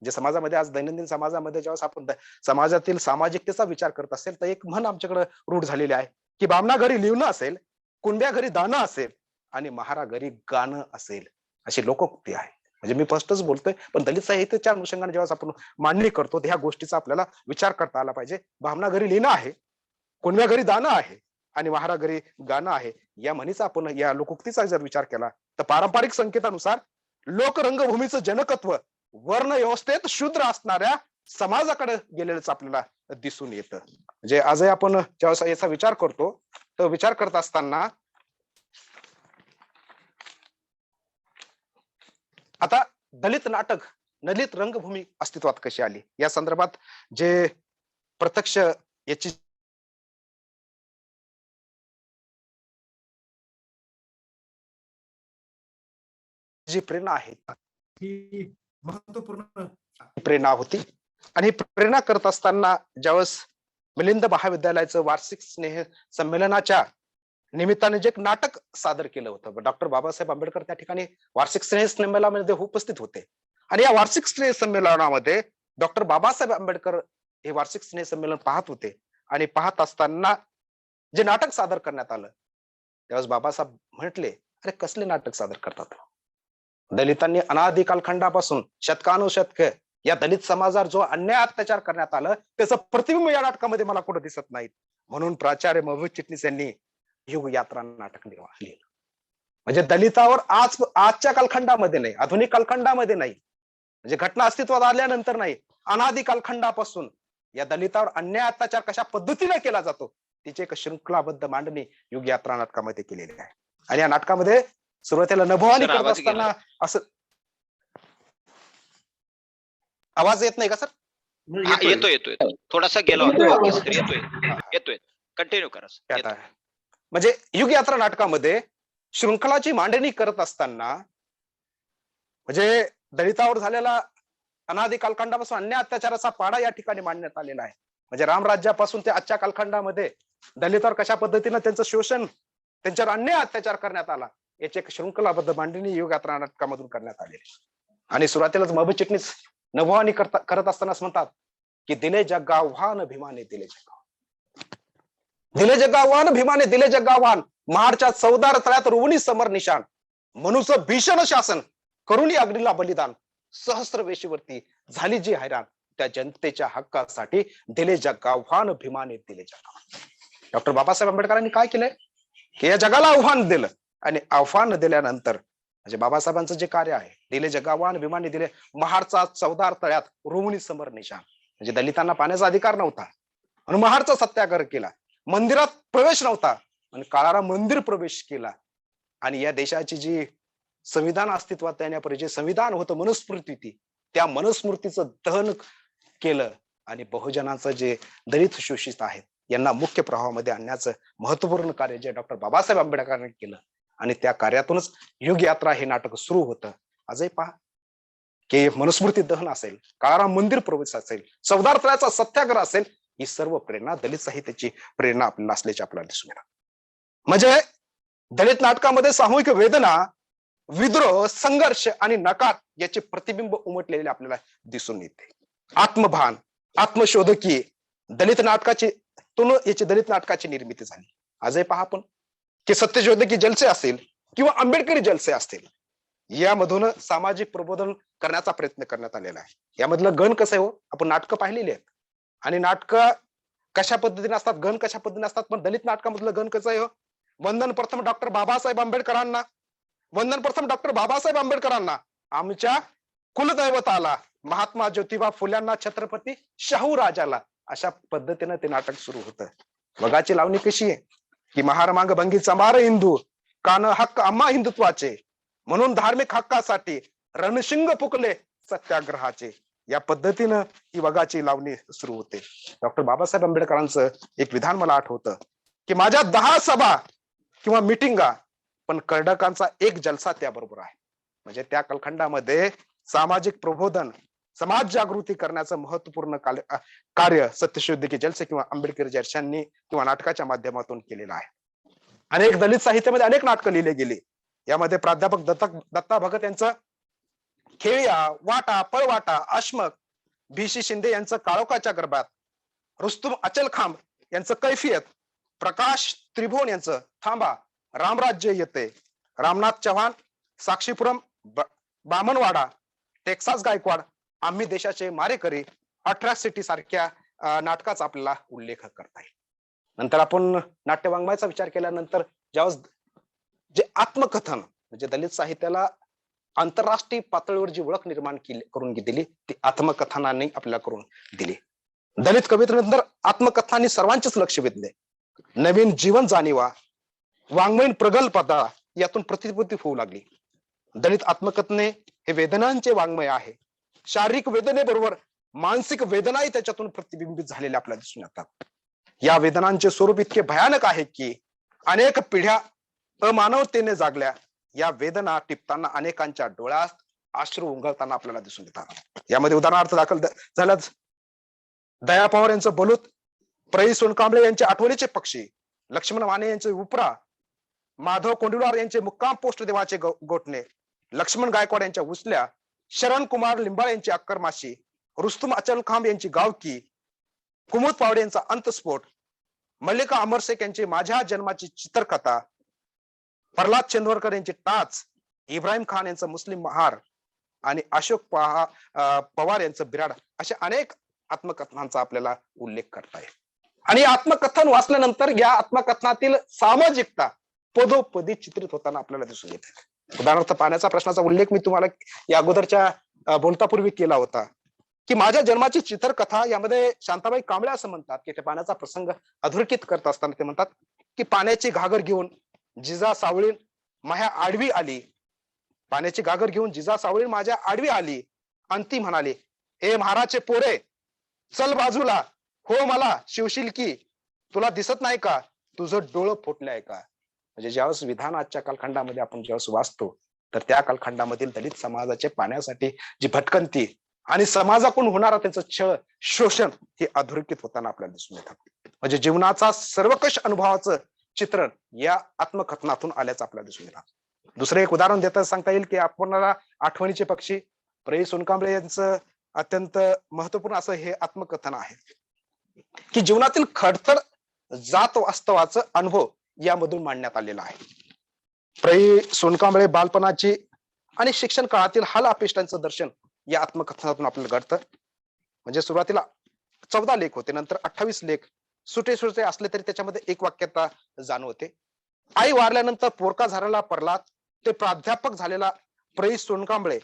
जे समाजामध्ये आज दैनंदिन समाजामध्ये ज्यावेळेस आपण समाजातील सामाजिकतेचा विचार करत असेल तर एक म्हण आमच्याकडे रूढ झालेली आहे की बामणा घरी लिहिणं असेल, कुंड्या घरी दाणं असेल आणि महारा घरी गाणं असेल, अशी लोकोक्ती आहे. म्हणजे मी फर्स्टच बोलतोय, पण दलित साहित्याच्या अनुषंगाने जेव्हा आपण मांडणी करतो ह्या गोष्टीचा आपल्याला विचार करता आला पाहिजे. बामणा घरी लिहिणं आहे, कुंड्या घरी दाणं आहे आणि महारा घरी गाणं आहे, या म्हणीचा आपण या लोकोक्तीचा जर विचार केला तर पारंपरिक संकेतानुसार लोकरंगभूमीचं जनकत्व वर्ण व्यवस्थेत शूद्र असणाऱ्या समाजाकडे गेलेलंच आपल्याला दिसून येतं. म्हणजे आजही आपण जेव्हा याचा विचार करतो तर विचार करत असताना आता दलित नाटक, दलित रंगभूमी अस्तित्वात कशी आली या संदर्भात जे प्रत्यक्ष याची जी प्रेरणा आहे ही महत्वपूर्ण प्रेरणा होती. आणि प्रेरणा करत असताना ज्यावेळेस मिलिंद महाविद्यालयाचं वार्षिक स्नेह संमेलनाच्या निमित्ताने जे एक नाटक सादर केलं होतं, डॉक्टर बाबासाहेब आंबेडकर त्या ठिकाणी वार्षिक स्नेह संमेलनामध्ये उपस्थित होते. आणि या वार्षिक स्नेह संमेलनामध्ये डॉक्टर बाबासाहेब आंबेडकर हे वार्षिक स्नेह संमेलन पाहत होते. आणि पाहत असताना जे नाटक सादर करण्यात आलं त्यावेळेस बाबासाहेब म्हटले, अरे कसले नाटक सादर करतात. दलितांनी अनादी कालखंडापासून शतकानुशतक या दलित समाजावर जो अन्याय अत्याचार करण्यात आलं त्याचं प्रतिबिंब या नाटकामध्ये मला कुठं दिसत नाहीत. म्हणून प्राचार्य म.स.ग चिटणीस यांनी युग यात्रा नाटक लिहिलं. म्हणजे दलितावर आजच्या कालखंडामध्ये नाही, आधुनिक कालखंडामध्ये नाही, म्हणजे घटना अस्तित्वात आल्यानंतर नाही, अनादी कालखंडापासून या दलितावर अन्याय अत्याचार कशा पद्धतीने केला जातो तिची एक शृंखलाबद्ध मांडणी युग यात्रा नाटकामध्ये केलेली आहे. आणि या नाटकामध्ये सुरुवातीला नभोवाणी करत असताना असं आवाज येत नाही का सर? येतोय थोडासा गेला होता. ओके सर, येतोय कंटिन्यू करा. म्हणजे युग यात्रा नाटकामध्ये शृंखलाची मांडणी करत असताना म्हणजे दलितावर झालेला अनादी कालखंडापासून अन्याय अत्याचाराचा पाडा या ठिकाणी मांडण्यात आलेला आहे. म्हणजे रामराज्यापासून ते आजच्या कालखंडामध्ये दलितावर कशा पद्धतीनं त्यांचं शोषण, त्यांच्यावर अन्याय अत्याचार करण्यात आला याची एक शृंखलाबद्ध मांडणी युग यात्रा नाटकामधून करण्यात आलेली. आणि सुरुवातीलाच म.स.ग चिटणीस नभोवाणी करत असतानाच म्हणतात की दिले जगावान भीमाने दिले दिले जगावान भीमाने दिले जगावान, महाडच्या 14 तळ्यात रुवणी समर निशान, मनुष्य भीषण शासन करुणी अग्नीला बलिदान, सहस्र वेशीवरती झाली जी हैराण, त्या जनतेच्या हक्कासाठी दिले जगावान भीमाने दिले जगावान. डॉक्टर बाबासाहेब आंबेडकरांनी काय केलंय की या जगाला आव्हान दिलं. आणि आव्हान दिल्यानंतर म्हणजे बाबासाहेबांचं जे कार्य आहे, दिले जगावान भीमाने दिले, महाडचा 14 तळ्यात रुवणी समर निशान, म्हणजे दलितांना पाण्याचा अधिकार नव्हता म्हणून महाडचा सत्याग्रह केला, मंदिरात प्रवेश नव्हता आणि काळारा मंदिर प्रवेश केला. आणि या देशाची जी संविधान अस्तित्वात येण्यापूर्वी जे संविधान होतं, मनुस्मृती ती, त्या मनुस्मृतीचं दहन केलं. आणि बहुजनांचं जे दलित शोषित आहेत यांना मुख्य प्रवाहामध्ये आणण्याचं महत्वपूर्ण कार्य जे डॉक्टर बाबासाहेब आंबेडकरांनी केलं. आणि त्या कार्यातूनच युग यात्रा हे नाटक सुरू होतं. आजही पहा की मनुस्मृती दहन असेल, काळारा मंदिर प्रवेश असेल, 14 तळ्याचा सत्याग्रह असेल, ही सर्व प्रेरणा दलित साहित्याची प्रेरणा आपल्याला असल्याची आपल्याला दिसून येणार. म्हणजे दलित नाटकामध्ये सामूहिक वेदना, विद्रोह, संघर्ष आणि नकार याचे प्रतिबिंब उमटलेले आपल्याला दिसून येते. आत्मभान, आत्मशोधकी दलित नाटकाची याची दलित नाटकाची निर्मिती झाली. आजही पहा आपण की सत्यशोधकी जलसे असेल किंवा आंबेडकरी जलसे असतील, यामधून सामाजिक प्रबोधन करण्याचा प्रयत्न करण्यात आलेला आहे. यामधलं गण कसं आहे हो, आपण नाटकं पाहिलेली आहेत आणि नाटकं कशा पद्धतीने असतात, गण कशा पद्धतीने असतात, पण दलित नाटकामधलं गण कसं आहे हो, वंदन प्रथम डॉक्टर बाबासाहेब आंबेडकरांना, वंदन प्रथम डॉक्टर बाबासाहेब आंबेडकरांना, आमच्या कुलदैवताला, महात्मा ज्योतिबा फुल्यांना छत्रपती शाहू राजाला, अशा पद्धतीनं ते नाटक सुरू होतं. वगाची लावणी कशी आहे की महार भंगी चमार हिंदू, कान हक्क आम्हा हिंदुत्वाचे, म्हणून धार्मिक हक्कासाठी रणशिंग फुकले सत्याग्रहाचे. या पद्धतीनं ही वगाची लावणी सुरू होते. डॉक्टर बाबासाहेब आंबेडकरांचं एक विधान मला आठवतं की माझ्या 10 सभा किंवा मिटिंगा, पण कर्डकांचा एक जलसा त्याबरोबर आहे. म्हणजे त्या कालखंडामध्ये सामाजिक प्रबोधन, समाज जागृती करण्याचं महत्वपूर्ण कार्य सत्यशोध की जलसे किंवा आंबेडकर जलशांनी किंवा नाटकाच्या माध्यमातून केलेलं आहे. अनेक दलित साहित्यामध्ये अनेक नाटकं लिहिले गेली. यामध्ये प्राध्यापक दत्ता भगत यांचं खेळ्या, वाटा, पळवाटा, अश्मक, भीशी शिंदे यांचं काळोखाच्या गर्भात, रुस्तुम अचलखांब यांचं कैफियत, प्रकाश त्रिभुवन यांचं थांबा, रामराज्य येते, रामनाथ चव्हाण साक्षीपुरम, बामणवाडा, टेक्सास गायकवाड, आम्ही देशाचे मारेकरी, 18 सिटी सारख्या नाटकाचा आपल्याला उल्लेख करता येईल. नंतर आपण नाट्यवाङ्मयाचा विचार केल्यानंतर ज्यावेळेस जे आत्मकथन म्हणजे दलित साहित्याला आंतरराष्ट्रीय पातळीवर जी ओळख निर्माण करून दिली ती आत्मकथनाने आपल्याला करून दिली. दलित कवितेनंतर आत्मकथनाने सर्वांचेच लक्ष वेधले. नवीन जीवन जाणीवा, वाङ्मयीन प्रगल्भता यातून प्रतिबुद्धी होऊ लागली. दलित आत्मकथने हे वेदनांचे वाङ्मय आहे. शारीरिक वेदनेबरोबर मानसिक वेदनाही त्याच्यातून प्रतिबिंबित झालेल्या आपल्याला दिसून येतात. या वेदनांचे स्वरूप इतके भयानक आहे की अनेक पिढ्या अमानवतेने जागल्या. या वेदना टिपताना अनेकांच्या डोळ्यात अश्रू उंगळताना आपल्याला दिसून येतात. यामध्ये उदाहरणार्थ दाखल झाल्यास दया पवार यांचं बलूत, प्रई सोनकांबळे यांचे आठवणीचे पक्षी, लक्ष्मण माने यांचे उपरा, माधव कोंडिवलार यांचे मुक्काम पोस्ट देवाचे गोठणे, लक्ष्मण गायकवाड यांच्या उचल्या, शरण कुमार लिंबाळ यांची अक्करमाशी, रुस्तुम अचलखांब यांची गावकी, कुमुद पावडे यांचा अंतस्फोट, मल्लिका अमरशेख यांची माझ्या जन्माची चित्रकथा, प्रल्हाद चंदवरकर यांची टाच, इब्राहिम खान यांचं मुस्लिम महार आणि अशोक पवार यांचं बिराड, अशा अनेक आत्मकथनांचा आपल्याला उल्लेख करता येईल. आणि आत्मकथन वाचल्यानंतर या आत्मकथनातील सामाजिकता पदोपदी चित्रित होताना आपल्याला दिसून येते. उदाहरणार्थ पाण्याचा प्रश्नाचा उल्लेख मी तुम्हाला या अगोदरच्या बोलतापूर्वी केला होता की माझ्या जन्माची चित्रकथा यामध्ये शांताबाई कांबळे असं म्हणतात की ते पाण्याचा प्रसंग अधोरेखित करत असताना ते म्हणतात की पाण्याची घागर घेऊन जिजा सावळीन माझ्या आडवी आली, पाण्याची घागर घेऊन जिजा सावळीन माझ्या आडवी आली आणि ती म्हणाली, हे महाराजचे पोरे चल बाजूला, हो मला शिवशील की, तुला दिसत नाही का तुझं डोळं फुटलंय का. म्हणजे ज्यावेळेस विधान आजच्या कालखंडामध्ये आपण ज्यावेळेस वाचतो तर त्या कालखंडामधील दलित समाजाचे पाण्यासाठी जी भटकंती आणि समाजाकडून होणारा त्याचं छळ शोषण हे अधोरेखित होताना आपल्याला दिसून येतात. म्हणजे जीवनाचा सर्वकष अनुभवाचं चित्रण या आत्मकथनातून आल्याचं आपल्याला दिसून येतात. दुसरं एक उदाहरण देता सांगता येईल की आपल्याला आठवणीचे पक्षी, प्रई सोनकांबळे यांचं अत्यंत महत्वपूर्ण असं हे आत्मकथन आहे की जीवनातील खडतर जात वास्तवाचं अनुभव यामधून मांडण्यात आलेला आहे. प्रई सोनकांबळे बालपणाची आणि शिक्षण काळातील हाल अपेष्टांचं दर्शन या आत्मकथनातून आपल्याला घडतं. म्हणजे सुरुवातीला 14 लेख होते, नंतर 28 लेख सुटे सुटे असले तरी त्याच्यामध्ये एक वाक्यता जाणवते. आई वारल्यानंतर पोरका झालेला प्रल्हाद ते प्राध्यापक झालेला प्रई सोनकांबळे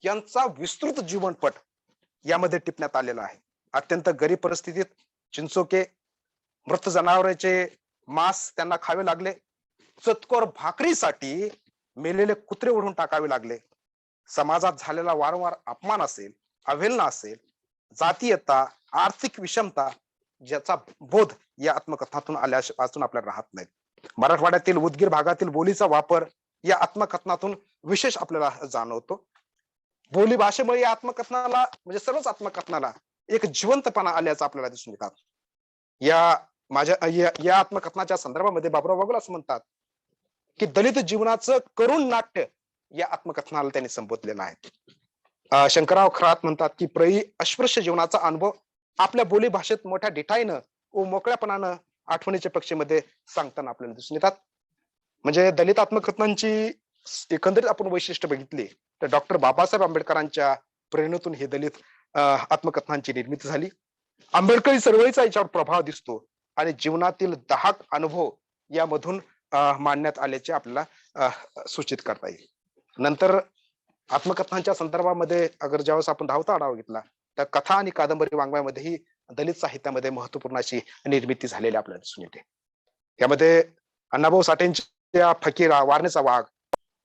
यांचा विस्तृत जीवनपट यामध्ये टिपण्यात आलेला आहे. अत्यंत गरीब परिस्थितीत चिंचोके, मृत जनावरांचे मांस त्यांना खावे लागले, चतकोर भाकरीसाठी मेलेले कुत्रे ओढून टाकावे लागले, समाजात झालेला वारंवार अपमान असेल, अवहेलना असेल, जातीयता, आर्थिक विषमता ज्याचा बोध या आत्मकथनातून आल्यापासून आपल्याला राहत नाही. मराठवाड्यातील उदगीर भागातील बोलीचा वापर या आत्मकथनातून विशेष आपल्याला जाणवतो. बोली भाषेमुळे या आत्मकथनाला म्हणजे सर्वच आत्मकथनाला एक जिवंतपणा आल्याचं आपल्याला दिसून येतात. या आत्मकथनाच्या संदर्भामध्ये बाबुराव बागुल असं म्हणतात की दलित जीवनाचं करुण नाट्य या आत्मकथनाला त्यांनी संबोधलेलं आहे. शंकरराव खरात म्हणतात की प्रई अस्पृश्य जीवनाचा अनुभव आपल्या बोली भाषेत मोठ्या डिठाईनं व मोकळ्यापणानं आठवणीच्या पक्षीमध्ये सांगताना आपल्याला दिसून येतात. म्हणजे दलित आत्मकथनांची एकंदरीत आपण वैशिष्ट्य बघितली तर डॉक्टर बाबासाहेब आंबेडकरांच्या प्रेरणेतून हे दलित आत्मकथनांची निर्मिती झाली. आंबेडकरी चळवळीचा याच्यावर प्रभाव दिसतो आणि जीवनातील दाहक अनुभव यामधून मांडण्यात आल्याचे आपल्याला सूचित करता येईल. नंतर आत्मकथांच्या संदर्भामध्ये अगर ज्यावेळेस आपण धावता आढावा घेतला तर कथा आणि कादंबरी वाङ्मयामध्येही दलित साहित्यामध्ये महत्वपूर्ण अशी निर्मिती झालेली आपल्याला दिसून येते. यामध्ये अण्णाभाऊ साठेंच्या फकीरा, वारणेचा वाघ,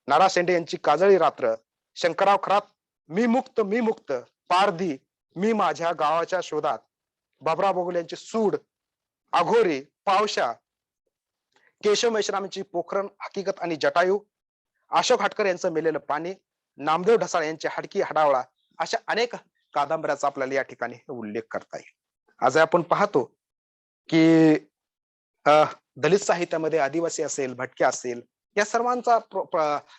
नारा शेंडे यांची काजळी रात्र, शंकरराव खरात मी मुक्त, पारधी, मी माझ्या गावाच्या शोधात, बाबराव बोगले यांची सूड, अघोरी, पावशा, केशव मेश्रामची पोखरण, हकीकत आणि जटायू, अशोक हटकर यांचं मेलेलं पाणी, नामदेव ढसाळ यांची हडकी हडावळा, अशा अनेक कादंबऱ्याचा आपल्याला या ठिकाणी उल्लेख करता येईल. आज आपण पाहतो की दलित साहित्यामध्ये आदिवासी असेल, भटके असेल, या सर्वांचा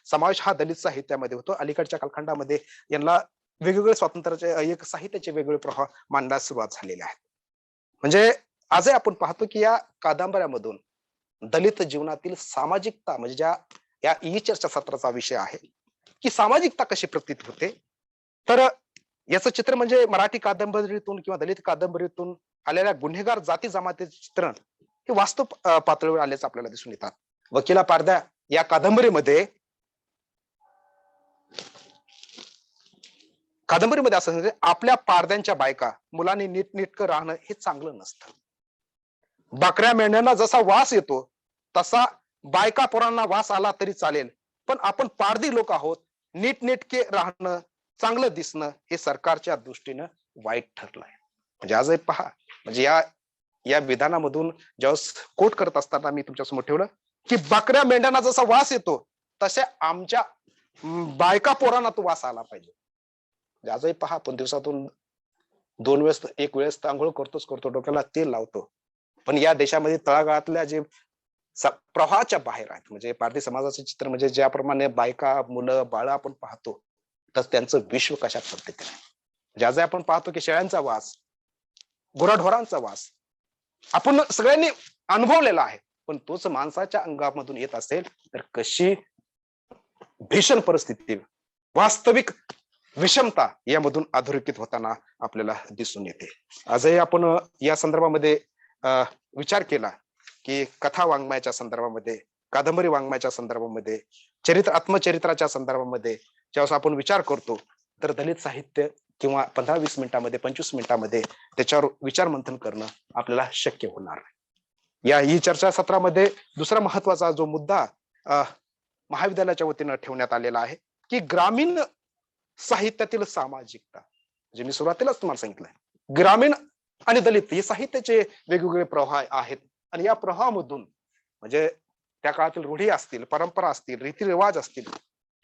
समावेश हा दलित साहित्यामध्ये होतो. अलीकडच्या कालखंडामध्ये यांना वेगवेगळे स्वातंत्र्याचे एक साहित्याचे वेगवेगळे प्रभाव मांडण्यास सुरुवात झालेली आहे. म्हणजे आजही आपण पाहतो की या कादंबऱ्यामधून दलित जीवनातील सामाजिकता, म्हणजे ज्या या ई चर्चा सत्राचा विषय आहे की सामाजिकता कशी प्रतीत होते, तर याचं चित्र म्हणजे मराठी कादंबरीतून किंवा दलित कादंबरीतून आलेल्या गुन्हेगार जाती जमातीचे चित्रण हे वास्तव पातळीवर आल्याचं आपल्याला दिसून येतात. वकिला पारध्या या कादंबरीमध्ये असं म्हणजे आपल्या पारद्यांच्या बायका मुलांनी नीटनेटकं राहणं हे चांगलं नसतं. बकऱ्या मेंढ्यांना जसा वास येतो तसा बायका पोरांना वास आला तरी चालेल, पण आपण पारधी लोक आहोत, नीटनेटके राहणं, चांगलं दिसणं हे सरकारच्या दृष्टीनं वाईट ठरलंय. म्हणजे आजही पहा, म्हणजे या विधानामधून ज्यावेळेस कोट करत असताना मी तुमच्यासमोर ठेवलं की बकऱ्या मेंढ्यांना जसा वास येतो तसे आमच्या बायका पोरांना तो वास आला पाहिजे. आजही पहा, आपण दिवसातून 2 वेळेस, 1 वेळेस तर आंघोळ करतो, डोक्याला तेल लावतो, पण या देशामध्ये तळागाळातल्या जे प्रवाहाच्या बाहेर आहेत, म्हणजे पारधी समाजाचं चित्र म्हणजे ज्याप्रमाणे बायका, मुलं, बाळ आपण पाहतो, तर त्यांचं विश्व कशा पद्धतीने, म्हणजे आजही आपण पाहतो की शेळ्यांचा वास, गुराढोरांचा वास आपण सगळ्यांनी अनुभवलेला आहे, पण तोच माणसाच्या अंगामधून येत असेल तर कशी भीषण परिस्थिती, वास्तविक विषमता यामधून अधोरेखित होताना आपल्याला दिसून येते. आजही आपण या संदर्भामध्ये विचार केला की कथा वाङ्मयाच्या संदर्भामध्ये, कादंबरी वाङ्मयाच्या संदर्भामध्ये, आत्मचरित्राच्या संदर्भामध्ये ज्यावेळेस आपण विचार करतो तर दलित साहित्य किंवा 15-20 मिनिटांमध्ये, 25 मिनिटांमध्ये त्याच्यावर विचार मंथन करणं आपल्याला शक्य होणार नाही. या ही चर्चा सत्रामध्ये दुसरा महत्वाचा जो मुद्दा महाविद्यालयाच्या वतीनं ठेवण्यात आलेला आहे की ग्रामीण साहित्यातील सामाजिकता. म्हणजे मी सुरुवातीलाच तुम्हाला सांगितलंय, ग्रामीण आणि दलित हे साहित्याचे वेगवेगळे प्रवाह आहेत आणि या प्रवाहामधून म्हणजे त्या काळातील रूढी असतील, परंपरा असतील, रीतिरिवाज असतील,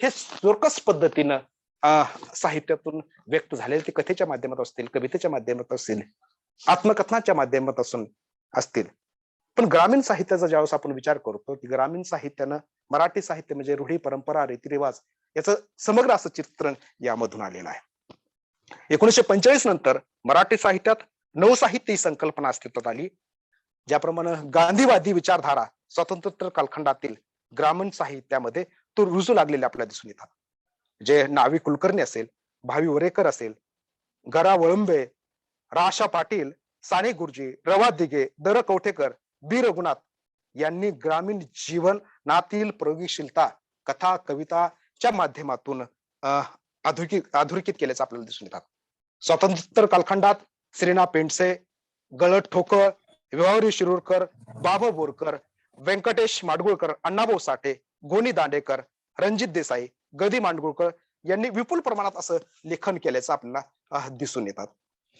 हे चोरकस पद्धतीनं साहित्यातून व्यक्त झालेले, ते कथेच्या माध्यमात असतील, कवितेच्या माध्यमात असतील, आत्मकथनाच्या माध्यमातून असतील. पण ग्रामीण साहित्याचा ज्यावेळेस आपण विचार करतो की ग्रामीण साहित्यानं मराठी साहित्य म्हणजे रूढी, परंपरा, रीतिरिवाज याचं समग्र असं चित्रण यामधून आलेलं आहे. 1945 नंतर मराठी साहित्यात नवसाहित्य ही संकल्पना अस्तित्वात आली. ज्याप्रमाणे गांधीवादी विचारधारा स्वातंत्र्योत्तर कालखंडातील ग्रामीण साहित्यामध्ये तो रुजू लागलेले आपल्याला दिसून येतात. जे नावी कुलकर्णी असेल, भावी वरेकर असेल, गरा वळंबे, राशा पाटील, साने गुरुजी, रवा दिघे, दर कवठेकर, बी रघुनाथ यांनी ग्रामीण जीवनातील प्रयोगशीलता कथा, कविताच्या माध्यमातून अधोरेखित केल्याचं आपल्याला दिसून येतात. स्वातंत्र्योत्तर कालखंडात श्रीना पेंडसे, गळत ठोकर, विवाहरी शिरूरकर, बाबा बोरकर, व्यंकटेश माडगुळकर, अण्णाभाऊ साठे, गोनी दांडेकर, रणजित देसाई, गदी मांडगुळकर यांनी विपुल प्रमाणात असं लेखन केल्याचं आपल्याला दिसून येतात.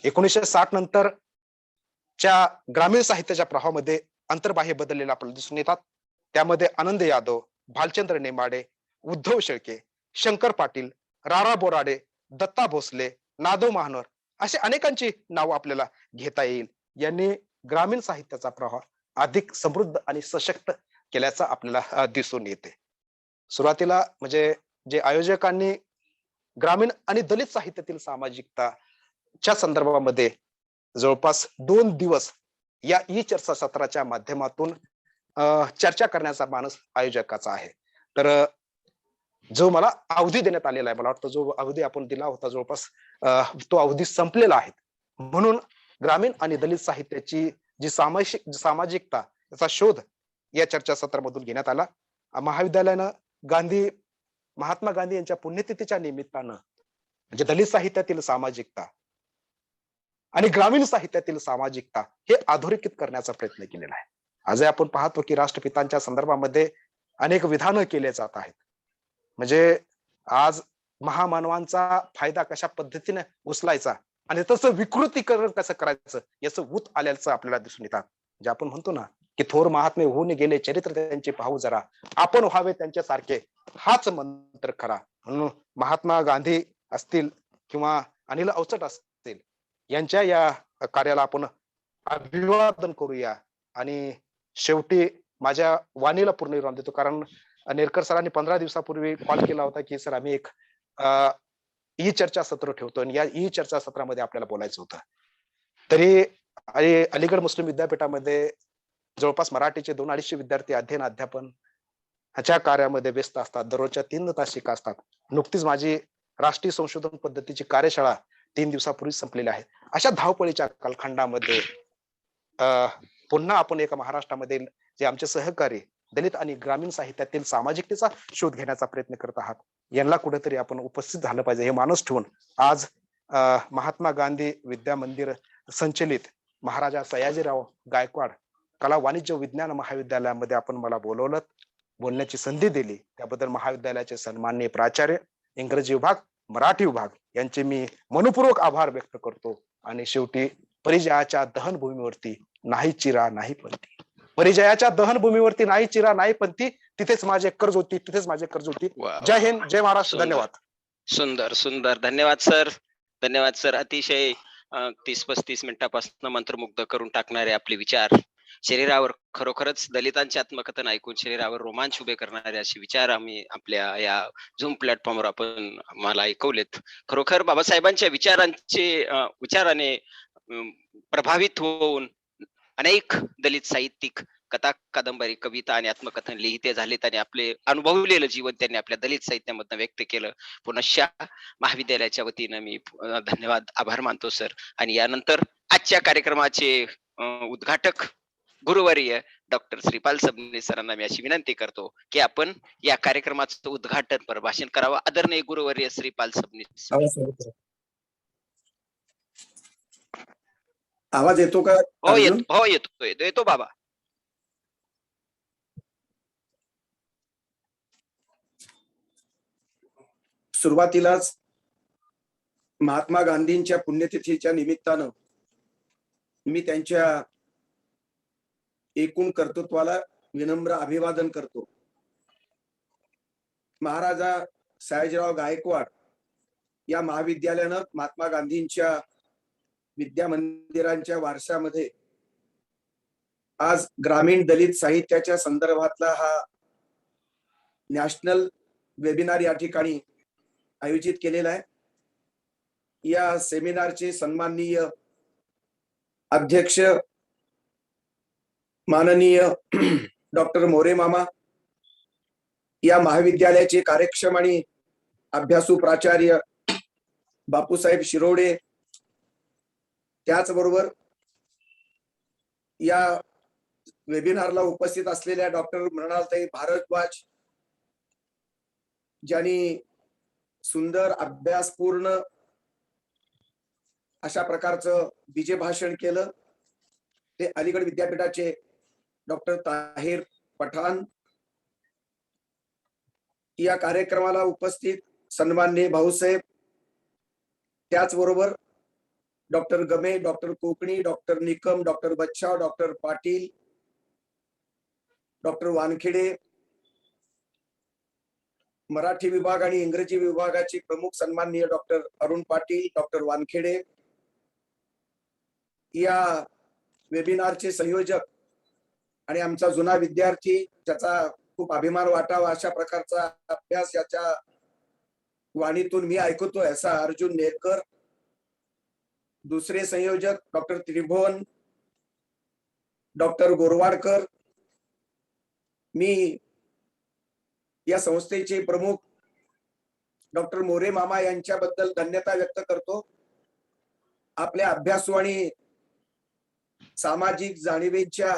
1960 नंतरच्या ग्रामीण साहित्याच्या प्रवाहामध्ये अंतर्बाह्य बदललेला आपल्याला दिसून येतात. त्यामध्ये आनंद यादव, भालचंद्र नेमाडे, उद्धव शेळके, शंकर पाटील, रारा बोराडे, दत्ता भोसले, नादव महानोर असे अनेकांची नावं आपल्याला घेता येईल. यांनी ग्रामीण साहित्याचा प्रवाह अधिक समृद्ध आणि सशक्त केल्याचा आपल्याला दिसून येते. सुरुवातीला म्हणजे जे आयोजकांनी ग्रामीण आणि दलित साहित्यातील सामाजिकताच्या संदर्भामध्ये जवळपास 2 दिवस या ई चर्चा सत्राच्या माध्यमातून चर्चा करण्याचा मानस आयोजकाचा आहे. तर जो मला अवधी देण्यात आलेला आहे, मला वाटतं जो अवधी आपण दिला होता जवळपास तो अवधी संपलेला आहे. म्हणून ग्रामीण आणि दलित साहित्याची जी सामाजिकता याचा शोध या चर्चासत्रामधून घेण्यात आला. महाविद्यालयानं गांधी महात्मा गांधी यांच्या पुण्यतिथीच्या निमित्तानं म्हणजे दलित साहित्यातील सामाजिकता आणि ग्रामीण साहित्यातील सामाजिकता हे अधोरेखित करण्याचा प्रयत्न केलेला आहे. आजही आपण पाहतो की राष्ट्रपितांच्या संदर्भामध्ये अनेक विधानं केले जात आहेत. म्हणजे आज महामानवांचा फायदा कशा पद्धतीने उचलायचा आणि तसं विकृतीकरण कसं करायचं याचं ऊत आल्याचं आपल्याला दिसून येतात. जे आपण म्हणतो ना की थोर महात्मे होऊन गेले चरित्र त्यांचे पाहू जरा, आपण व्हावे त्यांच्यासारखे, हाच मंत्र खरा. म्हणून महात्मा गांधी असतील किंवा अनिल अवचट असतील यांच्या या कार्याला आपण अभिवादन करूया. आणि शेवटी माझ्या वाणीला पूर्ण विराम देतो, कारण नेरकर सरांनी 15 दिवसापूर्वी कॉल केला होता की सर आम्ही एक ई चर्चा सत्र ठेवतो आणि या ई चर्चा सत्रामध्ये आपल्याला बोलायचं होतं. तरी अलीगड मुस्लिम विद्यापीठामध्ये जवळपास मराठीचे 200-250 विद्यार्थी अध्ययन अध्यापन ह्याच्या कार्यामध्ये व्यस्त असतात. दररोजच्या 3 तास शिका असतात. नुकतीच माझी राष्ट्रीय संशोधन पद्धतीची कार्यशाळा 3 दिवसापूर्वी संपलेली आहे. अशा धावपळीच्या कालखंडामध्ये पुन्हा आपण एका महाराष्ट्रामध्ये जे आमचे सहकारी दलित आणि ग्रामीण साहित्यातील सामाजिकतेचा शोध घेण्याचा प्रयत्न करत आहात, यांना कुठेतरी आपण उपस्थित झालं पाहिजे हे मानस ठेवून आज महात्मा गांधी विद्या मंदिर संचलित महाराजा सयाजीराव गायकवाड कला वाणिज्य विज्ञान महाविद्यालयामध्ये आपण मला बोलवलं, बोलण्याची संधी दिली, त्याबद्दल महाविद्यालयाचे सन्माननीय प्राचार्य, इंग्रजी विभाग, मराठी विभाग यांचे मी मनपूर्वक आभार व्यक्त करतो. आणि शेवटी परिचयाच्या दहनभूमीवरती नाही चिरा नाही पंथी, परिचयाच्या दहनभूमीवरती नाही चिरा नाही पंथी, तिथेच माझे कर्ज होती, तिथेच माझे कर्ज होती. जय हिंद, जय महाराष्ट्र. धन्यवाद. सुंदर सुंदर, धन्यवाद सर. धन्यवाद सर. अतिशय 30-35 मिनिटापासून मंत्रमुग्ध करून टाकणारे आपले विचार, शरीरावर खरोखरच दलितांचे आत्मकथन ऐकून शरीरावर रोमांच उभे करणारे असे विचार आम्ही आपल्या या झूम प्लॅटफॉर्मवर आपण मला ऐकवलेत. खरोखर बाबासाहेबांच्या विचाराने प्रभावित होऊन अनेक दलित साहित्यिक कथा, कादंबरी, कविता आणि आत्मकथन लिहिते झालेत आणि आपले अनुभवलेलं जीवन त्यांनी आपल्या दलित साहित्यामधून व्यक्त केलं. पुनश्च महाविद्यालयाच्या वतीनं मी धन्यवाद, आभार मानतो सर. आणि यानंतर आजच्या कार्यक्रमाचे उद्घाटक गुरुवर्य डॉक्टर श्रीपाल सबनीस सरांना मी अशी विनंती करतो की आपण या कार्यक्रमाचं उद्घाटन पर भाषण करावं. आदरणीय गुरुवर्य श्रीपाल सबनीस. आवाज येतो का? हो येतो बाबा. सुरुवातीलाच महात्मा गांधींच्या पुण्यतिथीच्या निमित्तानं मी त्यांच्या एकूण कर्तृत्वाला विनम्र अभिवादन करतो. महाराजा सयाजीराव गायकवाड या महाविद्यालयानं महात्मा गांधींच्या विद्या मंदिरांच्या वारशामध्ये आज ग्रामीण दलित साहित्याच्या संदर्भातला हा नॅशनल वेबिनार या ठिकाणी आयोजित केलेला आहे. या सेमिनारचे सन्माननीय अध्यक्ष माननीय डॉक्टर मोरे मामा, या महाविद्यालयाचे कार्यक्षम आणि अभ्यासू प्राचार्य बापूसाहेब शिरोडे, त्याचबरोबर या वेबिनारला उपस्थित असलेल्या डॉक्टर मृणालताई भारद्वाज, ज्यांनी सुंदर अभ्यासपूर्ण अशा प्रकारचं बीजे भाषण केलं, ते अलीगड विद्यापीठाचे डॉक्टर ताहिर पठाण, या कार्यक्रमाला उपस्थित सन्माननीय भाऊसाहेब, त्याचबरोबर doctor Game, doctor Konkani, doctor Nikam, doctor Bachhav, doctor Patil, doctor Wankhede, Marathi विभाग आणि इंग्रजी विभागाचे प्रमुख सन्माननीय डॉक्टर अरुण पाटील, डॉक्टर वानखेडे, या वेबिनारचे संयोजक आणि आमचा जुना विद्यार्थी, ज्याचा खूप अभिमान वाटावा अशा प्रकारचा अभ्यास याच्या वाणीतून मी ऐकतोय असा अर्जुन नेरकर, दुसरे संयोजक डॉक्टर त्रिभुवन, डॉक्टर गोरवाडकर, मी या संस्थेचे प्रमुख डॉक्टर मोरे मामा यांच्याबद्दल धन्यता व्यक्त करतो. आपल्या अभ्यासू आणि सामाजिक जाणीवेच्या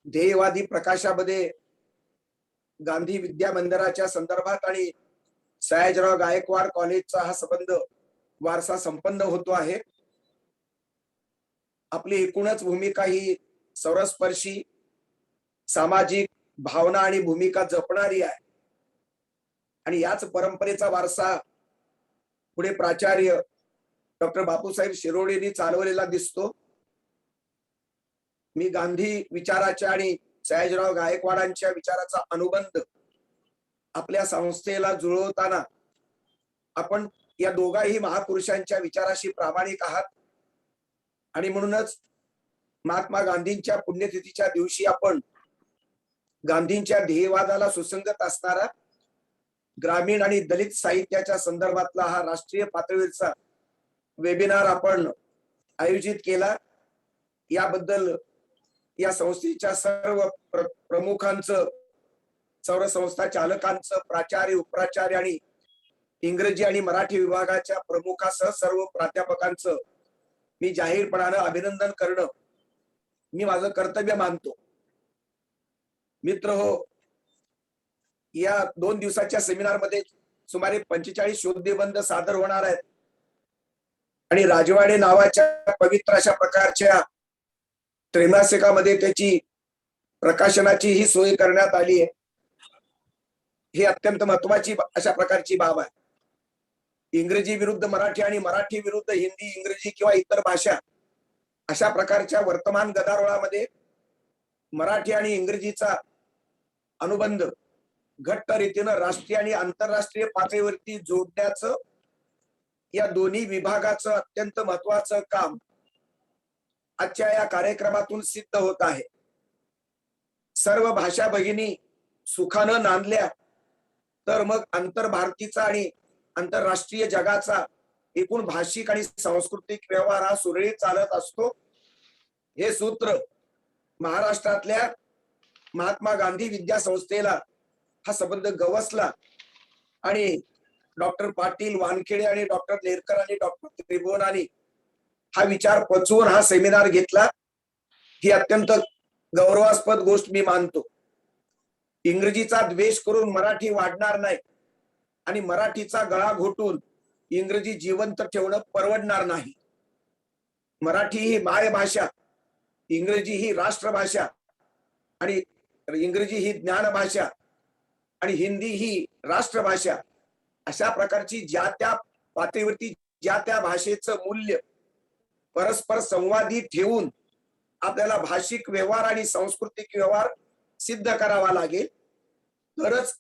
ध्येयवादी प्रकाशामध्ये गांधी विद्या मंदिराच्या संदर्भात आणि सयाजीराव गायकवाड कॉलेजचा हा संबंध वारसा संपन्न होतो आहे. आपली एकूणच भूमिका ही सर्वस्पर्शी सामाजिक भावना आणि भूमिका जपणारी आहे आणि याच परंपरेचा वारसा पुढे प्राचार्य डॉक्टर बापूसाहेब शिरोडेंनी चालवलेला दिसतो. मी गांधी विचाराच्या आणि सयाजीराव गायकवाडांच्या विचाराचा अनुबंध आपल्या संस्थेला जुळवताना आपण या दोघाही महापुरुषांच्या विचाराशी प्रामाणिक आहात आणि म्हणूनच महात्मा गांधींच्या पुण्यतिथीच्या दिवशी आपण गांधींच्या ध्येयवादाला सुसंगत असणारा ग्रामीण आणि दलित साहित्याच्या संदर्भातला हा राष्ट्रीय पातळीवरचा वेबिनार आपण आयोजित केला. याबद्दल या संस्थेच्या सर्व प्रमुखांचं, सर्व संस्था चालकांचं, प्राचार्य, उपप्राचार्य आणि इंग्रजी आणि मराठी विभागाच्या प्रमुखासह सर्व प्राध्यापकांचं मी जाहीरपणानं अभिनंदन करणं मी माझं कर्तव्य मानतो. मित्र हो, या 2 दिवसाच्या सेमिनारमध्ये सुमारे 45 शोधनिबंध सादर होणार आहेत आणि राजवाडे नावाच्या पवित्र अशा प्रकारच्या त्रैमासिकामध्ये त्याची प्रकाशनाची ही सोय करण्यात आली आहे. ही अत्यंत महत्वाची अशा प्रकारची बाब आहे. इंग्रजी विरुद्ध मराठी आणि मराठी विरुद्ध हिंदी, इंग्रजी किंवा इतर भाषा अशा प्रकारच्या वर्तमान गदारोळामध्ये मराठी आणि इंग्रजीचा अनुबंध घट्ट रीतीनं राष्ट्रीय आणि आंतरराष्ट्रीय पातळीवरती जोडण्याचं या दोन्ही विभागाचं अत्यंत महत्वाचं काम आजच्या या कार्यक्रमातून सिद्ध होत आहे. सर्व भाषा भगिनी सुखानं नांदल्या तर मग आंतरभारतीचा आणि आंतरराष्ट्रीय जगाचा एकूण भाषिक आणि सांस्कृतिक व्यवहार हा सुरळीत चालत असतो. हे सूत्र महाराष्ट्रातल्या महात्मा गांधी विद्या संस्थेला हा संबंध गवसला आणि डॉक्टर पाटील, वानखेडे आणि डॉक्टर नेरकर आणि डॉक्टर त्रिभुवनानी हा विचार पचवून हा सेमिनार घेतला. ही अत्यंत गौरवास्पद गोष्ट मी मानतो. इंग्रजीचा द्वेष करून मराठी वाढणार नाही आणि मराठीचा गळा घोटून इंग्रजी जिवंत ठेवणं परवडणार नाही. मराठी ही मायभाषा, इंग्रजी ही राष्ट्रभाषा आणि इंग्रजी ही ज्ञानभाषा आणि हिंदी ही राष्ट्रभाषा अशा प्रकारची ज्या त्या पातळीवरती ज्या त्या भाषेचं मूल्य परस्पर संवादी ठेवून आपल्याला भाषिक व्यवहार आणि सांस्कृतिक व्यवहार सिद्ध करावा लागेल. तरच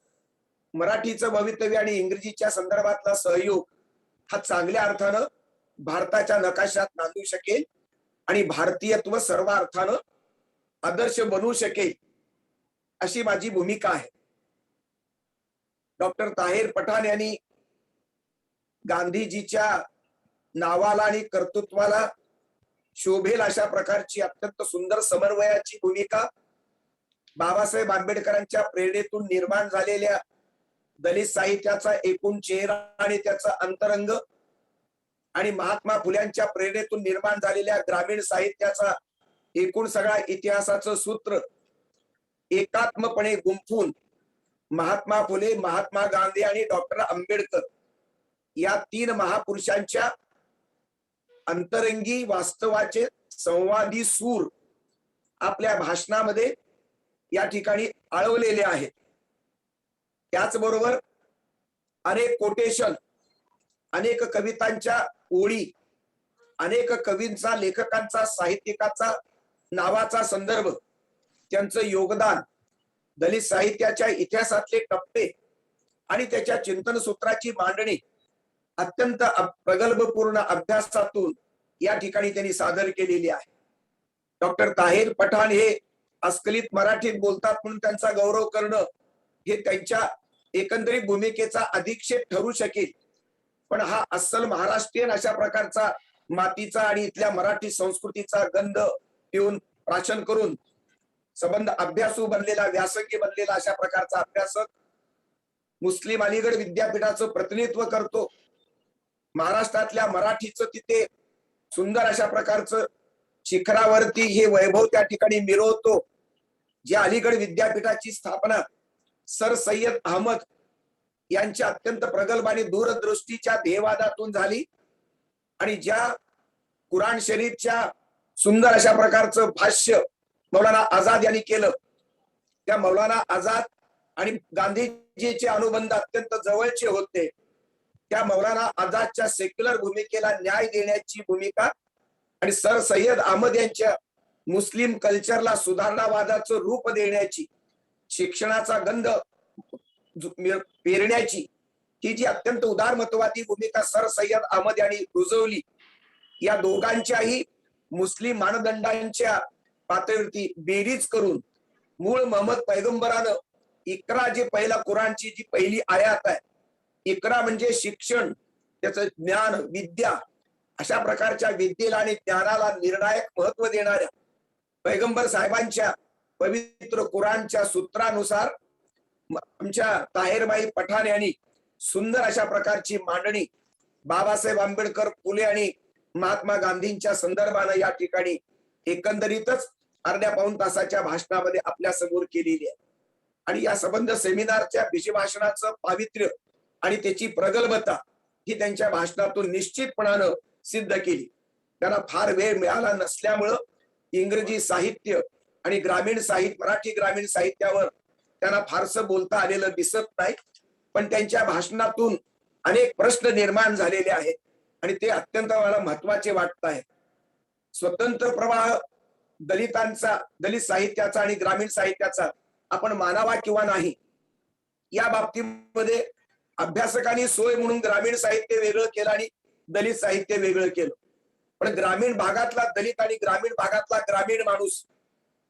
मराठीचं भवितव्य आणि इंग्रजीच्या संदर्भातला सहयोग हा चांगल्या अर्थानं भारताच्या नकाशात नांदू शकेल आणि भारतीयत्व सर्व अर्थानं आदर्श बनवू शकेल अशी माझी भूमिका आहे. डॉक्टर ताहेर पठाण यांनी गांधीजीच्या नावाला आणि कर्तृत्वाला शोभेल अशा प्रकारची अत्यंत सुंदर समन्वयाची भूमिका बाबासाहेब आंबेडकरांच्या प्रेरणेतून निर्माण झालेल्या दलित साहित्याचा एकूण चेहरा आणि त्याचा अंतरंग आणि महात्मा फुल्यांच्या प्रेरणेतून निर्माण झालेल्या ग्रामीण साहित्याचा एकूण सगळा इतिहासाचं सूत्र एकात्मपणे गुंफून महात्मा फुले, महात्मा गांधी आणि डॉक्टर आंबेडकर या 3 महापुरुषांच्या अंतरंगी वास्तवाचे संवादी सूर आपल्या भाषणामध्ये या ठिकाणी आळवलेले आहेत. त्याचबरोबर अनेक कोटेशन, अनेक कवितांच्या ओळी, अनेक कवींचा, लेखकांचा, साहित्यिकाचा नावाचा संदर्भ, त्यांचं योगदान, दलित साहित्याच्या इतिहासातले टप्पे आणि त्याच्या चिंतन सूत्राची मांडणी अत्यंत प्रगल्भपूर्ण अभ्यासातून या ठिकाणी त्यांनी सादर केलेली आहे. डॉक्टर ताहेर पठाण हे अस्खलित मराठीत बोलतात म्हणून त्यांचा गौरव करणं हे त्यांच्या एकंदरीत भूमिकेचा अधिक्षेप ठरू शकेल. पण हा अस्सल महाराष्ट्रीयन अशा प्रकारचा मातीचा आणि इथल्या मराठी संस्कृतीचा गंध पिऊन प्राशन करून संबंध अभ्यासू बनलेला, व्यासंगी बनलेला अशा प्रकारचा अभ्यासक मुस्लिम अलीगड विद्यापीठाचं प्रतिनिधित्व करतो. महाराष्ट्रातल्या मराठीचं तिथे सुंदर अशा प्रकारचं शिखरावरती हे वैभव त्या ठिकाणी मिरवतो. ज्या अलीगड विद्यापीठाची स्थापना सर सय्यद अहमद यांच्या अत्यंत प्रगल्भ आणि दूरदृष्टीच्या ध्येयवादातून झाली आणि ज्या कुराण शरीफच्या सुंदर अशा प्रकारचं भाष्य मौलाना आझाद यांनी केलं, त्या मौलाना आझाद आणि गांधीजीचे अनुबंध अत्यंत जवळचे होते. त्या मौलाना आझादच्या सेक्युलर भूमिकेला न्याय देण्याची भूमिका आणि सर सय्यद अहमद यांच्या मुस्लिम कल्चरला सुधारणावादाचं रूप देण्याची, शिक्षणाचा गंध पेरण्याची ही जी अत्यंत उदारमतवादी भूमिका सर सय्यद अहमद यांनी रुजवली, या दोघांच्याही मुस्लिम मानदंडांच्या पातळीवरती बेरीज करून मूळ मोहम्मद पैगंबरानं इकरा जे पहिला कुराणची जी पहिली आयात आहे, इकरा म्हणजे शिक्षण, त्याचं ज्ञान, विद्या, अशा प्रकारच्या विद्येला आणि ज्ञानाला निर्णायक महत्व देणाऱ्या पैगंबर साहेबांच्या पवित्र कुराणच्या सूत्रानुसार आमच्या ताहेरबाई पठाण यांनी सुंदर अशा प्रकारची मांडणी बाबासाहेब आंबेडकर, फुले आणि महात्मा गांधींच्या संदर्भानं या ठिकाणी एकंदरीतच अर्ध्या पाऊण तासाच्या भाषणामध्ये आपल्या समोर केलेली आहे. आणि या संबंध सेमिनारच्या भाषणाचं पावित्र्य आणि त्याची प्रगल्भता ही त्यांच्या भाषणातून निश्चितपणानं सिद्ध केली. त्यांना फार वेळ मिळाला नसल्यामुळं इंग्रजी साहित्य आणि ग्रामीण साहित्य, मराठी ग्रामीण साहित्यावर त्यांना फारसं बोलता आलेलं दिसत नाही, पण त्यांच्या भाषणातून अनेक प्रश्न निर्माण झालेले आहेत आणि ते अत्यंत मला महत्वाचे वाटत आहेत. स्वतंत्र प्रवाह दलितांचा, दलित साहित्याचा आणि ग्रामीण साहित्याचा आपण मानावा किंवा नाही, या बाबतीमध्ये अभ्यासकांनी सोय म्हणून ग्रामीण साहित्य वेगळं केलं आणि दलित साहित्य वेगळं केलं. पण ग्रामीण भागातला दलित आणि ग्रामीण भागातला ग्रामीण माणूस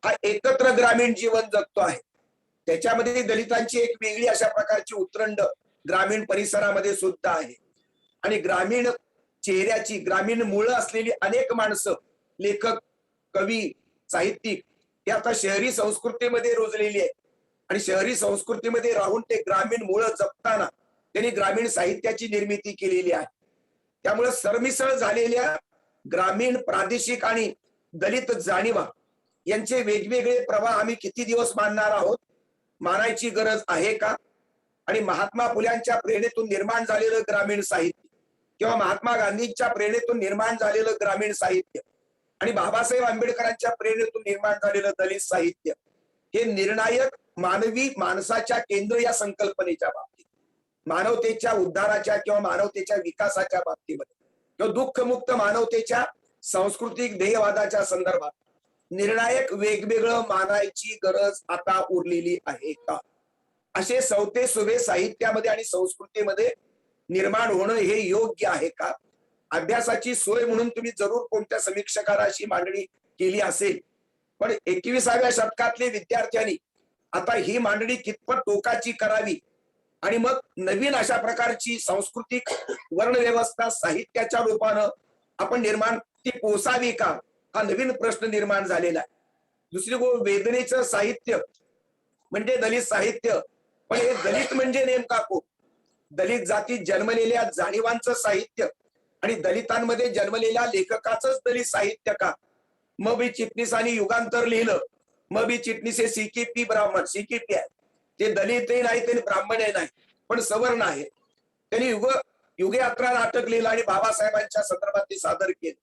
हा एकत्र ग्रामीण जीवन जगतो आहे. त्याच्यामध्ये दलितांची एक वेगळी अशा प्रकारची उतरंड ग्रामीण परिसरामध्ये सुद्धा आहे. आणि ग्रामीण चेहऱ्याची, ग्रामीण मुळं असलेली अनेक माणसं, लेखक, कवी, साहित्यिक, ते आता शहरी संस्कृतीमध्ये रुजलेली आहे आणि शहरी संस्कृतीमध्ये राहून ते ग्रामीण मुळं जपताना त्यांनी ग्रामीण साहित्याची निर्मिती केलेली आहे. त्यामुळे सरमिसळ झालेल्या ग्रामीण, प्रादेशिक आणि दलित जाणीवा यांचे वेगवेगळे प्रवाह आम्ही किती दिवस मानणार आहोत, मानायची गरज आहे का? आणि महात्मा फुल्यांच्या प्रेरणेतून निर्माण झालेलं ग्रामीण साहित्य किंवा महात्मा गांधींच्या प्रेरणेतून निर्माण झालेलं ग्रामीण साहित्य आणि बाबासाहेब आंबेडकरांच्या प्रेरणेतून निर्माण झालेलं दलित साहित्य हे निर्णायक मानवी माणसाच्या केंद्र या संकल्पनेच्या बाबतीत, मानवतेच्या उद्धाराच्या किंवा मानवतेच्या विकासाच्या बाबतीमध्ये किंवा दुःखमुक्त मानवतेच्या सांस्कृतिक ध्येयवादाच्या संदर्भात निर्णायक वेगवेगळं मानायची गरज आता उरलेली आहे का? असे सवते सुभे साहित्यामध्ये आणि संस्कृतीमध्ये निर्माण होणं हे योग्य आहे का? अभ्यासाची सोय म्हणून तुम्ही जरूर कोणत्या समीक्षकाराशी मांडणी केली असेल, पण 21व्या शतकातले विद्यार्थ्यांनी आता ही मांडणी कितपत टोकाची करावी आणि मग नवीन अशा प्रकारची सांस्कृतिक वर्णव्यवस्था साहित्याच्या रूपानं आपण निर्माण ती पोसावी का, हा नवीन प्रश्न निर्माण झालेला आहे. दुसरी गोष्ट, वेदनेचं साहित्य म्हणजे दलित साहित्य, पण हे दलित म्हणजे नेमका कोण? दलित जातीत जन्मलेल्या जाणीवांचं साहित्य आणि दलितांमध्ये जन्मलेल्या लेखकाचंच दलित साहित्य का? म.स.ग चिटणीसांनी युगांतर लिहिलं. म.स.ग चिटणीस हे सीकेपी ब्राह्मण, सीकेपी आहे, ते दलितही नाही, ते ब्राह्मणही नाही, पण सवर्ण आहे. त्यांनी युगयात्रा नाटक लिहिलं आणि बाबासाहेबांच्या संदर्भात ते सादर केलं.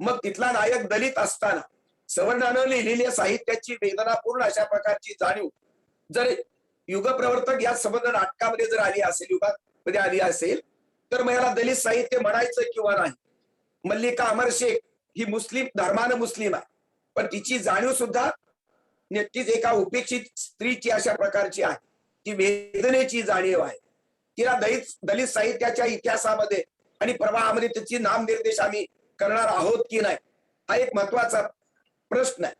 मग तिथला नायक दलित असताना सवर्णानं लिहिलेल्या साहित्याची वेदनापूर्ण अशा प्रकारची जाणीव जर युगप्रवर्तक या संबंध नाटकामध्ये जर आली असेल, युगामध्ये आली असेल, तर मग याला दलित साहित्य म्हणायचं किंवा नाही? मल्लिका अमर शेख ही मुस्लिम धर्मानं मुस्लिम आहे, पण तिची जाणीव सुद्धा नक्कीच एका उपेक्षित स्त्रीची अशा प्रकारची आहे, ती वेदनेची जाणीव आहे. तिला दलित साहित्याच्या इतिहासामध्ये आणि प्रवाहामध्ये त्याची नामनिर्देश आम्ही करणार आहोत की नाही, हा एक महत्वाचा प्रश्न आहे.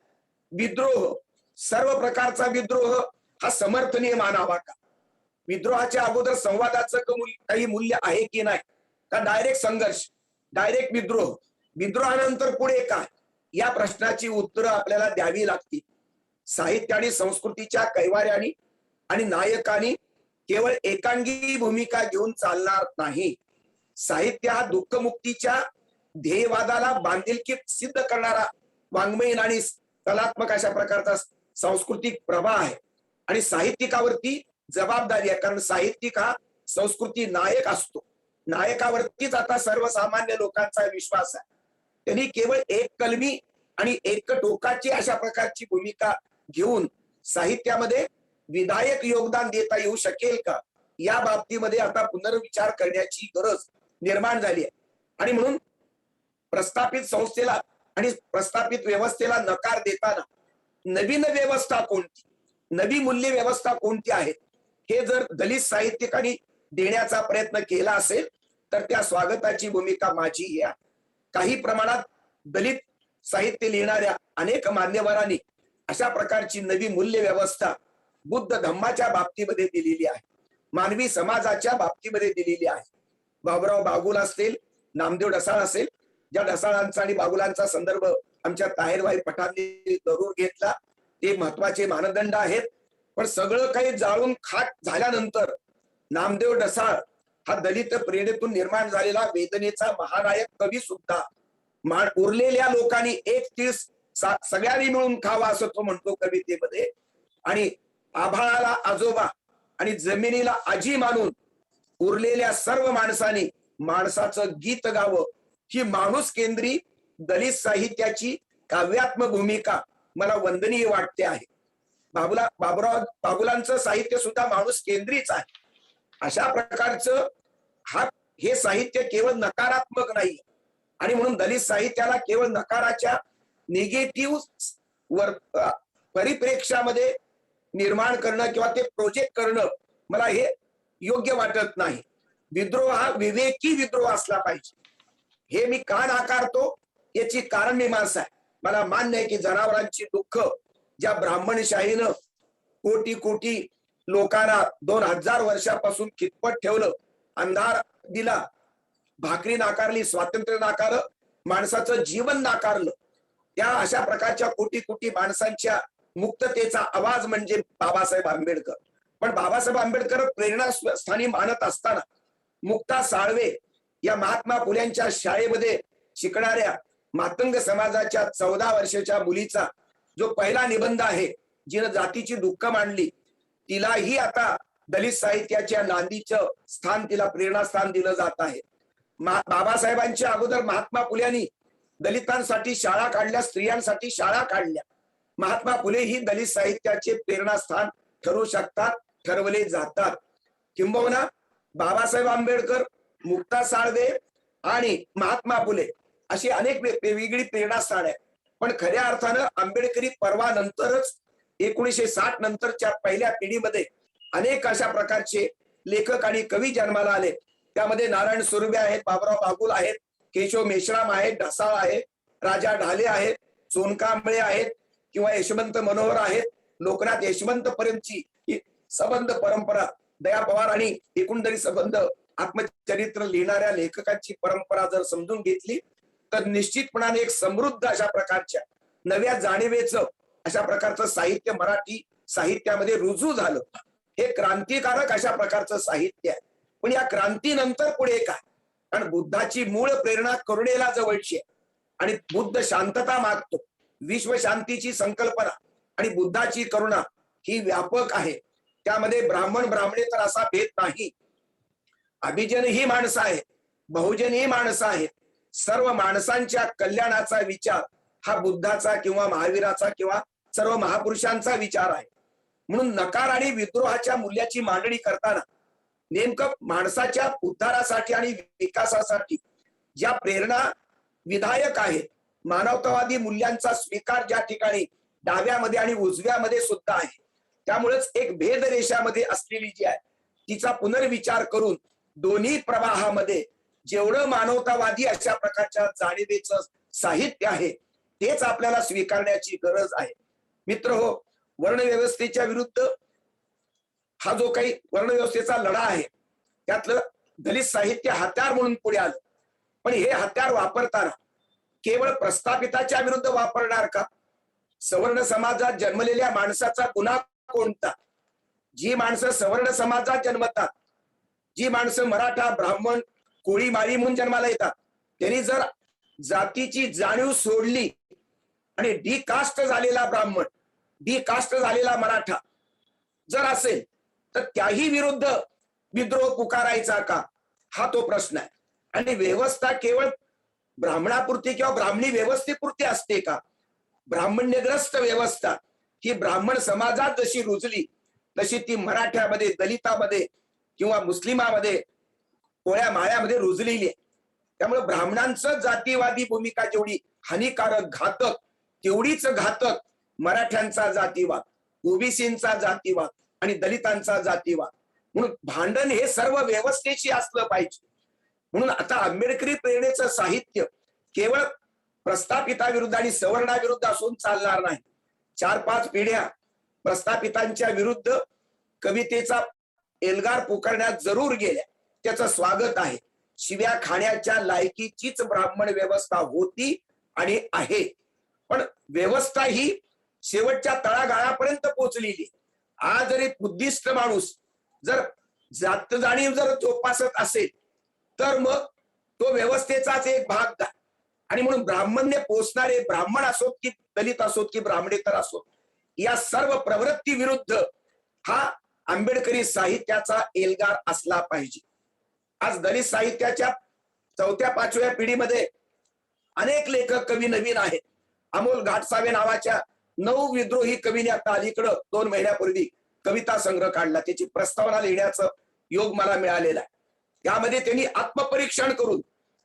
विद्रोह, सर्व प्रकारचा विद्रोह हा समर्थनीय मानावा का? विद्रोहाच्या अगोदर संवादाचं काही मूल्य आहे की नाही? का डायरेक्ट संघर्ष, डायरेक्ट विद्रोह, विद्रोहानंतर पुढे काय, या प्रश्नाची उत्तरं आपल्याला द्यावी लागतील. साहित्य आणि संस्कृतीच्या कैवाऱ्यांनी आणि नायकांनी केवळ एकांगी भूमिका घेऊन चालणार नाही. साहित्य हा दुःखमुक्तीच्या ध्येयवादाला बांधिलकी सिद्ध करणारा वाङ्मयीन आणि कलात्मक अशा प्रकारचा सांस्कृतिक प्रवाह आहे आणि साहित्यिकावरती जबाबदारी आहे, कारण साहित्यिक हा संस्कृती नायक असतो. नायकावरतीच आता सर्वसामान्य लोकांचा विश्वास आहे. त्यांनी केवळ एक कलमी आणि एक टोकाची अशा प्रकारची भूमिका घेऊन साहित्यामध्ये विधायक योगदान देता येऊ शकेल का, या बाबतीमध्ये आता पुनर्विचार करण्याची गरज निर्माण झाली आहे. आणि म्हणून प्रस्थापित संस्थेला आणि प्रस्थापित व्यवस्थेला नकार देताना नवीन व्यवस्था कोणती, नवी मूल्य व्यवस्था कोणती आहे, हे जर दलित साहित्यिकांनी देण्याचा प्रयत्न केला असेल तर त्या स्वागताची भूमिका माझी आहे. काही प्रमाणात दलित साहित्य लिहिणाऱ्या अनेक मान्यवरांनी अशा प्रकारची नवी मूल्य व्यवस्था बुद्ध धम्माच्या बाबतीमध्ये दिलेली आहे, मानवी समाजाच्या बाबतीमध्ये दिलेली आहे. बाबुराव बागुल असतील, नामदेव ढसाळ असेल, ज्या ढसाळांचा आणि बागुलांचा संदर्भ आमच्या ताहेरबाई पठाणनी जरूर घेतला, ते महत्वाचे मानदंड आहेत. पण सगळं काही जाळून खाक झाल्यानंतर नामदेव ढसाळ हा दलित प्रेरणेतून निर्माण झालेला वेदनेचा महानायक कवी सुद्धा उरलेल्या लोकांनी एक तीस सगळ्यांनी मिळून खावा असं तो म्हणतो कवितेमध्ये. आणि आभाळाला आजोबा आणि जमिनीला आजी मानून उरलेल्या सर्व माणसांनी माणसाचं गीत गावं, ही माणूस केंद्री दलित साहित्याची काव्यात्मक भूमिका मला वंदनीय वाटते आहे. बाबुराव बागुलांचं साहित्य सुद्धा माणूस केंद्रीच आहे. अशा प्रकारचं हे साहित्य केवळ नकारात्मक नाही, आणि म्हणून दलित साहित्याला केवळ नकाराच्या निगेटिव्ह परिप्रेक्ष्यामध्ये निर्माण करणं किंवा ते प्रोजेक्ट करणं मला हे योग्य वाटत नाही. विद्रोह हा विवेकी विद्रोह असला पाहिजे. हे मी का नाकारतो याची कारण मीमांसा आहे. मला मान्य आहे की जनावरांची दुःख ज्या ब्राह्मणशाहीनं कोटी कोटी लोकांना 2000 वर्षापासून खितपत ठेवलं, अंधार दिला, भाकरी नाकारली, स्वातंत्र्य नाकारलं, माणसाचं जीवन नाकारलं, त्या अशा प्रकारच्या कोटी कोटी माणसांच्या मुक्ततेचा आवाज म्हणजे बाबासाहेब आंबेडकर. पण बाबासाहेब आंबेडकर प्रेरणास्थानी मानत असताना मुक्ता साळवे या महात्मा फुल्यांच्या शाळेमध्ये शिकणाऱ्या मातंग समाजाच्या 14 वर्षाच्या मुलीचा जो पहिला निबंध आहे, जिनं जातीची दुःख मांडली, तिलाही आता दलित साहित्याच्या नांदीचं स्थान, तिला प्रेरणास्थान दिलं जात आहे. बाबासाहेबांच्या अगोदर महात्मा फुल्यांनी दलितांसाठी शाळा काढल्या, स्त्रियांसाठी शाळा काढल्या. महात्मा फुले ही दलित साहित्याचे प्रेरणास्थान ठरू शकतात, ठरवले जातात. किंबहुना बाबासाहेब आंबेडकर, मुक्ता साळवे आणि महात्मा फुले अशी अनेक वेगवेगळी प्रेरणास्थान आहे. पण खऱ्या अर्थानं आंबेडकरी पर्वानंतरच 1960 नंतरच्या पहिल्या पिढीमध्ये अनेक अशा प्रकारचे लेखक आणि कवी जन्माला आले. त्यामध्ये नारायण सुर्वे आहेत, बाबुराव बागुल आहेत, केशव मेश्राम आहेत, ढसाळ आहेत, राजा ढाले आहेत, सोनकांबळे आहेत किंवा यशवंत मनोहर आहेत. लोकनाथ यशवंत पर्यंतची ही संबंध परंपरा, दया पवार आणि एकंदरीत संबंध आत्मचरित्र लिहिणाऱ्या लेखकांची परंपरा जर समजून घेतली तर निश्चितपणाने एक समृद्ध अशा प्रकारच्या नव्या जाणीवेचं अशा प्रकारचं साहित्य मराठी साहित्यामध्ये रुजू झालं. हे क्रांतिकारक अशा प्रकारचं साहित्य आहे. पण या क्रांतीनंतर पुढे काय? कारण बुद्धाची मूळ प्रेरणा करुणेला जवळची आहे आणि बुद्ध शांतता मागतो. विश्व शांतीची संकल्पना आणि बुद्धाची करुणा ही व्यापक आहे. त्यामध्ये ब्राह्मण ब्राह्मणेतर असा भेद नाही. अभिजन ही माणसं आहेत, बहुजन ही माणसं आहेत. सर्व माणसांच्या कल्याणाचा विचार हा बुद्धाचा किंवा महावीराचा किंवा सर्व महापुरुषांचा विचार आहे. म्हणून नकार आणि विद्रोहाच्या मूल्याची मांडणी करताना नेमकं माणसाच्या उद्धारासाठी आणि विकासासाठी ज्या प्रेरणा विधायक आहेत, मानवतावादी मूल्यांचा स्वीकार ज्या ठिकाणी डाव्यामध्ये आणि उजव्यामध्ये सुद्धा आहे, त्यामुळेच एक भेद रेषामध्ये असलेली जी आहे तिचा पुनर्विचार करून दोन्ही प्रवाहामध्ये जेवढं मानवतावादी अशा प्रकारच्या जाणीवेचं साहित्य आहे तेच आपल्याला स्वीकारण्याची गरज आहे. मित्र हो, वर्णव्यवस्थेच्या विरुद्ध हा जो काही वर्णव्यवस्थेचा लढा आहे त्यातलं दलित साहित्य हत्यार म्हणून पुढे आलं. पण हे हत्यार वापरताना केवळ प्रस्थापिताच्या विरुद्ध वापरणार का? सवर्ण समाजात जन्मलेल्या माणसाचा गुन्हा कोणता? जी माणसं सवर्ण समाजात जन्मतात, जी माणसं मराठा, ब्राह्मण, कोळी, माळी म्हणून जन्माला येतात, त्यांनी जर जातीची जाणीव सोडली आणि डी कास्ट झालेला ब्राह्मण, डी कास्ट झालेला मराठा जर असेल तर त्याही विरुद्ध विद्रोह पुकारायचा का, हा तो प्रश्न आहे. आणि व्यवस्था केवळ ब्राह्मणापुरती किंवा ब्राह्मणी व्यवस्थेपुरती असते का? ब्राह्मण्यग्रस्त व्यवस्था ही ब्राह्मण समाजात जशी रुजली तशी ती मराठ्यामध्ये, दलितामध्ये किंवा मुस्लिमामध्ये, कोळ्या माळ्यामध्ये रुजलेली आहे. त्यामुळे ब्राह्मणांचं जातीवादी भूमिका जेवढी हानिकारक, घातक, तेवढीच घातक मराठ्यांचा जातीवाद, ओबीसींचा जातीवाद आणि दलितांचा जातीवाद. म्हणून भांडण हे सर्व व्यवस्थेशी असलं पाहिजे. म्हणून आता आंबेडकरी प्रेरणेचं साहित्य केवळ प्रस्थापिताविरुद्ध आणि सवर्णाविरुद्ध असून चालणार नाही. 4-5 पिढ्या प्रस्थापितांच्या विरुद्ध कवितेचा एल्गार पुकारण्यात जरूर गेल्या, त्याचं स्वागत आहे. शिव्या खाण्याच्या लायकीचीच ब्राह्मण व्यवस्था होती आणि आहे. पण व्यवस्था ही शेवटच्या तळागाळापर्यंत पोहोचलेली. आज जरी बुद्धिस्ट माणूस जर जात जाणीव जर जोपासत असेल तर मग तो व्यवस्थेचाच एक भाग आहे. आणि म्हणून ब्राह्मण्य पोचणारे ब्राह्मण असोत की दलित असोत की ब्राह्मणेतर असोत, या सर्व प्रवृत्ती विरुद्ध हा आंबेडकरी साहित्याचा एल्गार असला पाहिजे. आज दलित साहित्याच्या 4-5व्या पिढीमध्ये अनेक लेखक कवी नवीन आहेत. अमोल घाटसावे नावाच्या 9 विद्रोही कवीने आता अलीकडं 2 महिन्यापूर्वी कविता संग्रह काढला. त्याची प्रस्तावना लिहिण्याचं योग मला मिळालेला आहे. त्यामध्ये त्यांनी आत्मपरीक्षण करून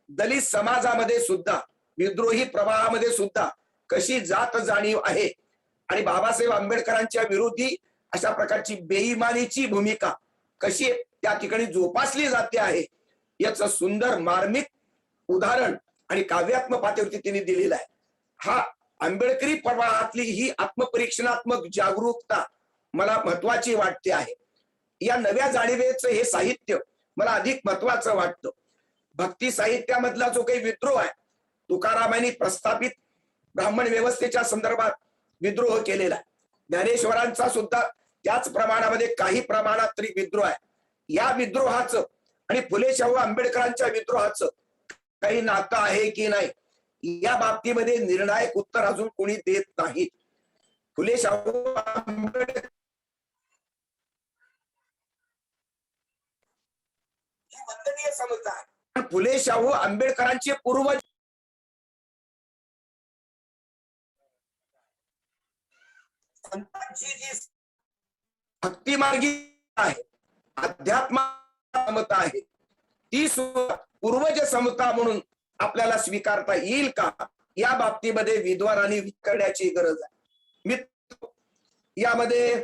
दलित समाजामध्ये सुद्धा, विद्रोही प्रवाहामध्ये सुद्धा कशी जात जाणीव आहे आणि बाबासाहेब आंबेडकरांच्या विरोधी अशा प्रकारची बेईमानीची भूमिका कशी त्या ठिकाणी जोपासली जाते आहे, याचं सुंदर मार्मिक उदाहरण आणि काव्यात्मक पातळीवरती त्यांनी दिलेलं आहे. हा आंबेडकरी प्रवाहातली ही आत्मपरीक्षणात्मक जागरूकता मला महत्वाची वाटते आहे. या नव्या जाणीवेचं हे साहित्य मला अधिक महत्वाचं वाटतं. भक्ती साहित्यामधला जो काही विद्रोह आहे, तुकारामांनी प्रस्थापित ब्राह्मण व्यवस्थेच्या संदर्भात विद्रोह केलेला आहे. ज्ञानेश्वरांचा सुद्धा त्याच प्रमाणामध्ये काही प्रमाणात तरी विद्रोह आहे. या विद्रोहाचं आणि फुले शाहू आंबेडकरांच्या विद्रोहाचं काही नातं आहे की नाही, या बाबतीमध्ये निर्णायक उत्तर अजून कोणी देत नाहीत. फुले शाहू आंबेडकर वंदनीय समज आहे. फुले शाहू आंबेडकरांचे पूर्वज संतांची जी भक्तिमार्गी आहे, अध्यात्म समता आहे, ती सुद्धा पूर्वज समता म्हणून आपल्याला स्वीकारता येईल का, या बाबतीमध्ये विद्वानांनी करण्याची गरज आहे. मित्र, यामध्ये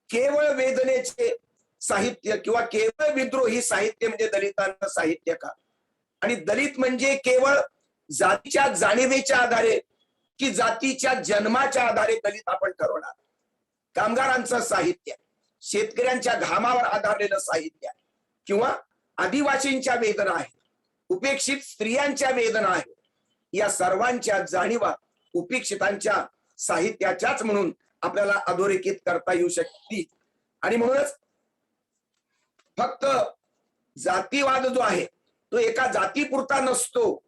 केवळ वेदनेचे साहित्य किंवा केवळ विद्रोही साहित्य म्हणजे दलितांचं साहित्य का, आणि दलित म्हणजे केवळ जातीच्या जाणीवेच्या आधारे की जातीच्या जन्माच्या आधारे दलित आपण ठरवणार. कामगारांचं साहित्य, शेतकऱ्यांच्या घामावर आधारलेलं साहित्य, किंवा आदिवासींच्या वेदना आहेत, उपेक्षित स्त्रियांच्या वेदना आहेत, या सर्वांच्या जाणीवा उपेक्षितांच्या साहित्याच्याच म्हणून आपल्याला अधोरेखित करता येऊ शकतील. आणि म्हणूनच फक्त जातीवाद जो आहे तो एका जातीपुरता नसतो.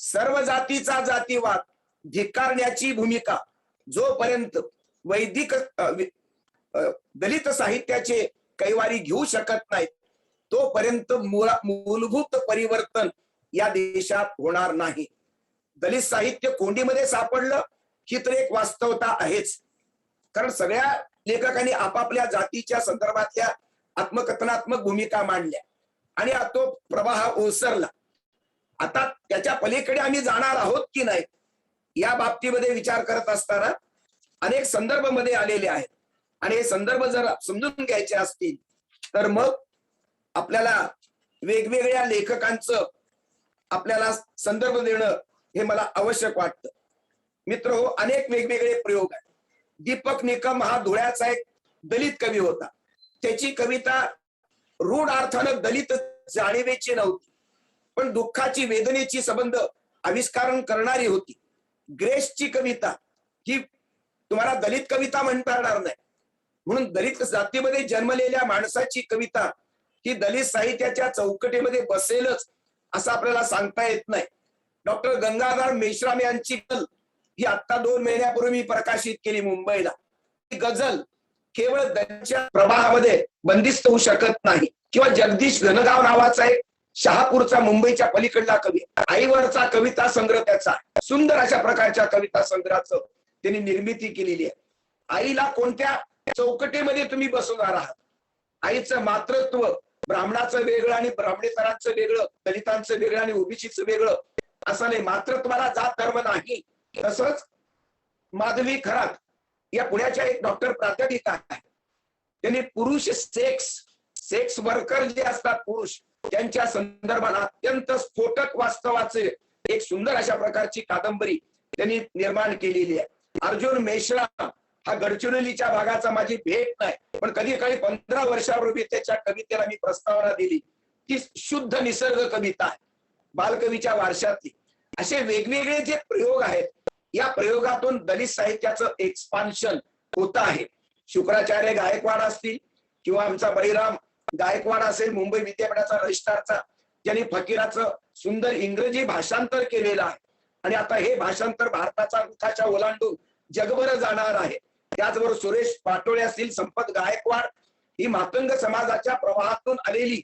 सर्व जातीचा जातीवाद धिक्कारण्याची भूमिका जोपर्यंत वैदिक दलित साहित्याचे कैवारी घेऊ शकत नाहीत, तोपर्यंत मूलभूत परिवर्तन या देशात होणार नाही. दलित साहित्य कोंडीमध्ये सापडलं ही तर एक वास्तवता आहेच. कारण सगळ्या लेखकांनी आपापल्या जातीच्या संदर्भातल्या आत्मकथनात्मक भूमिका मांडल्या आणि तो प्रवाह ओसरला. आता त्याच्या पलीकडे आम्ही जाणार आहोत की नाही, या बाबतीमध्ये विचार करत असताना अनेक संदर्भ मध्ये आलेले आहेत. आणि हे संदर्भ जर समजून घ्यायचे असतील तर मग आपल्याला वेगवेगळ्या लेखकांचं आपल्याला संदर्भ देणं हे मला आवश्यक वाटतं. मित्र हो, अनेक वेगवेगळे प्रयोग आहेत. दीपक निकम हा धुळ्याचा एक दलित कवी होता. त्याची कविता रूढ अर्थानं दलित जाणीवेची नव्हती, पण दुःखाची, वेदनेची संबंध आविष्कारण करणारी होती. ग्रेसची कविता ही तुम्हाला दलित कविता म्हणता येणार नाही. म्हणून दलित जातीमध्ये जन्मलेल्या माणसाची कविता ही दलित साहित्याच्या चौकटीमध्ये बसेलच असं आपल्याला सांगता येत नाही. डॉक्टर गंगाधर मेश्राम यांची गझल ही आता 2 महिन्यापूर्वी मी प्रकाशित केली मुंबईला. ही गझल केवळ दलितच्या प्रवाहामध्ये बंदिस्त होऊ शकत नाही. किंवा जगदीश घनगाव नावाचा एक शहापूरचा मुंबईच्या पलीकडला कवी, आईवरचा कविता संग्रह त्याचा सुंदर अशा प्रकारच्या कविता संग्रहाचं त्यांनी निर्मिती केलेली आहे. आईला कोणत्या चौकटीमध्ये तुम्ही बसवणार आहात? आईचं मातृत्व ब्राह्मणाचं वेगळं आणि ब्राह्मणेतरांचं वेगळं, दलितांचं वेगळं आणि ओबीसीचं वेगळं असं नाही. मातृत्वाला जात धर्म नाही. तसंच माधवी खरात या पुण्याच्या एक डॉक्टर प्राध्यापिक आहे, त्यांनी पुरुष सेक्स वर्कर जे असतात पुरुष त्यांच्या संदर्भात अत्यंत स्फोटक वास्तवाचे एक सुंदर अशा प्रकारची कादंबरी त्यांनी निर्माण केलेली आहे. अर्जुन मेश्राम हा गडचिरोलीच्या भागाचा माझी भेट नाही, पण कधी काळी 15 वर्षापूर्वी त्याच्या कवितेला मी प्रस्तावना दिली. ती शुद्ध निसर्ग कविता आहे, बालकवीच्या वारशातली. असे वेगवेगळे जे प्रयोग आहेत, या प्रयोगातून दलित साहित्याचं एक्सपान्शन होत आहे. शुक्राचार्य गायकवाड असतील किंवा आमचा बळीराम गायकवाड असेल, मुंबई विद्यापीठाचा रजिस्ट्रारचा, ज्यांनी फकीराचं सुंदर इंग्रजी भाषांतर केलेलं आहे आणि आता हे भाषांतर भारताचा मुखाच्या ओलांडून जगभर जाणार आहे. त्याचबरोबर सुरेश पाटोळे असतील, संपत गायकवाड, ही मातंग समाजाच्या प्रवाहातून आलेली,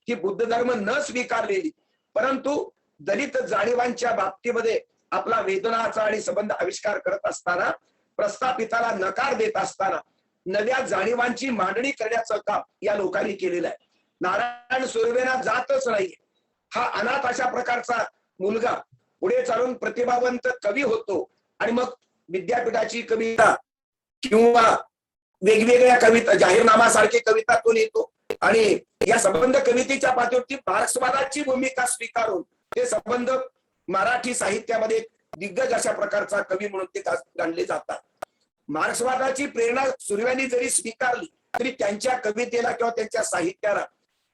ही बुद्ध धर्म न स्वीकारलेली परंतु दलित जाणीवांच्या बाबतीमध्ये आपला वेदनाचा आणि संबंध आविष्कार करत असताना, प्रस्थापिताला नकार देत असताना नव्या जाणीवांची मांडणी करण्याचं काम या लोकांनी केलेलं आहे. नारायण सुर्वेना जातच नाही. हा अनाथ अशा प्रकारचा मुलगा पुढे चालून प्रतिभावंत कवी होतो आणि मग विद्यापीठाची कविता किंवा वेगवेगळ्या कविता, जाहीरनामासारखी कविता तो लिहितो आणि या संबंध कवितेच्या पातळीवरती मार्क्सवादाची भूमिका स्वीकारून ते संबंध मराठी साहित्यामध्ये दिग्गज अशा प्रकारचा कवी म्हणून ते गाणले जातात. मार्क्सवादाची प्रेरणा सुर्व्यांनी जरी स्वीकारली तरी त्यांच्या कवितेला किंवा त्यांच्या साहित्याला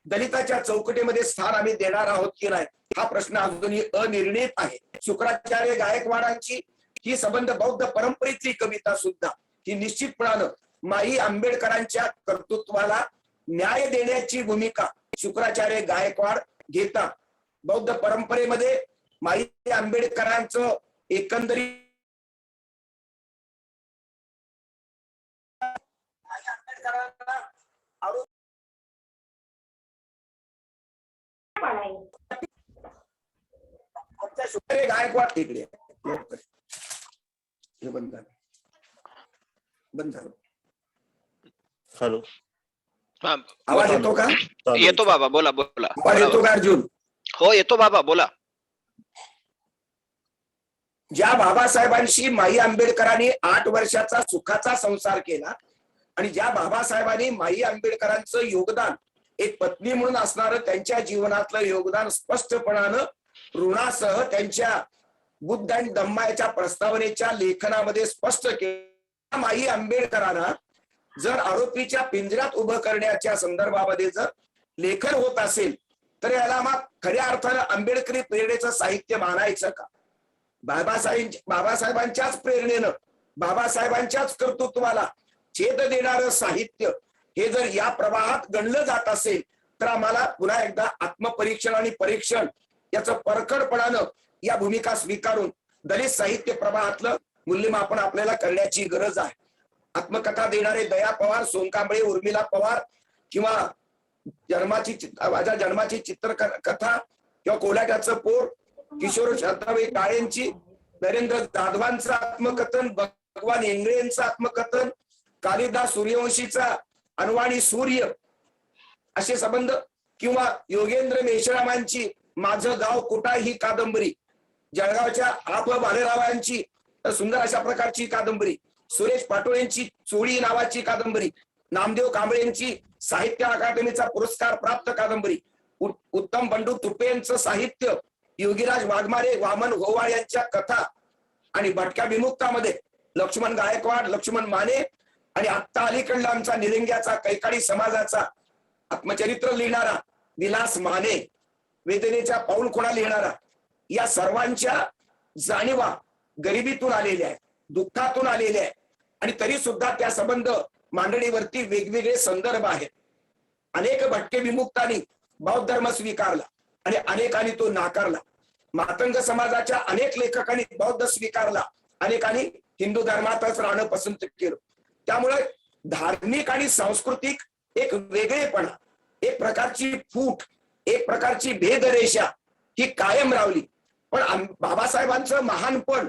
दलिताच्या चौकटीमध्ये स्थान आम्ही देणार आहोत की नाही, हा प्रश्न अजूनही अनिर्णित आहे. शुक्राचार्य गायकवाडांची ही संबंध बौद्ध परंपरेची कविता सुद्धा ही निश्चितपणानं माई आंबेडकरांच्या कर्तृत्वाला न्याय देण्याची भूमिका शुक्राचार्य गायकवाड घेतात. बौद्ध परंपरेमध्ये माई आंबेडकरांचं एकंदरीत गायकवाड तिकडे बंद झालं. हॅलो, आवाज येतो का? येतो बाबा, बोला बोला. आवाज येतो का अर्जुन? हो येतो बाबा, बोला. ज्या बाबासाहेबांशी माई आंबेडकरांनी 8 वर्षाचा सुखाचा संसार केला आणि ज्या बाबासाहेबांनी माई आंबेडकरांचं योगदान एक पत्नी म्हणून असणारं त्यांच्या जीवनातलं योगदान स्पष्टपणानं ऋणासह त्यांच्या बुद्ध आणि धम्मा याच्या प्रस्तावनेच्या लेखनामध्ये स्पष्ट केलं. माई आंबेडकरांना जर आरोपीच्या पिंजऱ्यात उभं करण्याच्या संदर्भामध्ये जर लेखन होत असेल तर याला मग खऱ्या अर्थानं आंबेडकरी प्रेरणेचं साहित्य मानायचं का? बाबासाहेबांच्याच प्रेरणेनं, बाबासाहेबांच्याच कर्तृत्वाला छेद देणारं साहित्य हे जर या प्रवाहात गणलं जात असेल तर आम्हाला पुन्हा एकदा आत्मपरीक्षण आणि परीक्षण याचं परखडपणानं या भूमिका स्वीकारून दलित साहित्य प्रवाहातलं मूल्यमापन आपल्याला करण्याची गरज आहे. आत्मकथा देणारे दया पवार, सोनकांबळे, उर्मिला पवार किंवा माझ्या जन्माची चित्रकथा किंवा कोल्हाट्याचं पोर, किशोर शांताबाई काळेंची, नरेंद्र जाधवांचं आत्मकथन, भगवान इंगळेंचं आत्मकथन, कालिदास सूर्यवंशीचा अनवाणी सूर्य असे संबंध किंवा योगेंद्र मेश्रामांची माझं गाव कुठा ही कादंबरी, जळगावच्या आप भालेरावांची सुंदर अशा प्रकारची कादंबरी, सुरेश पाटोळेंची चोळी नावाची कादंबरी, नामदेव कांबळेंची साहित्य अकादमीचा पुरस्कार प्राप्त कादंबरी, उत्तम बंडू तुपेंचं साहित्य, योगीराज वाघमारे, वामन होवाळ यांच्या कथा आणि भटक्या विमुक्तामध्ये लक्ष्मण गायकवाड, लक्ष्मण माने आणि आत्ता अलीकडला आमचा निलंग्याचा कैकाडी समाजाचा आत्मचरित्र लिहिणारा विलास माने, वेदनेच्या पाऊलखुणा लिहिणारा, या सर्वांच्या जाणीवा गरिबीतून आलेल्या आहेत, दुःखातून आलेल्या आहेत आणि तरी सुद्धा त्या संबंध मांडणीवरती वेगवेगळे संदर्भ आहेत. अनेक भटके विमुक्तांनी बौद्ध धर्म स्वीकारला आणि अनेकांनी तो नाकारला. मातंग समाजाच्या अनेक लेखकांनी बौद्ध स्वीकारला, अनेकांनी हिंदू धर्मातच राहणं पसंत केलं. त्यामुळे धार्मिक आणि सांस्कृतिक एक वेगळेपणा, एक प्रकारची फूट, एक प्रकारची भेदरेषा ही कायम रावली. पण बाबासाहेबांचं महानपण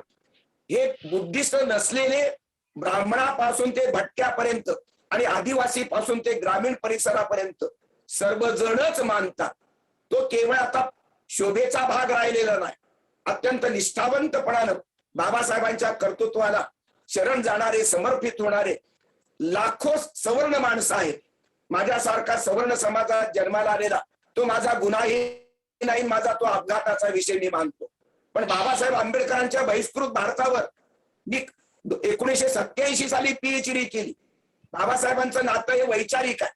हे बुद्धिस्ट नसलेले ब्राह्मणापासून ते भटक्यापर्यंत आणि आदिवासी पासून ते ग्रामीण परिसरापर्यंत सर्वजणच मानतात. तो केवळ आता शोभेचा भाग राहिलेला नाही. अत्यंत निष्ठावंतपणानं बाबासाहेबांच्या कर्तृत्वाला शरण जाणारे, समर्पित होणारे लाखो सवर्ण माणसं आहेत. माझ्यासारखा सवर्ण समाजात जन्माला आलेला तो माझा गुन्हाही नाही, माझा तो अपघाताचा विषय मी मानतो. पण बाबासाहेब आंबेडकरांच्या बहिष्कृत भारतावर मी 1987 साली PhD केली. बाबासाहेबांचं नातं हे वैचारिक आहे.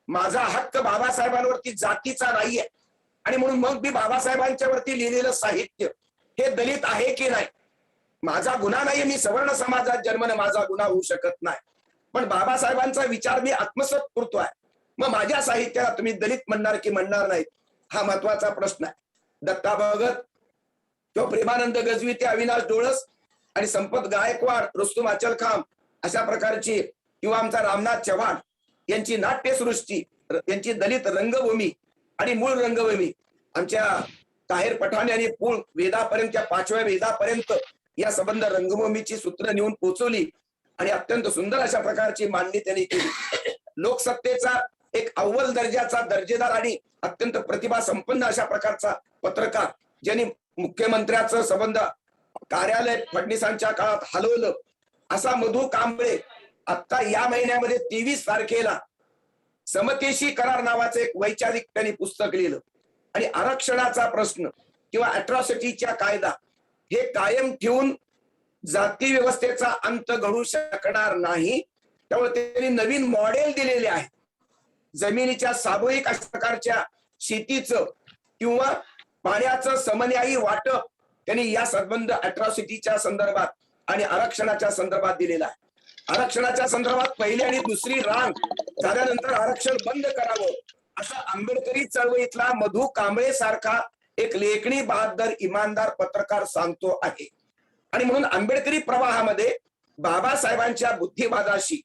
माझा हक्क बाबासाहेबांवरती जातीचा नाहीये. आणि म्हणून मग मी बाबासाहेबांच्या वरती लिहिलेलं साहित्य हे दलित आहे की नाही, माझा गुन्हा नाही. मी सवर्ण समाजात जन्मणं माझा गुन्हा होऊ शकत नाही. पण बाबासाहेबांचा विचार मी आत्मसात करतोय. मग माझ्या साहित्याला तुम्ही दलित म्हणणार की म्हणणार नाहीत, हा महत्वाचा प्रश्न आहे. दत्ता भगत किंवा प्रेमानंद गजवी ते अविनाश डोळस आणि संपत गायकवाड, रुस्तुम अचलखाम अशा प्रकारची, किंवा आमचा रामनाथ चव्हाण यांची नाट्यसृष्टी, यांची दलित रंगभूमी आणि मूळ रंगभूमी, आमच्या ताहेर पठाण यांनी मूळ वेदापर्यंत, 5व्या वेदापर्यंत या संबंध रंगभूमीची सूत्र नेऊन पोहोचवली आणि अत्यंत सुंदर अशा प्रकारची मांडणी त्यांनी केली. लोकसत्तेचा एक अव्वल दर्जाचा, दर्जेदार आणि अत्यंत प्रतिभा संपन्न अशा प्रकारचा पत्रकार, ज्यांनी मुख्यमंत्र्याचं संबंध कार्यालय फडणवीसांच्या काळात हलवलं, असा मधु कांबळे आता या महिन्यामध्ये 23 तारखेला समतेशी करार नावाचं एक वैचारिक त्यांनी पुस्तक लिहिलं. आणि आरक्षणाचा प्रश्न किंवा अट्रॉसिटीचा कायदा हे कायम ठेवून जाती व्यवस्थेचा अंत घडू शकणार नाही. त्यामुळे त्यांनी नवीन मॉडेल दिलेले आहे. जमिनीच्या सामूहिक अशा प्रकारच्या शेतीचं किंवा पाण्याचं समन्यायी वाटप त्यांनी या संबंध अट्रॉसिटीच्या संदर्भात आणि आरक्षणाच्या संदर्भात दिलेला आहे. आरक्षणाच्या संदर्भात पहिली आणि दुसरी रांग झाल्यानंतर आरक्षण बंद करावं, असा आंबेडकरी चळवळीतला मधु कांबळे सारखा एक लेखणी, बहादर, इमानदार पत्रकार सांगतो आहे. आणि म्हणून आंबेडकरी प्रवाहामध्ये बाबासाहेबांच्या बुद्धिवादाशी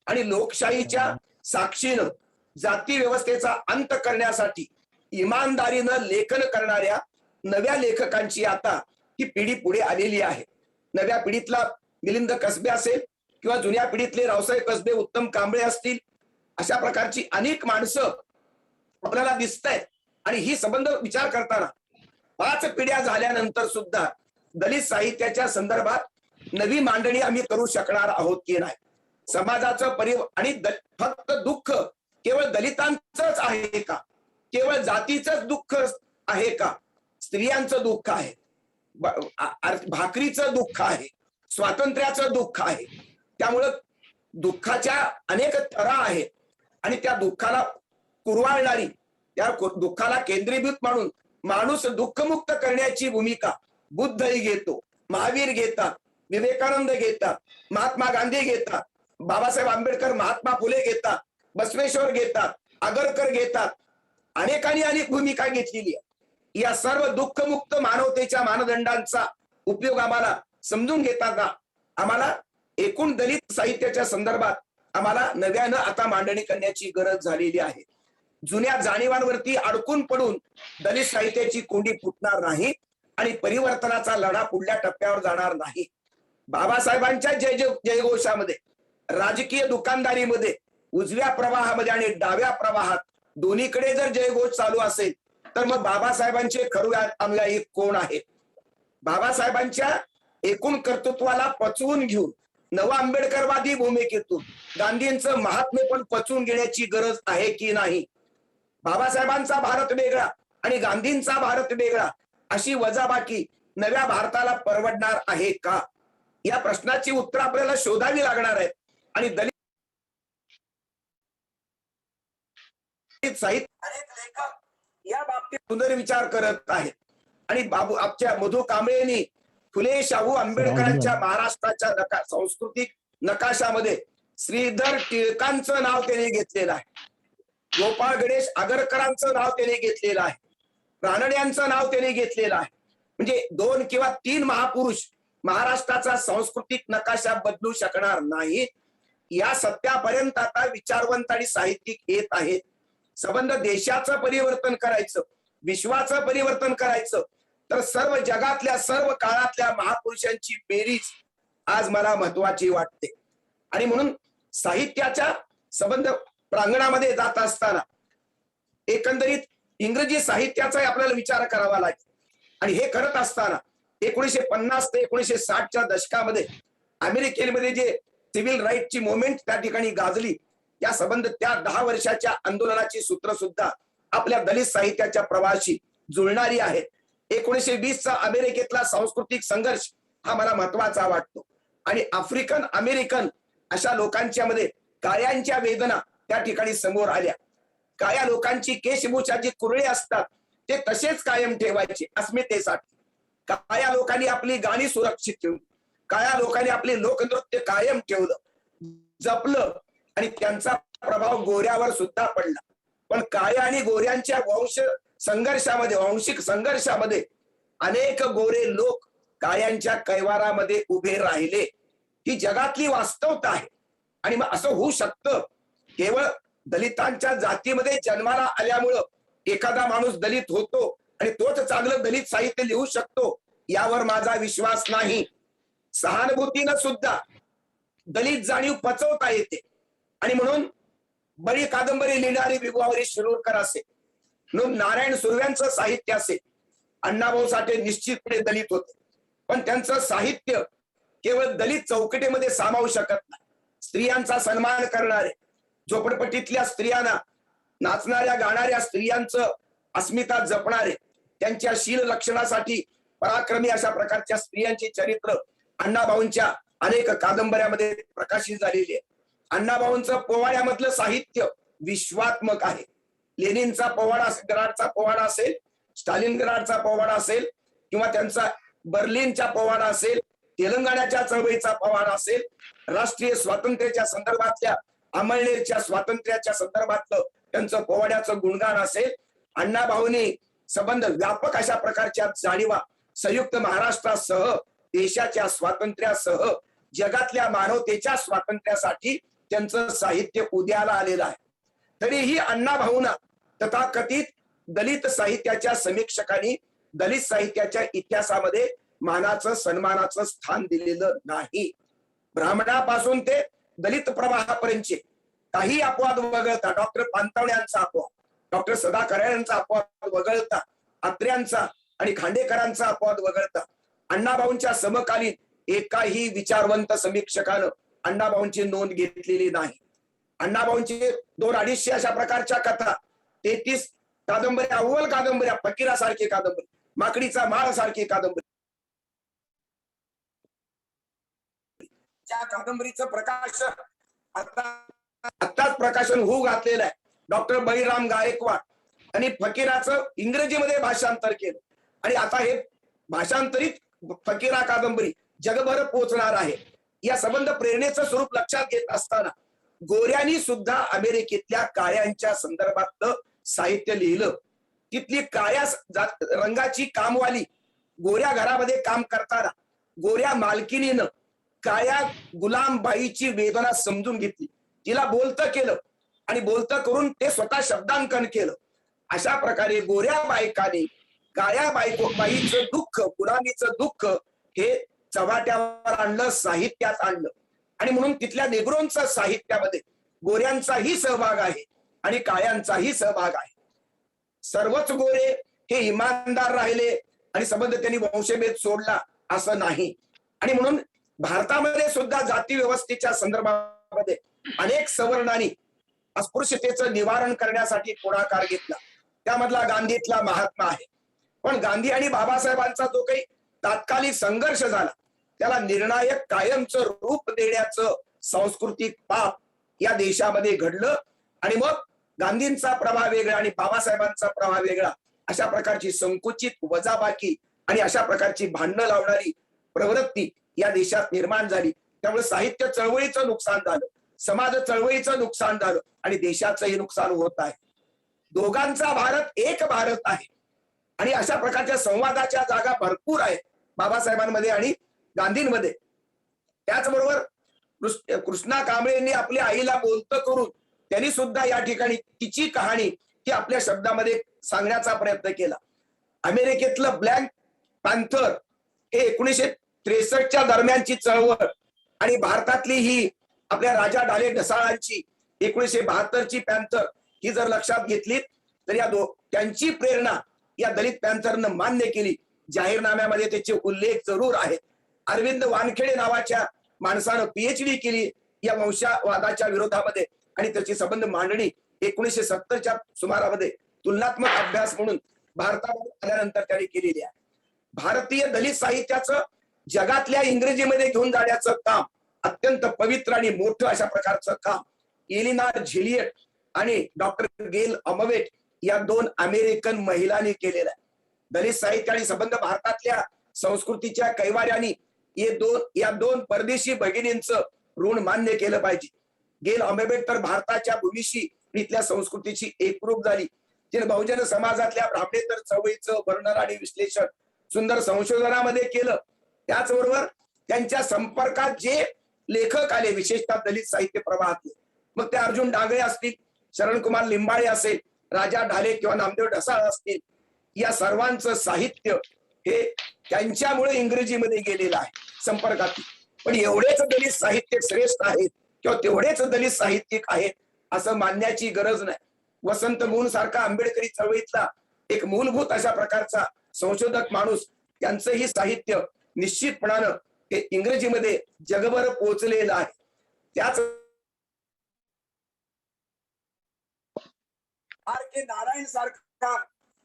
आणि लोकशाहीच्या साक्षीनं जाती व्यवस्थेचा अंत करण्यासाठी इमानदारीनं लेखन करणाऱ्या नव्या लेखकांची आता ही पिढी पुढे आलेली आहे. नव्या पिढीतला मिलिंद कसबे असेल किंवा जुन्या पिढीतले रावसाहेब कसबे, उत्तम कांबळे असतील, अशा प्रकारची अनेक माणसं आपल्याला दिसत आहेत. आणि ही संबंध विचार करताना 5 पिढ्या झाल्यानंतर सुद्धा दलित साहित्याच्या संदर्भात नवी मांडणी आम्ही करू शकणार आहोत की नाही, समाजाचं आणि फक्त दुःख केवळ दलितांचंच आहे का, केवळ जातीचंच दुःख आहे का, स्त्रियांचं दुःख आहे, भाकरीचं दुःख आहे, स्वातंत्र्याचं दुःख आहे. त्यामुळं दुःखाच्या अनेक तरा आहेत आणि त्या दुःखाला कुरवाळणारी, त्या दुःखाला केंद्रीभूत मानून माणूस दुःखमुक्त करण्याची भूमिका बुद्धही घेतो, महावीर घेतात, विवेकानंद घेतात, महात्मा गांधी घेतात, बाबासाहेब आंबेडकर, महात्मा फुले घेतात, बसवेश्वर घेतात, आगरकर घेतात, अनेकांनी अनेक भूमिका घेतलेली आहे. या सर्व दुःखमुक्त मानवतेच्या मानदंडांचा उपयोग आम्हाला समजून घेताना आम्हाला एकूण दलित साहित्याच्या संदर्भात आम्हाला नव्यानं आता मांडणी करण्याची गरज झालेली आहे. जुन्या जाणीवांवरती अडकून पडून दलित साहित्याची कोंडी फुटणार नाही आणि परिवर्तनाचा लढा पुढल्या टप्प्यावर जाणार नाही. बाबासाहेबांच्या जयघोषामध्ये, राजकीय दुकानदारीमध्ये, उजव्या प्रवाहामध्ये आणि डाव्या प्रवाहात दोन्हीकडे जर जयघोष चालू असेल तर मग बाबासाहेबांचे खरे अनुयायी कोण आहेत? बाबासाहेबांच्या एकूण कर्तृत्वाला पचवून घेऊन नव आंबेडकरवादी भूमिकेतून गांधींचं महात्म्य पण पचवून घेण्याची गरज आहे की नाही? बाबासाहेबांचा भारत वेगळा आणि गांधींचा भारत वेगळा अशी वजाबाकी नव्या भारताला परवडणार आहे का? या प्रश्नाची उत्तर आपल्याला शोधावी लागणार आहेत. आणि दलित साहित्य अनेक लेखक या बाबतीत पुनर्विचार करत आहेत. आणि आमच्या मधु कांबळेंनी फुले, शाहू, आंबेडकरांच्या महाराष्ट्राच्या सांस्कृतिक नकाशामध्ये श्रीधर टिळकांचं नाव त्यांनी घेतलेलं आहे, गोपाळ गणेश आगरकरांचं नाव त्यांनी घेतलेलं आहे, रानड्यांचं नाव त्यांनी घेतलेलं आहे. म्हणजे 2 किंवा 3 महापुरुष महाराष्ट्राचा सांस्कृतिक नकाशा बदलू शकणार नाहीत. या सत्यापर्यंत आता विचारवंत आणि साहित्यिक येत आहेत. संबंध देशाचं परिवर्तन करायचं, विश्वाचं परिवर्तन करायचं, तर सर्व जगातल्या सर्व काळातल्या महापुरुषांची बेरीज आज मला महत्वाची वाटते. आणि म्हणून साहित्याच्या संबंध प्रांगणामध्ये जात असताना एकंदरीत इंग्रजी साहित्याचा आपल्याला विचार करावा लागेल. आणि हे करत असताना 1950 ते 1960च्या दशकामध्ये अमेरिकेमध्ये जे सिव्हिल राईटची मुवमेंट त्या ठिकाणी गाजली, त्या संबंध त्या 10 वर्षाच्या आंदोलनाची सूत्र सुद्धा आपल्या दलित साहित्याच्या प्रवाहाशी जुळणारी आहेत. 1920चा अमेरिकेतला सांस्कृतिक संघर्ष हा मला महत्वाचा वाटतो. आणि आफ्रिकन अमेरिकन अशा लोकांच्या मध्ये काळ्यांच्या वेदना त्या ठिकाणी समोर आल्या. काळ्या लोकांची केशभूषा जी कुरळे असतात ते तसेच कायम ठेवायचे अस्मितेसाठी. काळ्या लोकांनी आपली गाणी सुरक्षित ठेवली, काळ्या लोकांनी आपले लोकनृत्य कायम ठेवलं, जपलं, आणि त्यांचा प्रभाव गोऱ्यावर सुद्धा पडला. पण काळ्या आणि गोऱ्यांच्या वांशिक संघर्षामध्ये अनेक गोरे लोक काळ्यांच्या कैवारामध्ये उभे राहिले. ही जगातली वास्तवता आहे. आणि मग असं होऊ शकतं केवळ दलितांच्या जातीमध्ये जन्माला आल्यामुळं एखादा माणूस दलित होतो आणि तोच चांगलं दलित साहित्य लिहू शकतो यावर माझा विश्वास नाही. सहानुभूतीनं सुद्धा दलित जाणीव पचवता येते. आणि म्हणून बरी कादंबरी लिहिणारी विगवावरी शिरूरकर असे, म्हणून नारायण सुर्व्यांचं साहित्य असे, अण्णाभाऊ साठे निश्चितपणे दलित होते, पण त्यांचं साहित्य केवळ दलित चौकटीमध्ये सामावू शकत नाही. स्त्रियांचा सन्मान करणारे, झोपडपट्टीतल्या स्त्रियांना, नाचणाऱ्या गाणाऱ्या स्त्रियांचं अस्मिता जपणारे, त्यांच्या शील लक्षणासाठी पराक्रमी अशा प्रकारच्या स्त्रियांची चरित्र अण्णाभाऊंच्या अनेक कादंबऱ्यामध्ये प्रकाशित झालेली आहे. अण्णाभाऊंचं पोवाड्यामधलं साहित्य विश्वात्मक आहे. लेनिनचा पोवाडा, ग्राडचा पोवाडा असेल, स्टालिनग्राडचा पोवाडा असेल, किंवा त्यांचा बर्लिनचा पोवाडा असेल, तेलंगणाच्या चळवळीचा पोवाडा असेल, राष्ट्रीय स्वातंत्र्याच्या संदर्भातल्या अमळनेरच्या स्वातंत्र्याच्या संदर्भातलं त्यांचं पोवाड्याचं गुणगान असेल. अण्णाभाऊंनी संबंध व्यापक अशा प्रकारच्या जाणीवा संयुक्त महाराष्ट्रासह देशाच्या स्वातंत्र्यासह जगातल्या मानवतेच्या स्वातंत्र्यासाठी त्यांचं साहित्य उदयाला आलेलं आहे. तरीही अण्णाभाऊंना तथाकथित दलित साहित्याच्या समीक्षकांनी दलित साहित्याच्या इतिहासामध्ये मानाचं सन्मानाचं स्थान दिलेलं नाही. ब्राह्मणापासून ते दलित प्रवाहापर्यंतचे काही अपवाद वगळता, डॉक्टर पानतावण्यांचा अपवाद, डॉक्टर सदाकर यांचा अपवाद वगळता, आत्र्यांचा आणि खांडेकरांचा अपवाद वगळता अण्णाभाऊंच्या समकालीन एकाही विचारवंत समीक्षकानं अण्णाभाऊंची नोंद घेतलेली नाही. अण्णाभाऊंची 200-250 अशा प्रकारच्या कथा, 33 कादंबऱ्या, अव्वल कादंबऱ्या, फकीरासारखी कादंबरी, माकडीचा माळ सारखी कादंबरी, त्या कादंबरीचं प्रकाशन आत्ताच प्रकाशन होऊ घातलेलं आहे. डॉक्टर बळीराम गायकवाड आणि फकीराचं इंग्रजीमध्ये भाषांतर केलं आणि आता हे भाषांतरित फकीरा कादंबरी जगभर पोहोचणार आहे. या संबंध प्रेरणेचं स्वरूप लक्षात घेत असताना गोऱ्यांनी सुद्धा अमेरिकेतल्या काळ्यांच्या संदर्भातलं साहित्य लिहिलं. तिथली काळ्या रंगाची कामवाली गोऱ्या घरामध्ये काम करताना गोऱ्या मालकिनीनं काळ्या गुलामबाईची वेदना समजून घेतली, तिला बोलतं केलं आणि बोलतं करून ते स्वतः शब्दांकन केलं. अशा प्रकारे गोऱ्या बायकाने काळ्या बाईचं दुःख, गुलामीचं दुःख हे चव्हाट्यावर आणलं, साहित्यात आणलं. आणि म्हणून तिथल्या नेग्रोंच्या साहित्यामध्ये गोऱ्यांचाही सहभाग आहे आणि काळ्यांचाही सहभाग आहे. सर्वच गोरे हे इमानदार राहिले आणि संबंध त्यांनी वंशभेद सोडला असं नाही. आणि म्हणून भारतामध्ये सुद्धा जाती व्यवस्थेच्या संदर्भामध्ये अनेक सवर्णांनी अस्पृश्यतेचं निवारण करण्यासाठी पुढाकार घेतला. त्यामधला गांधीतला महात्मा आहे. पण गांधी आणि बाबासाहेबांचा जो काही तात्कालिक संघर्ष झाला त्याला निर्णायक कायमचं रूप देण्याचं सांस्कृतिक पाप या देशामध्ये घडलं. आणि मग गांधींचा प्रभाव वेगळा आणि बाबासाहेबांचा प्रभाव वेगळा अशा प्रकारची संकुचित वजाबाकी आणि अशा प्रकारची भांडणं लावणारी प्रवृत्ती या देशात निर्माण झाली. त्यामुळे साहित्य चळवळीचं नुकसान झालं, समाज चळवळीचं नुकसान झालं आणि देशाचंही नुकसान होत आहे. दोघांचा भारत एक भारत आहे आणि अशा प्रकारच्या संवादाच्या जागा भरपूर आहेत बाबासाहेबांमध्ये आणि गांधींमध्ये. त्याचबरोबर कृष्णा कांबळेंनी आपल्या आईला बोलतं करून त्यांनी सुद्धा या ठिकाणी तिची कहाणी ती आपल्या शब्दामध्ये सांगण्याचा प्रयत्न केला. अमेरिकेतलं ब्लॅक पॅन्थर हे 1963च्या दरम्यानची चळवळ आणि भारतातली ही आपल्या राजा ढाले ढसाळांची 1972ची पॅन्थर ही जर लक्षात घेतली तर या त्यांची प्रेरणा या दलित पॅन्थरनं मान्य केली. जाहीरनाम्यामध्ये त्याचे उल्लेख जरूर आहेत. अरविंद वानखेडे नावाच्या माणसानं पीएचडी केली या वंशवादाच्या विरोधामध्ये आणि त्याची संबंध मांडणी 1970च्या सुमारामध्ये तुलनात्मक अभ्यास म्हणून भारतामध्ये आल्यानंतर त्यांनी केलेली आहे. भारतीय दलित साहित्याचं जगातल्या इंग्रजीमध्ये घेऊन जाण्याचं काम अत्यंत पवित्र आणि मोठं अशा प्रकारचं काम एलिनॉर झिलियट आणि डॉक्टर गेल अमवेट या 2 अमेरिकन महिलांनी केलेलं आहे. दलित साहित्य आणि संबंध भारतातल्या संस्कृतीच्या कैवाऱ्यांनी या दोन परदेशी भगिनींचं ऋण मान्य केलं पाहिजे. गेल अमवेट तर भारताच्या भूमीशी इथल्या संस्कृतीची एकरूप झाली. तिने बहुजन समाजातल्या ब्राह्मणेतर चळवळीचं वर्णन आणि विश्लेषण सुंदर संशोधनामध्ये केलं. त्याचबरोबर त्यांच्या संपर्कात जे लेखक आले विशेषतः दलित साहित्य प्रवाहातले, मग ते अर्जुन डांगळे असतील, शरणकुमार लिंबाळे असेल, राजा ढाले किंवा नामदेव ढसाळ असतील, या सर्वांचं साहित्य हे त्यांच्यामुळे इंग्रजीमध्ये गेलेलं आहे संपर्कात. पण एवढेच दलित साहित्य श्रेष्ठ आहेत किंवा तेवढेच दलित साहित्यिक आहेत असं मानण्याची गरज नाही. वसंत मून सारखा आंबेडकरी चळवळीतला एक मूलभूत अशा प्रकारचा संशोधक माणूस, त्यांचंही साहित्य निश्चितपणानं हे इंग्रजीमध्ये जगभर पोहोचलेलं आहे. त्याच R.K. नारायण सारखा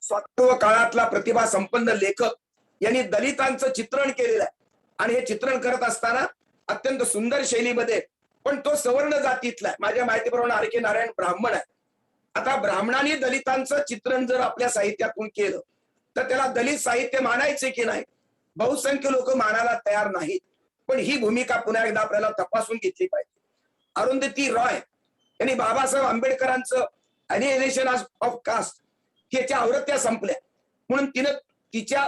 स्वातंत्र्य काळातला प्रतिभा संपन्न लेखक यांनी दलितांचं चित्रण केलेलं आहे आणि हे चित्रण करत असताना अत्यंत सुंदर शैलीमध्ये, पण तो सवर्ण जातीतला आहे. माझ्या माहितीप्रमाणे R.K. नारायण ब्राह्मण आहे. आता ब्राह्मणांनी दलितांचं चित्रण जर आपल्या साहित्यातून केलं तर त्याला दलित साहित्य मानायचे की नाही? बहुसंख्य लोक मानायला तयार नाहीत. पण ही भूमिका पुन्हा एकदा आपल्याला तपासून घेतली पाहिजे. अरुंधती रॉय यांनी बाबासाहेब आंबेडकरांचं अनिहिलेशन ऑफ कास्ट ह्याच्या आवृत्त्या संपल्या म्हणून तिनं तिच्या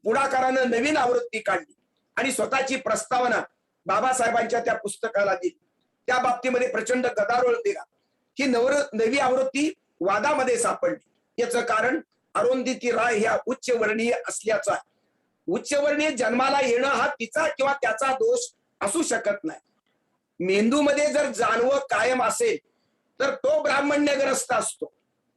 पुढाकारानं नवीन आवृत्ती काढली आणि स्वतःची प्रस्तावना बाबासाहेबांच्या त्या पुस्तकाला दिली. त्या बाबतीमध्ये प्रचंड गदारोळ दिला. ही नवी आवृत्ती वादामध्ये सापडली. याचं कारण अरुंधती राय ह्या उच्चवर्णीय असल्याचा आहे. उच्चवर्णीय जन्माला येणं हा तिचा किंवा त्याचा दोष असू शकत नाही. मेंदूमध्ये जर जाणवं कायम असेल तर तो ब्राह्मण्यग्रस्त असतो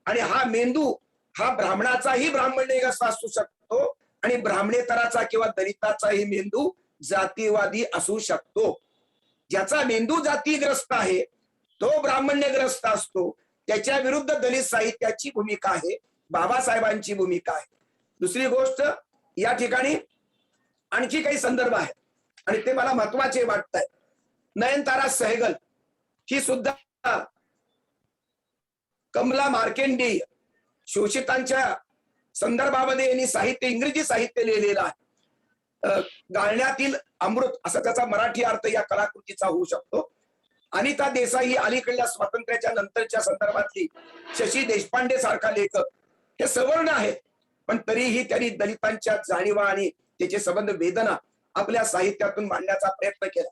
आणि हा मेंदू हा ब्राह्मणाचाही ब्राह्मण्यग्रस्त असू शकतो आणि ब्राह्मणेतराचा किंवा दलिताचाही मेंदू जातीवादी असू शकतो. ज्याचा मेंदू जातीग्रस्त आहे तो ब्राह्मण्यग्रस्त असतो. त्याच्या विरुद्ध दलित साहित्याची भूमिका आहे, बाबासाहेबांची भूमिका आहे. दुसरी गोष्ट, या ठिकाणी आणखी काही संदर्भ आहेत आणि ते मला महत्वाचे वाटत आहे. नयनतारा सहगल ही सुद्धा कमला मार्केंडेय शोषितांच्या संदर्भामध्ये यांनी साहित्य, इंग्रजी साहित्य लिहिलेलं आहे. गाळण्यातील अमृत असा त्याचा मराठी अर्थ या कलाकृतीचा होऊ शकतो. अनिता देसाई ही अलीकडल्या स्वातंत्र्याच्या नंतरच्या संदर्भातली शशी देशपांडे सारखा लेखक, हे सवर्ण आहेत पण तरीही त्यांनी दलितांच्या जाणीवा आणि त्याचे संबंध वेदना आपल्या साहित्यातून मांडण्याचा प्रयत्न केला.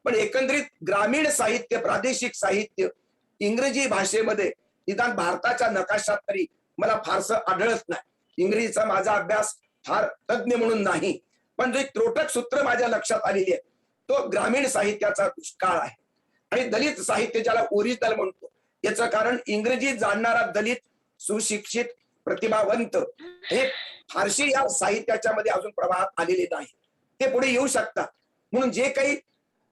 पण एकंदरीत ग्रामीण साहित्य, प्रादेशिक साहित्य इंग्रजी भाषेमध्ये निदान भारताच्या नकाशात तरी मला फारसं आढळत नाही. इंग्रजीचा माझा अभ्यास फार तज्ञ म्हणून नाही, पण जे त्रोटक सूत्र माझ्या लक्षात आलेली आहे तो ग्रामीण साहित्याचा दुष्काळ आहे. आणि दलित साहित्य ज्याला ओरिजिनल म्हणतो याचं कारण इंग्रजी जाणणारा दलित सुशिक्षित प्रतिभावंत हे फारशी या साहित्याच्या मध्ये अजून प्रवाहात आलेले नाही. ते पुढे येऊ शकतात. म्हणून जे काही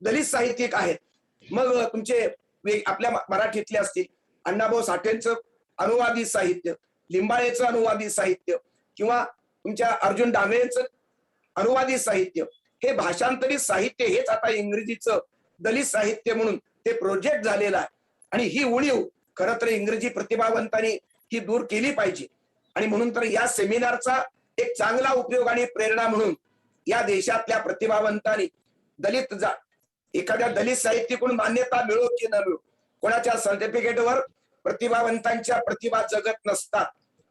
दलित साहित्यिक आहेत, मग तुमचे आपल्या मराठीतले असतील अण्णाभाऊ साठेंचं अनुवादित साहित्य, लिंबाळेचं अनुवादित साहित्य किंवा तुमच्या अर्जुन डांगळेंचं अनुवादित साहित्य, हे भाषांतरित साहित्य हेच आता इंग्रजीचं दलित साहित्य म्हणून ते प्रोजेक्ट झालेला आहे. आणि ही उणीव खरं तर इंग्रजी प्रतिभावंतांनी ही दूर केली पाहिजे. आणि म्हणून तर या सेमिनारचा एक चांगला उपयोग आणि प्रेरणा म्हणून या देशातल्या प्रतिभावंतांनी दलित एखाद्या दलित साहित्यिकडून मान्यता मिळो की न मिळो, कोणाच्या सर्टिफिकेटवर प्रतिभावंतांच्या प्रतिभा जगत नसतात.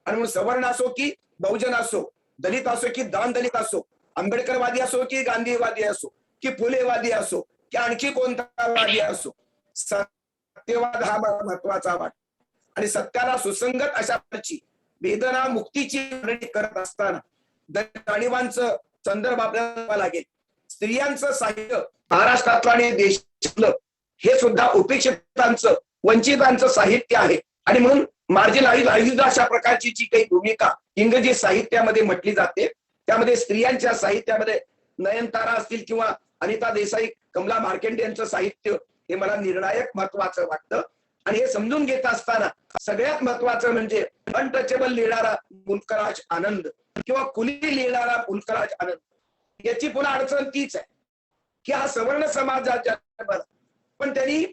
आणि म्हणून सवर्ण असो की बहुजन असो, दलित असो की दान दलित असो, आंबेडकरवादी असो की गांधीवादी असो की फुलेवादी असो, की आणखी कोणता वादी असो, सत्यवाद हा महत्वाचा वाटतो. आणि सत्याला सुसंगत अशा प्रकारची वेदना मुक्तीची मागणी करत असताना जाणीवांचं संदर्भ आपल्याला लागेल. स्त्रियांचं साहित्य महाराष्ट्रातलं आणि देशातलं हे सुद्धा उपेक्षितांचं, वंचितांचं साहित्य आहे. आणि म्हणून मार्जिनलाइज्ड अशा प्रकारची जी काही भूमिका इंग्रजी साहित्यामध्ये म्हटली जाते, त्यामध्ये स्त्रियांच्या साहित्यामध्ये नयनतारा असतील किंवा अनिता देसाई, कमला मार्केंडे यांचं साहित्य हे मला निर्णायक महत्वाचं वाटतं. आणि हे समजून घेत असताना सगळ्यात महत्वाचं म्हणजे अनटचेबल लिहिणारा मुल्कराज आनंद किंवा कुली लिहिणारा मुल्कराज आनंद, याची पुन्हा अडचण तीच आहे की हा सवर्ण समाजाच्या, पण त्यांनी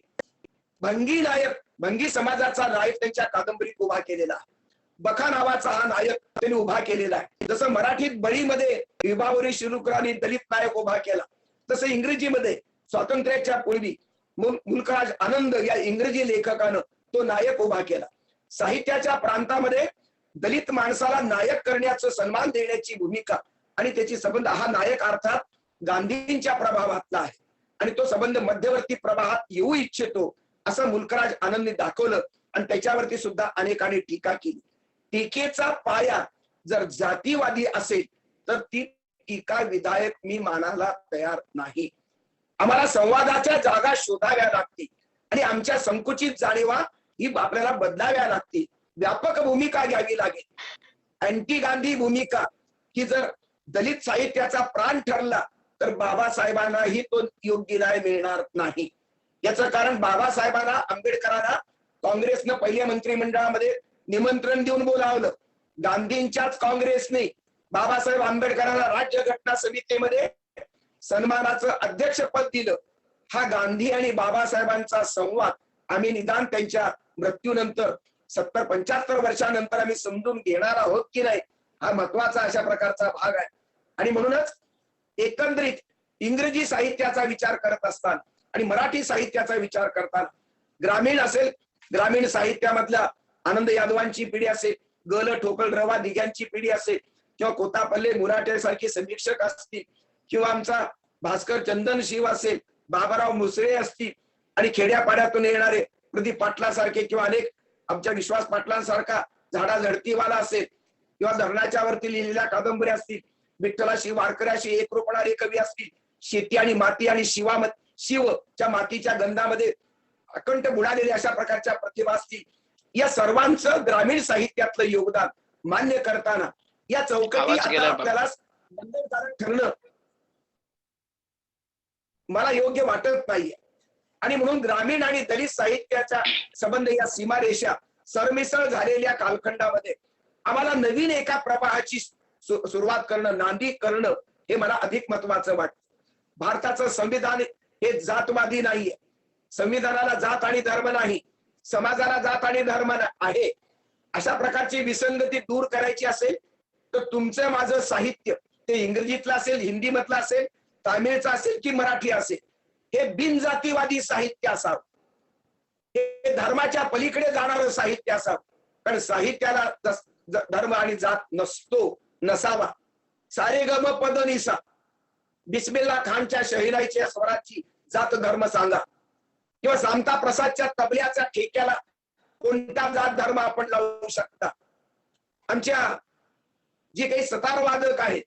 भंगी समाजाचा नायक त्यांच्या कादंबरीत उभा केलेला आहे. बखा नावाचा हा नायक त्यांनी उभा केलेला आहे. जसं मराठीत बळीमध्ये विभावरी शिरुकरांनी दलित नायक उभा केला, तसं इंग्रजीमध्ये स्वातंत्र्याच्या पूर्वी मुल्कराज आनंद या इंग्रजी लेखकानं तो नायक उभा केला. साहित्याच्या प्रांतामध्ये दलित माणसाला नायक करण्याचं, सन्मान देण्याची भूमिका आणि त्याची संबंध हा नायक अर्थात गांधींच्या प्रभावातला आहे आणि तो संबंध मध्यवर्ती प्रवाहात येऊ इच्छितो असं मुल्कराज आनंदने दाखवलं. आणि त्याच्यावरती सुद्धा अनेकांनी टीका केली. टीकेचा पाया जर जातीवादी असेल तर ती टीका विधायक मी मानायला तयार नाही. आम्हाला संवादाच्या जागा शोधाव्या लागतील आणि आमच्या संकुचित जाणीवा ही आपल्याला बदलाव्या लागतील. व्यापक भूमिका घ्यावी लागेल. अँटी गांधी भूमिका ही जर दलित साहित्याचा प्राण ठरला तर बाबासाहेबांनाही तो योग्य न्याय मिळणार नाही. याचं कारण बाबासाहेबांना, आंबेडकरांना काँग्रेसनं पहिल्या मंत्रिमंडळामध्ये निमंत्रण देऊन बोलावलं. गांधींच्याच काँग्रेसने बाबासाहेब आंबेडकरांना राज्य घटना समितीमध्ये सन्मानाचं अध्यक्षपद दिलं. हा गांधी आणि बाबासाहेबांचा संवाद आम्ही निदान त्यांच्या मृत्यूनंतर 70-75 वर्षानंतर आम्ही समजून घेणार आहोत की नाही, हा महत्वाचा अशा प्रकारचा भाग आहे. आणि म्हणूनच एकंदरीत इंग्रजी साहित्याचा विचार करत असताना आणि मराठी साहित्याचा विचार करताना ग्रामीण असेल, ग्रामीण साहित्यामधल्या आनंद यादवांची पिढी असेल, गल ठोकळ रवा दिघ्यांची पिढी असेल किंवा कोतापल्ले मुराटे सारखे समीक्षक असतील किंवा आमचा भास्कर चंदन शिव असेल, बाबाराव मुसळे असतील आणि खेड्यापाड्यातून येणारे प्रदीप पाटलासारखे किंवा अनेक आमच्या विश्वास पाटलांसारखा झाडा झडतीवाला असेल किंवा धरणाच्या वरती लिहिलेल्या कादंबऱ्या असतील, विठ्ठलाशी वारकऱ्याशी एकरूपणारे कवी असतील, शेती आणि माती आणि शिवच्या मातीच्या गंधामध्ये अखंड बुडालेले अशा प्रकारच्या प्रतिभा असतील, या सर्वांचं ग्रामीण साहित्यातलं योगदान मान्य करताना या चौकटी आता आपल्याला बंधनकारक ठरणं मला योग्य वाटत नाहीये. आणि म्हणून ग्रामीण आणि दलित साहित्याचा संबंध या सीमारेषा सरमिसळ झालेल्या कालखंडामध्ये आम्हाला नवीन एका प्रवाहाची सुरुवात करणं, नांदी करणं हे मला अधिक महत्वाचं वाटतं. भारताचं संविधान हे जातवादी नाहीये. संविधानाला जात आणि धर्म नाही, समाजाला जात आणि धर्म आहे. अशा प्रकारची विसंगती दूर करायची असेल तर तुमचं माझं साहित्य ते इंग्रजीतलं असेल, हिंदी मधलं असेल, तामिळचं असेल की मराठी असेल, हे बिनजातीवादी साहित्य असावं. हे धर्माच्या पलीकडे जाणारं साहित्य असावं. कारण साहित्याला धर्म आणि जात नसावा. सारे गम पद निसा, बिस्मिल्ला खानच्या शहिनाईच्या स्वराची जात धर्म सांगा किंवा सामता प्रसादच्या तबल्याच्या ठेक्याला कोणता जात धर्म आपण लावू शकता. आमच्या जे काही सतार वादक आहेत,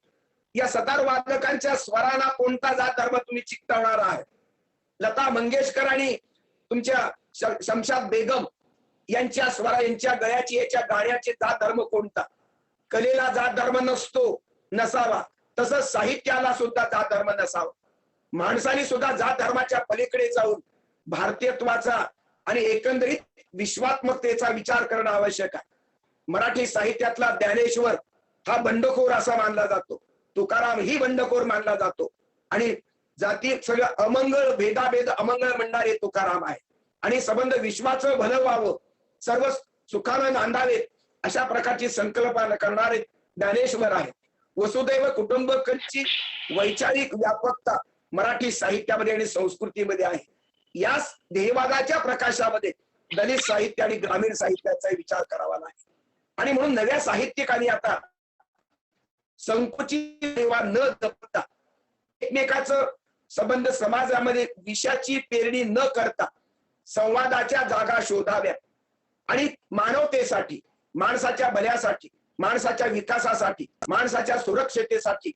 या सतार वादकांच्या स्वरांना कोणता जात धर्म तुम्ही चिकटवणार आहे. लता मंगेशकर आणि तुमच्या शमशाद बेगम यांच्या स्वरा, यांच्या गळ्याची, याच्या गाण्याचे जात धर्म कोणता. कलेला जात धर्म नसावा, तसंच साहित्याला सुद्धा जात धर्म नसावा. माणसाने सुद्धा जात धर्माच्या पलीकडे जाऊन भारतीयत्वाचा आणि एकंदरीत विश्वात्मकतेचा विचार करणं आवश्यक आहे. मराठी साहित्यातला ज्ञानेश्वर हा बंडखोर असा मानला जातो, तुकाराम ही बंडखोर मानला जातो आणि जाती सगळं अमंगळ, भेदाभेद अमंगळ म्हणणारे तुकाराम आहे. आणि संबंध विश्वाचं भलं व्हावं, सर्व सुखानं नांदावेत अशा प्रकारची संकल्पना करणारे ज्ञानेश्वर आहे. वसुदैव कुटुंबकची वैचारिक व्यापकता मराठी साहित्यामध्ये आणि संस्कृतीमध्ये आहे. या ध्येयवादाच्या प्रकाशामध्ये दलित साहित्य आणि ग्रामीण साहित्याचा विचार करावा लागेल. आणि म्हणून नव्या साहित्यिकांनी आता संकुचित न जपता एकमेकाचं संबंध समाजामध्ये विषाची पेरणी न करता संवादाच्या जागा शोधाव्या आणि मानवतेसाठी, माणसाच्या भल्यासाठी, माणसाच्या विकासासाठी, माणसाच्या सुरक्षिततेसाठी,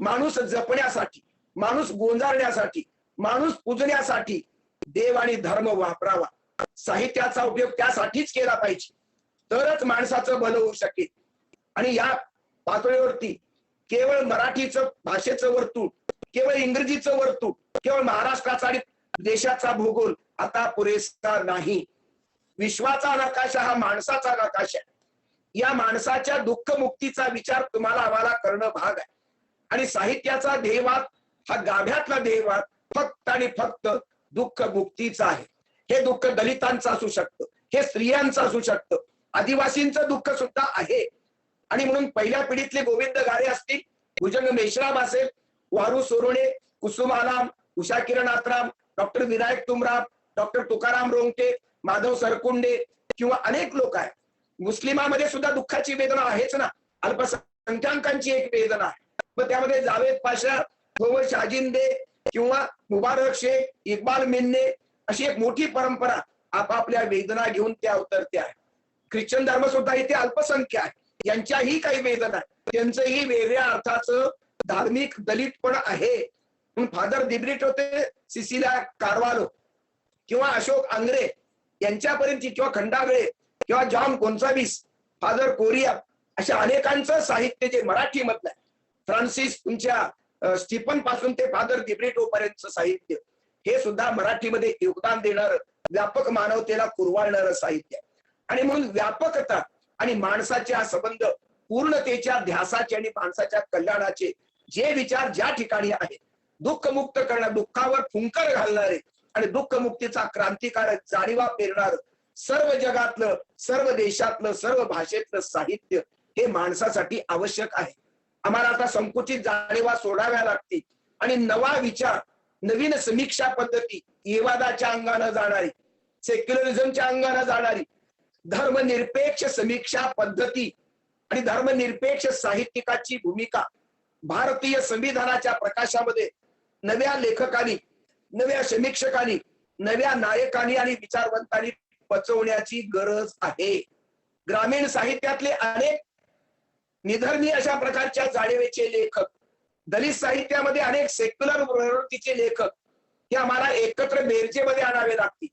माणूस जपण्यासाठी, माणूस गोंजारण्यासाठी, माणूस पूजण्यासाठी देव आणि धर्म वापरावा. साहित्याचा उपयोग त्यासाठीच केला पाहिजे, तरच माणसाचं भलं होऊ शकेल. आणि या पातळीवरती केवळ मराठीचं भाषेचं वर्तुळ, केवळ इंग्रजीचं वर्तुळ, केवळ महाराष्ट्राचा आणि देशाचा भूगोल आता पुरेसा नाही. विश्वाचा नकाशा हा माणसाचा नकाशा आहे. या माणसाच्या दुःख मुक्तीचा विचार तुम्हाला आम्हाला करणं भाग आहे. आणि साहित्याचा ध्येयवाद हा गाभ्यातला ध्येयवाद फक्त आणि फक्त दुःख मुक्तीचा आहे. हे दुःख दलितांचं असू शकतं, हे स्त्रियांचं असू शकतं, आदिवासींचं दुःख सुद्धा आहे. आणि म्हणून पहिल्या पिढीतले गोविंद गारे असतील, भुजंग मेश्राम असेल, वारू सोरोणे, कुसुम आलाम, उषा किरण आत्राम, डॉक्टर विनायक तुमराम, डॉक्टर तुकाराम रोंगटे, माधव सरकुंडे किंवा अनेक लोक आहेत. मुस्लिमामध्ये सुद्धा दुःखाची वेदना आहेच ना, अल्पसंख्याकांची एक वेदना आहे. मग त्यामध्ये जावेद पाशा, मोहम्मद शाजिंदे किंवा मुबारक शेख, इक्बाल मिन्ने अशी एक मोठी परंपरा आपापल्या वेदना घेऊन त्या अवतरते आहे. ख्रिश्चन धर्म सुद्धा इथे अल्पसंख्य आहे, यांच्याही काही वेदना आहे, त्यांचंही वेगळ्या अर्थाचं धार्मिक दलितपण आहे. फादर दिब्रिट होते, सिसिला कारवालो किंवा अशोक आंग्रे यांच्यापर्यंत, किंवा खंडागळे किंवा जॉन गोन्साविस, फादर कोरिया, अशा अनेकांचं साहित्य जे मराठी मधलं आहे, फ्रान्सिस तुमच्या स्टीफन पासून ते फादर दिब्रिटो पर्यंतचं साहित्य, हे सुद्धा मराठीमध्ये योगदान देणार, व्यापक मानवतेला कुरवाळणारं साहित्य. आणि म्हणून व्यापकता आणि माणसाचे हा संबंध, पूर्णतेच्या ध्यासाचे आणि माणसाच्या कल्याणाचे जे विचार ज्या ठिकाणी आहेत, दुःखमुक्त करणार, दुःखावर फुंकर घालणारे आणि दुःख मुक्तीचा क्रांतिकारक जाणीवा पेरणार सर्व जगातलं, सर्व देशातलं, सर्व भाषेतलं साहित्य हे माणसासाठी आवश्यक आहे. आम्हाला आता संकुचित जाणीवा सोडाव्या लागतील आणि नवा विचार, नवीन समीक्षा पद्धती, येवादाच्या अंगानं जाणारी, सेक्युलरिझमच्या अंगानं जाणारी, धर्मनिरपेक्ष समीक्षा पद्धती आणि धर्मनिरपेक्ष साहित्यिकाची भूमिका भारतीय संविधानाच्या प्रकाशामध्ये नव्या लेखकांनी, नव्या समीक्षकांनी, नव्या नायकांनी आणि विचारवंतांनी पचवण्याची गरज आहे. ग्रामीण साहित्यातले अनेक निधर्मी अशा प्रकारच्या जाणीवेचे लेखक, दलित साहित्यामध्ये अनेक सेक्युलर प्रवृत्तीचे लेखक, हे आम्हाला एकत्र बेरजेमध्ये आणावे लागतील.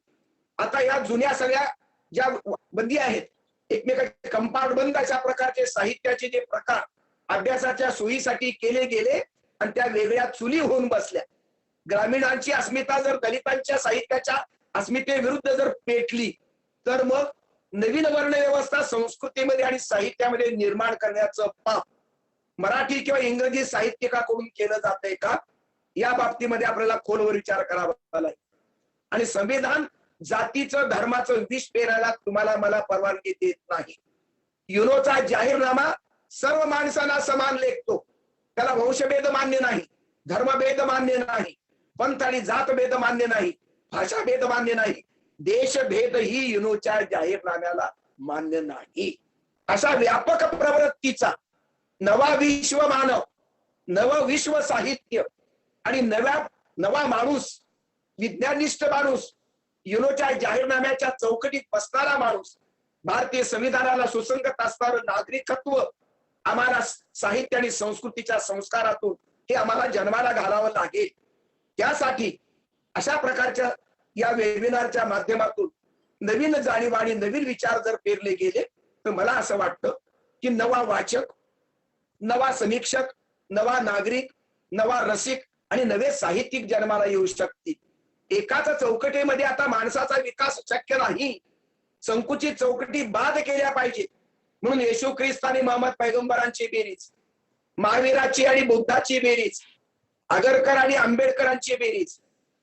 आता या जुन्या सगळ्या ज्या बंदी आहेत, एकमेकांचे कंपाऊंड बंद अशा प्रकारचे साहित्याचे जे प्रकार अभ्यासाच्या सोयीसाठी केले गेले आणि त्या वेगळ्या चुली होऊन बसल्या. ग्रामीणांची अस्मिता जर दलितांच्या साहित्याच्या अस्मितेविरुद्ध जर पेटली, तर मग नवीन वर्ण व्यवस्था संस्कृतीमध्ये आणि साहित्यामध्ये निर्माण करण्याचं पाप मराठी किंवा इंग्रजी साहित्यिकाकडून केलं जातंय का, या बाबतीमध्ये आपल्याला खोलवर विचार करावा लागेल. आणि संविधान जातीचं, धर्माचं विष पेरायला तुम्हाला मला परवानगी देत नाही. युनोचा जाहीरनामा सर्व माणसांना समान लेखतो. त्याला वंशभेद मान्य नाही, धर्मभेद मान्य नाही, पंथ आणि जातभेद मान्य नाही, भाषाभेद मान्य नाही, देशभेद ही युनोच्या जाहीरनाम्याला मान्य नाही. अशा व्यापक प्रवृत्तीचा नवा विश्व मानव, नव विश्व साहित्य आणि नवा माणूस, विज्ञानिष्ठ माणूस, युनोच्या जाहीरनाम्याच्या चौकटीत बसणारा माणूस, भारतीय संविधानाला सुसंगत असणारं नागरिकत्व आम्हाला साहित्य आणि संस्कृतीच्या संस्कारातून हे आम्हाला जन्माला घालावं लागेल. त्यासाठी अशा प्रकारच्या या वेबिनारच्या माध्यमातून नवीन जाणीव आणि नवीन विचार जर पेरले गेले, तर मला असं वाटतं की नवा वाचक, नवा समीक्षक, नवा नागरिक, नवा रसिक आणि नवे साहित्यिक जन्माला येऊ शकतील. एकाच चौकटीमध्ये आता माणसाचा विकास शक्य नाही. संकुचित चौकटी बाद केल्या पाहिजे. म्हणून येशू ख्रिस्त आणि मोहम्मद पैगंबरांची बेरीज, महावीराची आणि बुद्धाची बेरीज, आगरकर आणि आंबेडकरांची बेरीज,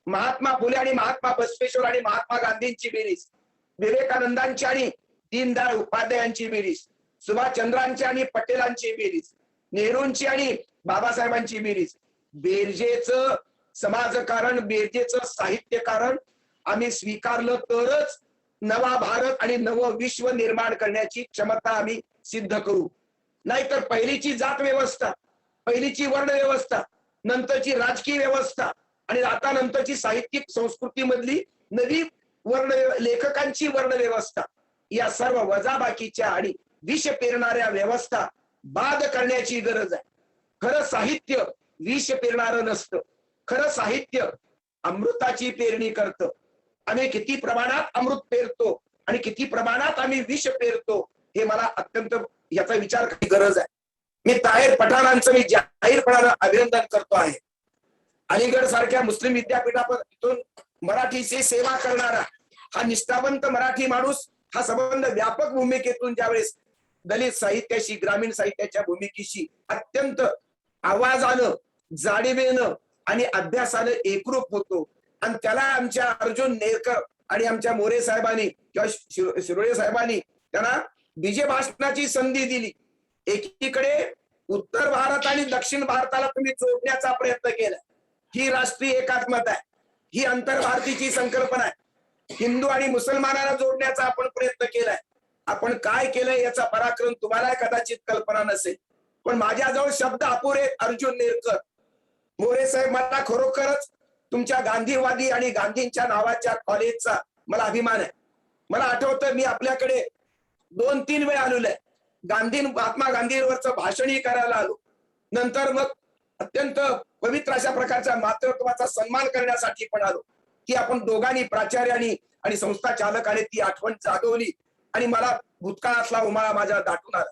महात्मा फुले आणि महात्मा बसवेश्वर आणि महात्मा गांधींची बेरीज, विवेकानंदांची आणि दीनदयाळ उपाध्यायांची बेरीज, सुभाषचंद्रांची आणि पटेलांची बेरीज, नेहरूंची आणि बाबासाहेबांची बेरीज, बेरजेचं समाजकारण, बेरजेचं साहित्यकारण आम्ही स्वीकारलं तरच नवा भारत आणि नवं विश्व निर्माण करण्याची क्षमता आम्ही सिद्ध करू. नाहीतर पहिलीची जात व्यवस्था, पहिलीची वर्ण व्यवस्था, नंतरची राजकीय व्यवस्था आणि आता नंतरची साहित्यिक संस्कृतीमधली नवी वर्ण लेखकांची वर्ण व्यवस्था, या सर्व वजाबाकीच्या आणि विष पेरणाऱ्या व्यवस्था बाद करण्याची गरज आहे. खरं साहित्य विष पेरणारं नसतं. खरं साहित्य अमृताची पेरणी करतं. आम्ही किती प्रमाणात अमृत पेरतो आणि किती प्रमाणात आम्ही विष पेरतो हे मला अत्यंत याचा विचार करण्याची गरज आहे. मी ताहेर पठाणांचं मी जाहीरपणानं अभिनंदन करतो आहे. अलीगड सारख्या मुस्लिम विद्यापीठातून मराठीची सेवा करणारा हा निष्ठावंत मराठी माणूस हा संबंध व्यापक भूमिकेतून ज्यावेळेस दलित साहित्याशी, ग्रामीण साहित्याच्या भूमिकेशी अत्यंत आवाजानं, जाणीवेनं आणि अभ्यासानं एकरूप होतो आणि त्याला आमच्या अर्जुन नेरकर आणि आमच्या मोरे साहेबांनी किंवा शिरोळे साहेबांनी त्यांना विजय भाषणाची संधी दिली. एकीकडे उत्तर भारत आणि दक्षिण भारताला तुम्ही जोडण्याचा प्रयत्न केला. ही राष्ट्रीय एकात्मता आहे, ही आंतरभारतीची संकल्पना आहे. हिंदू आणि मुसलमानाला जोडण्याचा आपण प्रयत्न केलाय. आपण काय केलंय याचा पराक्रम तुम्हाला कदाचित कल्पना नसेल, पण माझ्याजवळ शब्द अपुरे. अर्जुन नेरकर, मोरे साहेब, मला खरोखरच तुमच्या गांधीवादी आणि गांधींच्या नावाच्या कॉलेजचा मला अभिमान आहे. मला आठवतं मी आपल्याकडे 2-3 वेळा आलेलो आहे. महात्मा गांधींवरचं भाषणही करायला आलो. नंतर मग अत्यंत पवित्र अशा प्रकारच्या मातृत्वाचा सन्मान करण्यासाठी पण आलो, की आपण दोघांनी प्राचार्यांनी आणि संस्था चालकाने ती आठवण जागवली आणि मला भूतकाळातला उमाळा माझ्या दाटून आला.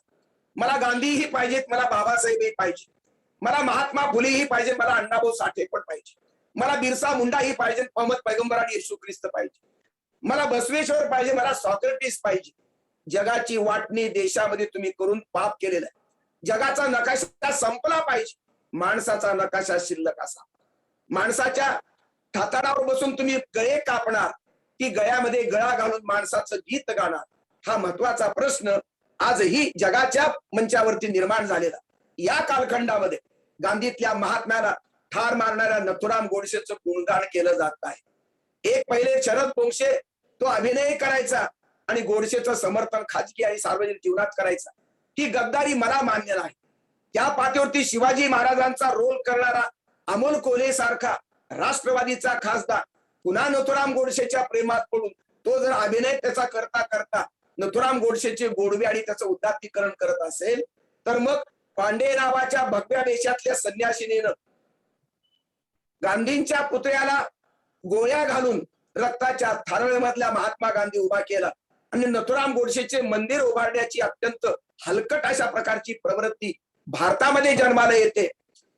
मला गांधीही पाहिजेत, मला बाबासाहेबही पाहिजे, मला महात्मा फुलेही पाहिजे, मला अण्णाभाऊ साठे पण पाहिजे, मला बिरसा मुंडाही पाहिजे, मोहम्मद पैगंबर आणि येशू ख्रिस्त पाहिजे, मला बसवेश्वर पाहिजे, मला सॉक्रेटिस पाहिजे. जगाची वाटणी देशामध्ये तुम्ही करून पाप केलेला आहे. जगाचा नकाशा संपला पाहिजे, माणसाचा नकाशा शिल्लक असा. माणसाच्या ठाताडावर बसून तुम्ही गळे कापणार की गळ्यामध्ये गळा घालून माणसाचं गीत गाणार, हा महत्वाचा प्रश्न आजही जगाच्या मंचावरती निर्माण झालेला. या कालखंडामध्ये गांधीतल्या महात्म्याला ठार मारणाऱ्या नथुराम गोडसेचं गुणगान केलं जात आहे. एक पहिले शरद पोंक्षे तो अभिनय करायचा आणि गोडसेचं समर्थन खाजगी आणि सार्वजनिक जीवनात करायचा. ही गद्दारी मला मान्य नाही. त्या पातळीवरती शिवाजी महाराजांचा रोल करणारा अमोल कोल्हे सारखा राष्ट्रवादीचा खासदार पुन्हा नथुराम गोडसेच्या प्रेमात पडून तो जर अभिनय त्याचा करता करता नथुराम गोडसेचे गोडवे आणि त्याचं उदात्तीकरण करत असेल, तर मग पांडे नावाच्या भगव्या देशातल्या संन्यासिनीनं गांधींच्या पुतळ्याला गोळ्या घालून रक्ताच्या थारळमधल्या महात्मा गांधी उभा केला आणि नथुराम गोडसेचे मंदिर उभारण्याची अत्यंत हलकट अशा प्रकारची प्रवृत्ती भारतामध्ये जन्माला येते.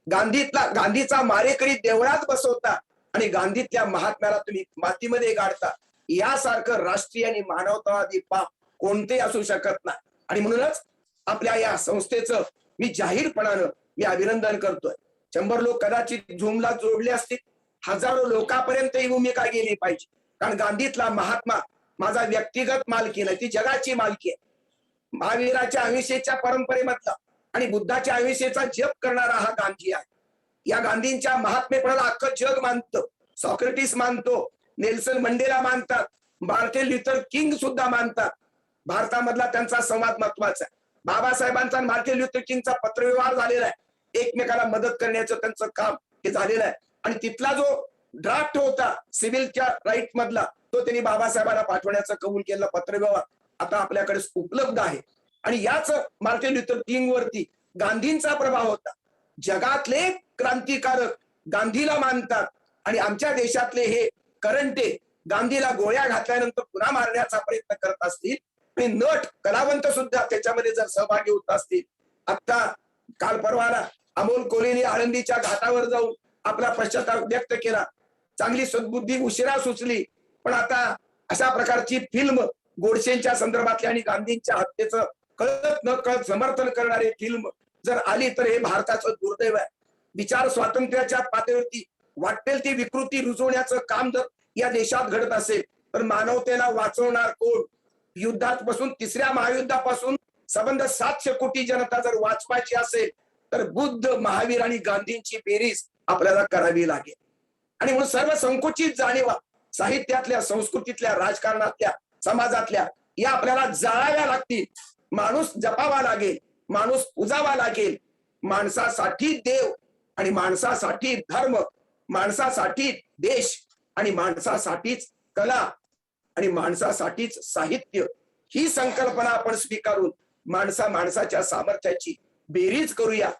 गांधीचा मारेकरी देवळात बसवता आणि गांधीतल्या महात्म्याला तुम्ही मातीमध्ये गाडता. यासारखं राष्ट्रीय आणि मानवतावादी पाप कोणते असू शकत नाही. आणि म्हणूनच आपल्या या संस्थेचं मी जाहीरपणानं अभिनंदन करतोय. 100 लोक कदाचित झूमला जोडले असतील, हजारो लोकांपर्यंत ही भूमिका गेली पाहिजे. कारण गांधीतला महात्मा माझा व्यक्तिगत मालकी नाही, ती जगाची मालकी आहे. महावीराच्या अहिंसेच्या परंपरेमधला आणि बुद्धाच्या अहिंसेचा जप करणारा हा गांधी आहे. या गांधींच्या महात्मेपणाला अख्खं जग मानतं. सॉक्रेटिस मानतो, नेल्सन मंडेला मानतात, मार्टिन ल्युथर किंग सुद्धा मानतात. भारतामधला त्यांचा संवाद महत्वाचा आहे. बाबासाहेबांचा आणि मार्टिन ल्युथर किंगचा पत्रव्यवहार झालेला आहे. एकमेकाला मदत करण्याचं त्यांचं काम हे झालेलं आहे. आणि तिथला जो ड्राफ्ट होता सिव्हिलच्या राईट मधला, तो त्यांनी बाबासाहेबांना पाठवण्याचं कबूल केलेला पत्रव्यवहार आता आपल्याकडे उपलब्ध आहे. आणि याच मार्टिन ल्युथर किंग वरती गांधींचा प्रभाव होता. जगातले क्रांतिकारक गांधीला मानतात आणि आमच्या देशातले हे करंटे गांधीला गोळ्या घातल्यानंतर पुन्हा मारण्याचा प्रयत्न करत असतील आणि नट कलावंत सुद्धा त्याच्यामध्ये जर सहभागी होत असतील. आता काल परवाला अमोल कोल्हेने आळंदीच्या घाटावर जाऊन आपला पश्चाताप व्यक्त केला. चांगली सद्बुद्धी उशिरा सुचली, पण आता अशा प्रकारची फिल्म गोडसेंच्या संदर्भातली आणि गांधींच्या हत्येचं कळत न कळत समर्थन करणारी फिल्म जर आली तर हे भारताचं दुर्दैव आहे. विचार स्वातंत्र्याच्या पातळीवरती वाटेल ती विकृती रुजवण्याचं काम जर या देशात घडत असेल तर मानवतेला वाचवणार कोण? युद्धात पासून 3ऱ्या महायुद्धापासून संबंध 700 कोटी जनता जर वाचवायची असेल तर बुद्ध, महावीर आणि गांधींची बेरीज आपल्याला करावी लागेल. आणि म्हणून सर्व संकुचित जाणीवा साहित्यातल्या, संस्कृतीतल्या, राजकारणातल्या, समाजातल्या या आपल्याला जाळाव्या लागतील. माणूस जपावा लागेल, माणूस पूजावा लागेल. माणसासाठी देव आणि माणसासाठी धर्म माणसासाठी देश आणि माणसासाठीच कला आणि माणसासाठीच साहित्य ही संकल्पना आपण स्वीकारून माणसाच्या सामर्थ्याची बेरीज करूया.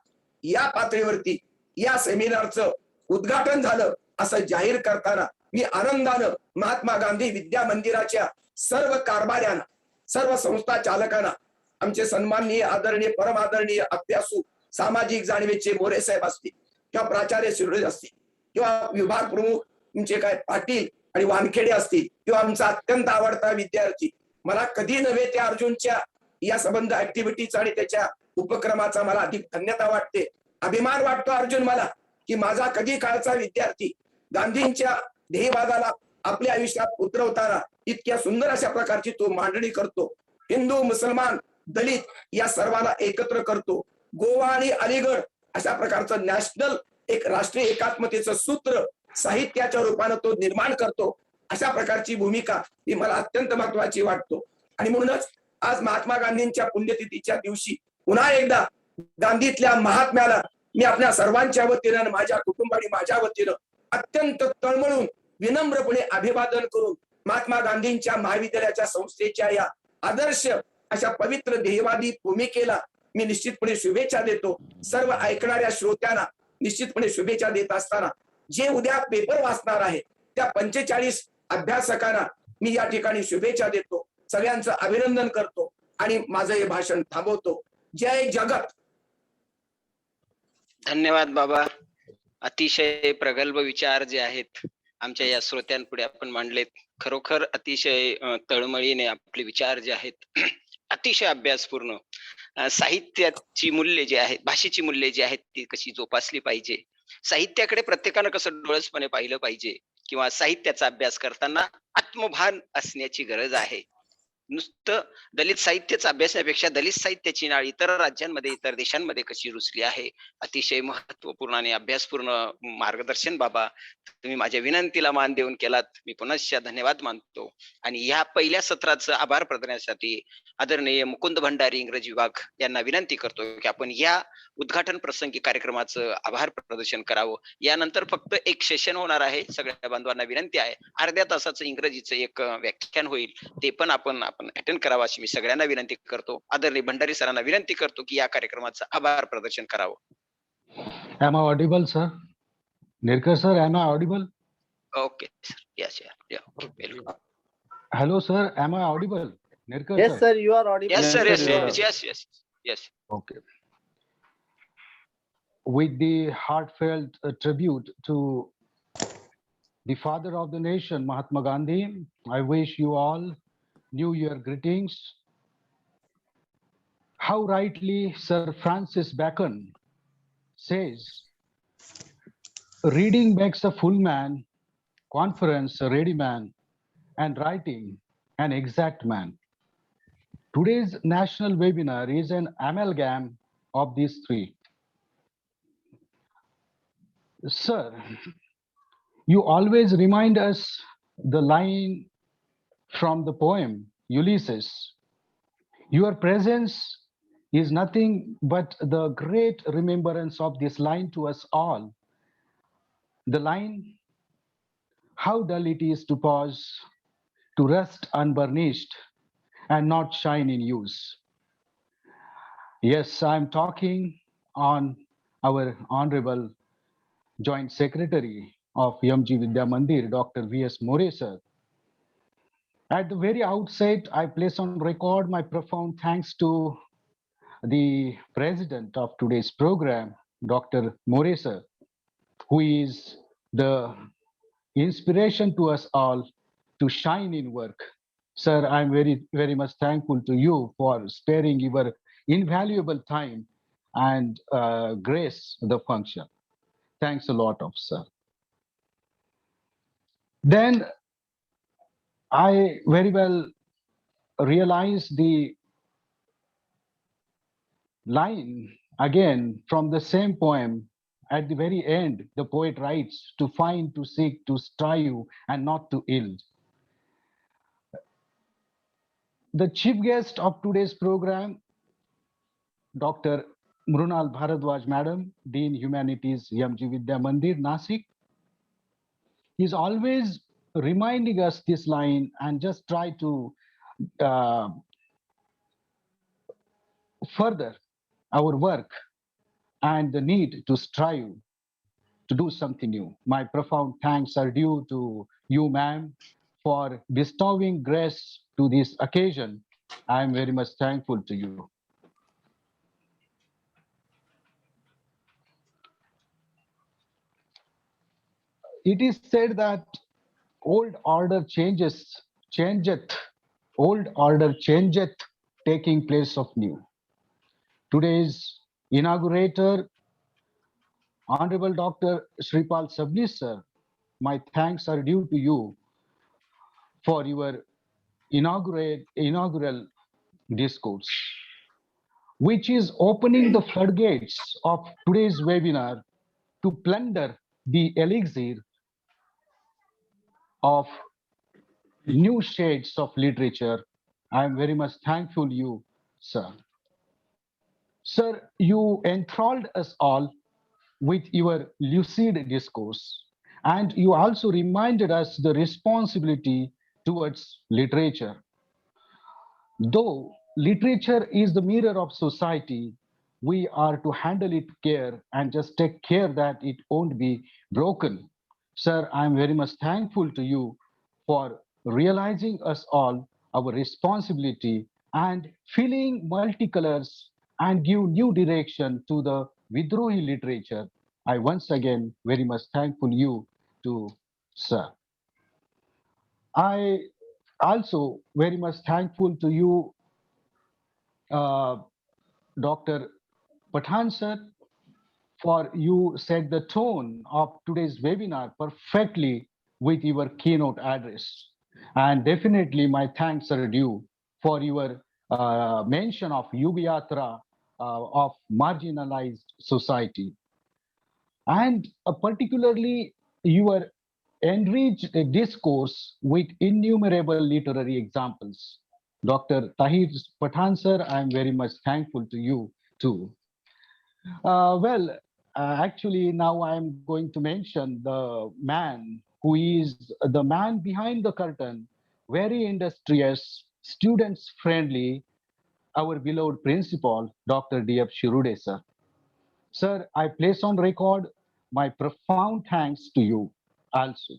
या पातळीवरती या सेमिनारचं उद्घाटन झालं असं जाहीर करताना मी आनंदानं महात्मा गांधी विद्या मंदिराच्या सर्व कारभाऱ्यांना, सर्व संस्था चालकांना, आमचे सन्माननीय आदरणीय परम आदरणीय अभ्यासू सामाजिक जाणीवेचे मोरे साहेब असतील किंवा प्राचार्य शिरोळे असतील किंवा विभाग प्रमुख तुमचे काय पाटील आणि वानखेडे असतील किंवा आमचा अत्यंत आवडता विद्यार्थी, मला कधी नव्हे त्या अर्जुनच्या या संबंध ऍक्टिव्हिटीचा आणि त्याच्या उपक्रमाचा मला अधिक धन्यता वाटते, अभिमान वाटतो अर्जुन मला की माझा कधी काळचा विद्यार्थी गांधींच्या ध्येयवादाला आपल्या आयुष्यात उतरवताना इतक्या सुंदर अशा प्रकारची तो मांडणी करतो. हिंदू, मुसलमान, दलित या सर्वांना एकत्र करतो. गोवा आणि अलीगड अशा प्रकारचं नॅशनल एक राष्ट्रीय एकात्मतेचं सूत्र साहित्याच्या रूपानं तो निर्माण करतो. अशा प्रकारची भूमिका ही मला अत्यंत महत्वाची वाटतो. आणि म्हणूनच आज महात्मा गांधींच्या पुण्यतिथीच्या दिवशी पुन्हा एकदा गांधीतल्या महात्म्याला मी आपल्या सर्वांच्या वतीनं, माझ्या कुटुंब आणि माझ्या वतीनं अत्यंत तळमळून विनम्रपणे अभिवादन करून महात्मा गांधींच्या महाविद्यालयाच्या संस्थेच्या या आदर्श अशा पवित्र ध्येयवादी भूमिकेला मी निश्चितपणे शुभेच्छा देतो. सर्व ऐकणाऱ्या श्रोत्यांना निश्चितपणे शुभेच्छा देत असताना जे उद्या पेपर वाचणार आहे त्या 45 अभ्यासकांना मी या ठिकाणी शुभेच्छा देतो. सगळ्यांचं अभिनंदन करतो आणि माझं हे भाषण थांबवतो. जय जगत. धन्यवाद बाबा. अतिशय प्रगल्भ विचार जे आहेत आमच्या या श्रोत्यांपुढे आपण मांडलेत. खरोखर अतिशय तळमळीने आपले विचार जे आहेत अतिशय अभ्यासपूर्ण, साहित्याची मूल्य जे आहेत, भाषेची मूल्य जी आहेत ती कशी जोपासली पाहिजे, साहित्याकडे प्रत्येकानं कसं डोळसपणे पाहिलं पाहिजे किंवा साहित्याचा अभ्यास करताना आत्मभान असण्याची गरज आहे. नुसतं दलित साहित्याचा अभ्यासापेक्षा दलित साहित्याची नाळ इतर राज्यांमध्ये, इतर देशांमध्ये कशी रुजली आहे. अतिशय महत्वपूर्ण आणि अभ्यासपूर्ण मार्गदर्शन बाबा तुम्ही माझ्या विनंतीला मान देऊन केलात. मी पुनश्च धन्यवाद मानतो. आणि या पहिल्या सत्राचं आभार प्रदर्शनासाठी आदरणीय मुकुंद भंडारी इंग्रजी विभाग यांना विनंती करतो की आपण या उद्घाटन प्रसंगी कार्यक्रमाचं आभार प्रदर्शन करावं. यानंतर फक्त एक सेशन होणार आहे. सगळ्या बांधवांना विनंती आहे, अर्ध्या तासाचं इंग्रजीचं एक व्याख्यान होईल, ते पण आपण अटेंड करावं अशी मी सगळ्यांना विनंती करतो. आदरणीय भंडारी सरांना विनंती करतो की या कार्यक्रमाचं आभार प्रदर्शन करावं. Am I audible, sir? Nirkar sir, am I audible? Okay sir. Yes welcome. Hello, sir. Am I audible? Nirkar Yes, sir, you are audible. Yes, sir. Yes. Okay. With the heartfelt tribute to the father of the nation, Mahatma Gandhi, I wish you all New Year greetings. How rightly Sir Francis Bacon says, reading makes a full man, conference a ready man, and writing an exact man. Today's national webinar is an amalgam of these three. Sir, you always remind us the line from the poem Ulysses. Your presence is nothing but the great remembrance of this line to us all. The line, how dull it is to pause, to rest unburnished and not shine in use. Yes, I'm talking on our Honorable Joint Secretary of M.G. Vidya Mandir, Dr. V.S. More, sir. At the very outset, I place on record my profound thanks to the president of today's program, Dr. More, sir, who is the inspiration to us all to shine in work. Sir, I'm very, very much thankful to you for sparing your invaluable time and grace the function. Thanks a lot of sir. Then I very well realized the line again from the same poem. At the very end, the poet writes, to find, to seek, to strive, and not to yield. The chief guest of today's program, Dr. Mrunal Bharadwaj, Madam, Dean Humanities, M.G. Vidya Mandir, Nasik. He's always reminding us this line and just try to further our work and the need to strive to do something new. My profound thanks are due to you, ma'am, for bestowing grace to this occasion. I am very much thankful to you. It is said that old order changeth, old order changeth, taking place of new. Today's inaugurator, Honorable Dr. Shripal Sabnis, sir, my thanks are due to you for your inaugural discourse, which is opening the floodgates of today's webinar to plunder the elixir of new shades of literature. I am very much thankful you, sir. Sir, you enthralled us all with your lucid discourse, and you also reminded us the responsibility towards literature. Though literature is the mirror of society, we are to handle it care and just take care that it won't be broken. Sir, I'm very much thankful to you for realizing us all our responsibility and filling multicolors and give new direction to the Vidrohi literature. I once again very much thankful you to sir. I also very much thankful to you, Dr. Pathan sir, for you set the tone of today's webinar perfectly with your keynote address. And definitely my thanks are due for your mention of Yubiyatra of marginalized society. And particularly your enriched discourse with innumerable literary examples. Dr. Tahir Pathan sir, I am very much thankful to you too. Actually, now I am going to mention the man who is the man behind the curtain, very industrious, students friendly, our beloved principal, Dr. D.F. Shirude sir. Sir, I place on record my profound thanks to you also.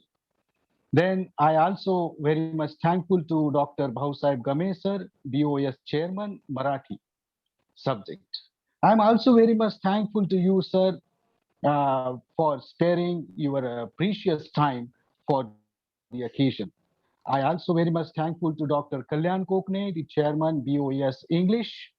Then I also very much thankful to Dr. Bhausaheb Game sir, BOS chairman, Marathi subject. I'm also very much thankful to you, sir, for sparing your precious time for the occasion. I also very much thankful to Dr. Kalyan Kokne, the chairman, BOS English,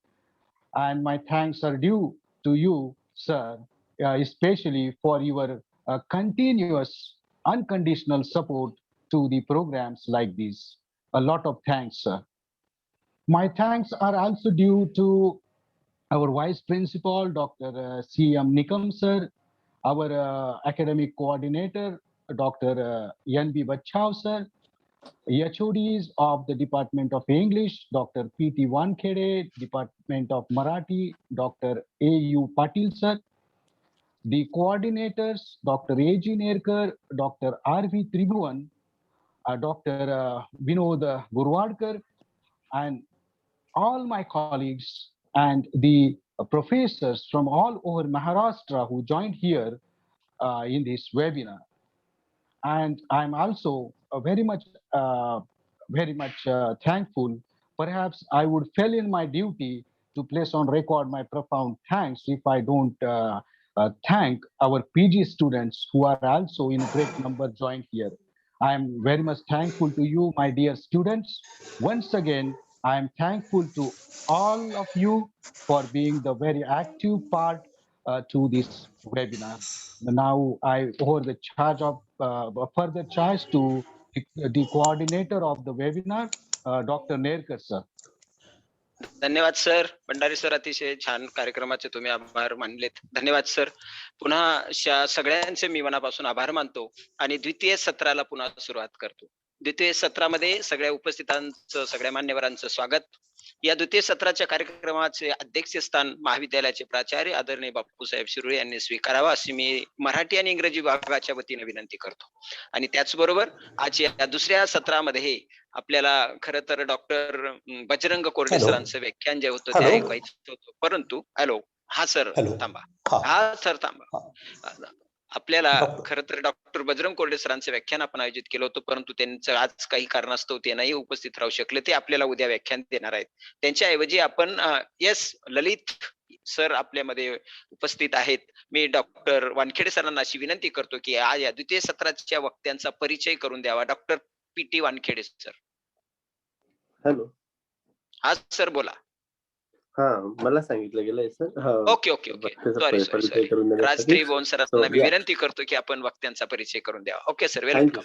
and my thanks are due to you, sir, especially for your continuous, unconditional support to the programs like these. A lot of thanks, sir. My thanks are also due to our Vice Principal, Dr. C.M. Nikam, sir, our academic coordinator, Dr. N.B. Bachau, sir, HODs of the Department of English, Dr. P.T. Wankhede, Department of Marathi, Dr. A.U. Patil, sir, the coordinators, Dr. A.G. Nerkar, Dr. R.V. Tribhuvan, Dr. Vinod Gurwadkar, and all my colleagues and the professors from all over Maharashtra who joined here in this webinar. And I'm also very much thankful. Perhaps I would fail in my duty to place on record my profound thanks if I don't thank our PG students who are also in great number joined here. I am very much thankful to you, my dear students. Once again, I am thankful to all of you for being the very active part to this webinar. Now I over the charge of further charge to the coordinator of the webinar, Dr. Nerkar sir. धन्यवाद sir. Bhandari sir, अतिशय छान कार्यक्रमाचे तुम्ही आभार मानलेत. धन्यवाद sir. पुन्हा सगळ्यांचे मी मनापासून आभार मानतो आणि द्वितीय सत्राला पुन्हा सुरुवात करतो. द्वितीय सत्रामध्ये सगळ्या उपस्थितांचं, सगळ्या मान्यवरांचं स्वागत. या द्वितीय सत्राच्या कार्यक्रमाचे अध्यक्षस्थान महाविद्यालयाचे प्राचार्य आदरणीय बापूसाहेब शिरोळे यांनी स्वीकारावा अशी मी मराठी आणि इंग्रजी विभागाच्या वतीने विनंती करतो. आणि त्याचबरोबर आज या दुसऱ्या सत्रामध्ये आपल्याला खरं तर डॉक्टर बजरंग कोरडे सरांचं व्याख्यान जे होतं ते ऐकायचं होतं, परंतु हा सर थांबा, हा सर थांबा. आपल्याला खरं तर डॉक्टर बजरंग कोरडे सरांचं व्याख्यान आपण आयोजित केलं होतं, परंतु त्यांचं आज काही कारणास्तव ते नाही उपस्थित राहू शकले. ते आपल्याला उद्या व्याख्यान देणार आहेत. त्यांच्याऐवजी आपण ललित सर आपल्यामध्ये उपस्थित आहेत. मी डॉक्टर वानखेडे सरांना अशी विनंती करतो की आज या द्वितीय सत्राच्या वक्त्यांचा परिचय करून द्यावा. Doctor P T. Wankhede sir. Hello. हा सर बोला. हा, मला सांगितलं गेलंय sir. Okay okay okay. Sorry Rajashri Bon सरांना मी विनंती करतो की आपण वक्त्यांचा परिचय करून द्यावा. Okay sir, welcome.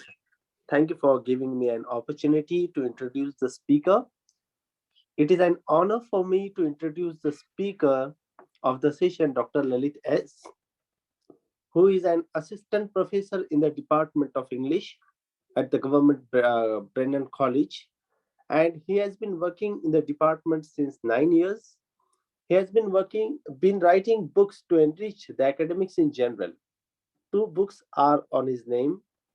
Thank you for giving me an opportunity to introduce the speaker. It is an honor for me to introduce the speaker of the session, Dr. Lalit S., who is an assistant professor in the Department of English at the Government Brennan College, and he has been working in the department since 9 years. He has been writing books to enrich the academics in general. 2 books are on his name,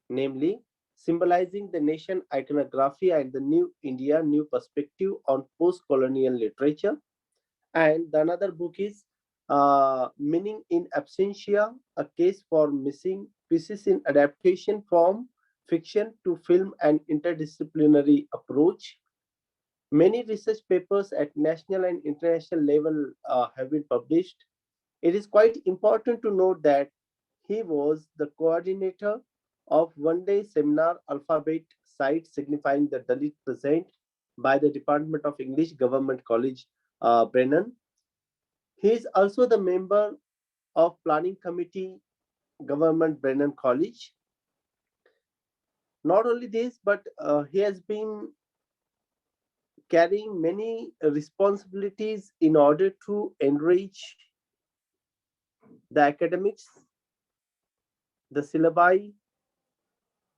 namely Symbolizing the Nation Iconography and the New India, New Perspective on Post-Colonial Literature. And the another book is Meaning in Absentia, a case for missing pieces in adaptation from fiction to film and interdisciplinary approach. Many research papers at national and international level have been published. It is quite important to note that he was the coordinator of one-day seminar alphabet site signifying the Dalit present by the Department of English, Government College, Brennan. He is also the member of Planning Committee, Government Brennan College. Not only this, but he has been carrying many responsibilities in order to enrich the academics, the syllabi,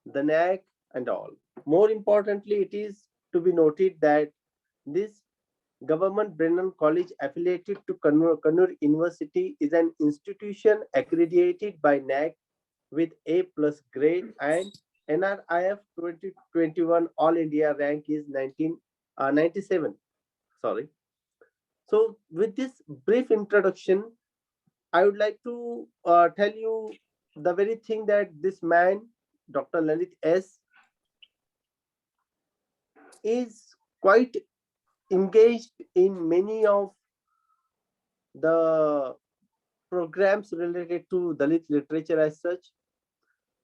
the NAC, and all. More importantly, it is to be noted that this Government Brennan College affiliated to Kannur University is an institution accredited by NAC with A+ grade, and NRIF 2021 All India rank is 97. Sorry. So with this brief introduction, I would like to tell you the very thing that this man, Dr. Lalit S., is quite engaged in many of the programs related to Dalit literature as such.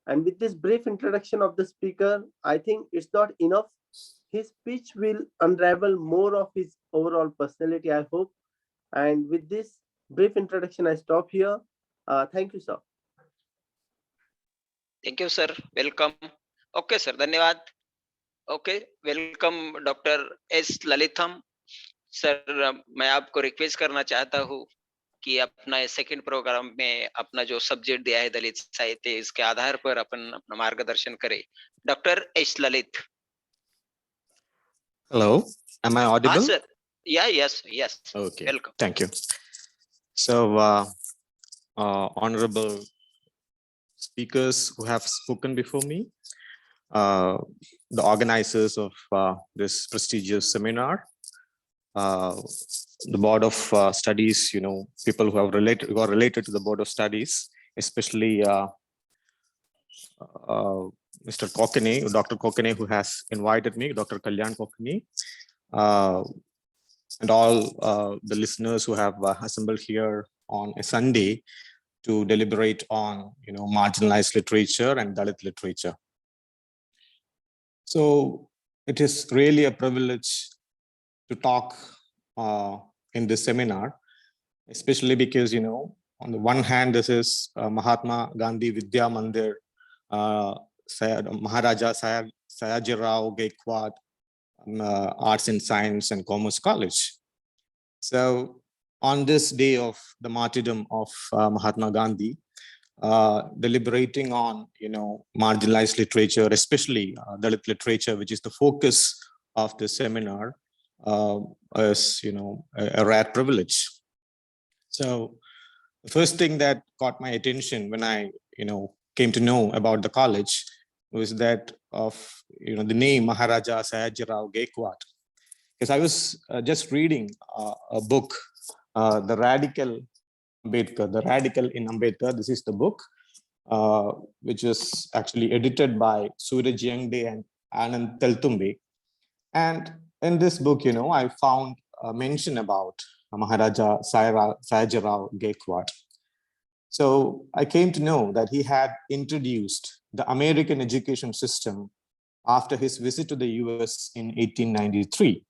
And with this brief introduction of the speaker, I think it's not enough. His speech will unravel more of his overall personality, I hope. And with this brief introduction, I stop here. Thank you, sir. Thank you sir, welcome. Okay sir, धन्यवाद. Okay, welcome doctor S Lalitham sir. मैं आपको request करना चाहता हूँ कि अपना second program में अपना जो subject दिया है दलित साहित्य, इसके आधार पर अपन अपना मार्गदर्शन करें. Doctor S Lalit. Hello, am I audible? Sir. Yeah, yes. Okay. Welcome. Thank you. So, honorable speakers who have spoken before me, the organizers of this prestigious seminar, the Board of Studies, people who are related to the Board of Studies, especially Mr. Kokane, Dr. Kokane, who has invited me, Dr. Kalyan Kokane, and all the listeners who have assembled here on a Sunday to deliberate on, marginalized literature and Dalit literature. So it is really a privilege to talk in this seminar, especially because, on the one hand, this is Mahatma Gandhi Vidya Mandir, Maharaja Sayajirao Gaikwad Arts and Science and Commerce College. So on this day of the martyrdom of Mahatma Gandhi, deliberating on, marginalized literature, especially Dalit literature, which is the focus of this seminar, is, a rare privilege. So the first thing that caught my attention when I, came to know about the college was that of, the name Maharaja Sayajirao Gaikwad. Because I was just reading a book, The Radical Ambedkar, The Radical in Ambedkar. This is the book, which was actually edited by Suraj Yangde and Anand Teltumbe. And in this book, I found a mention about Maharaja Sayajirao Gaikwad. So I came to know that he had introduced the American education system after his visit to the US in 1893.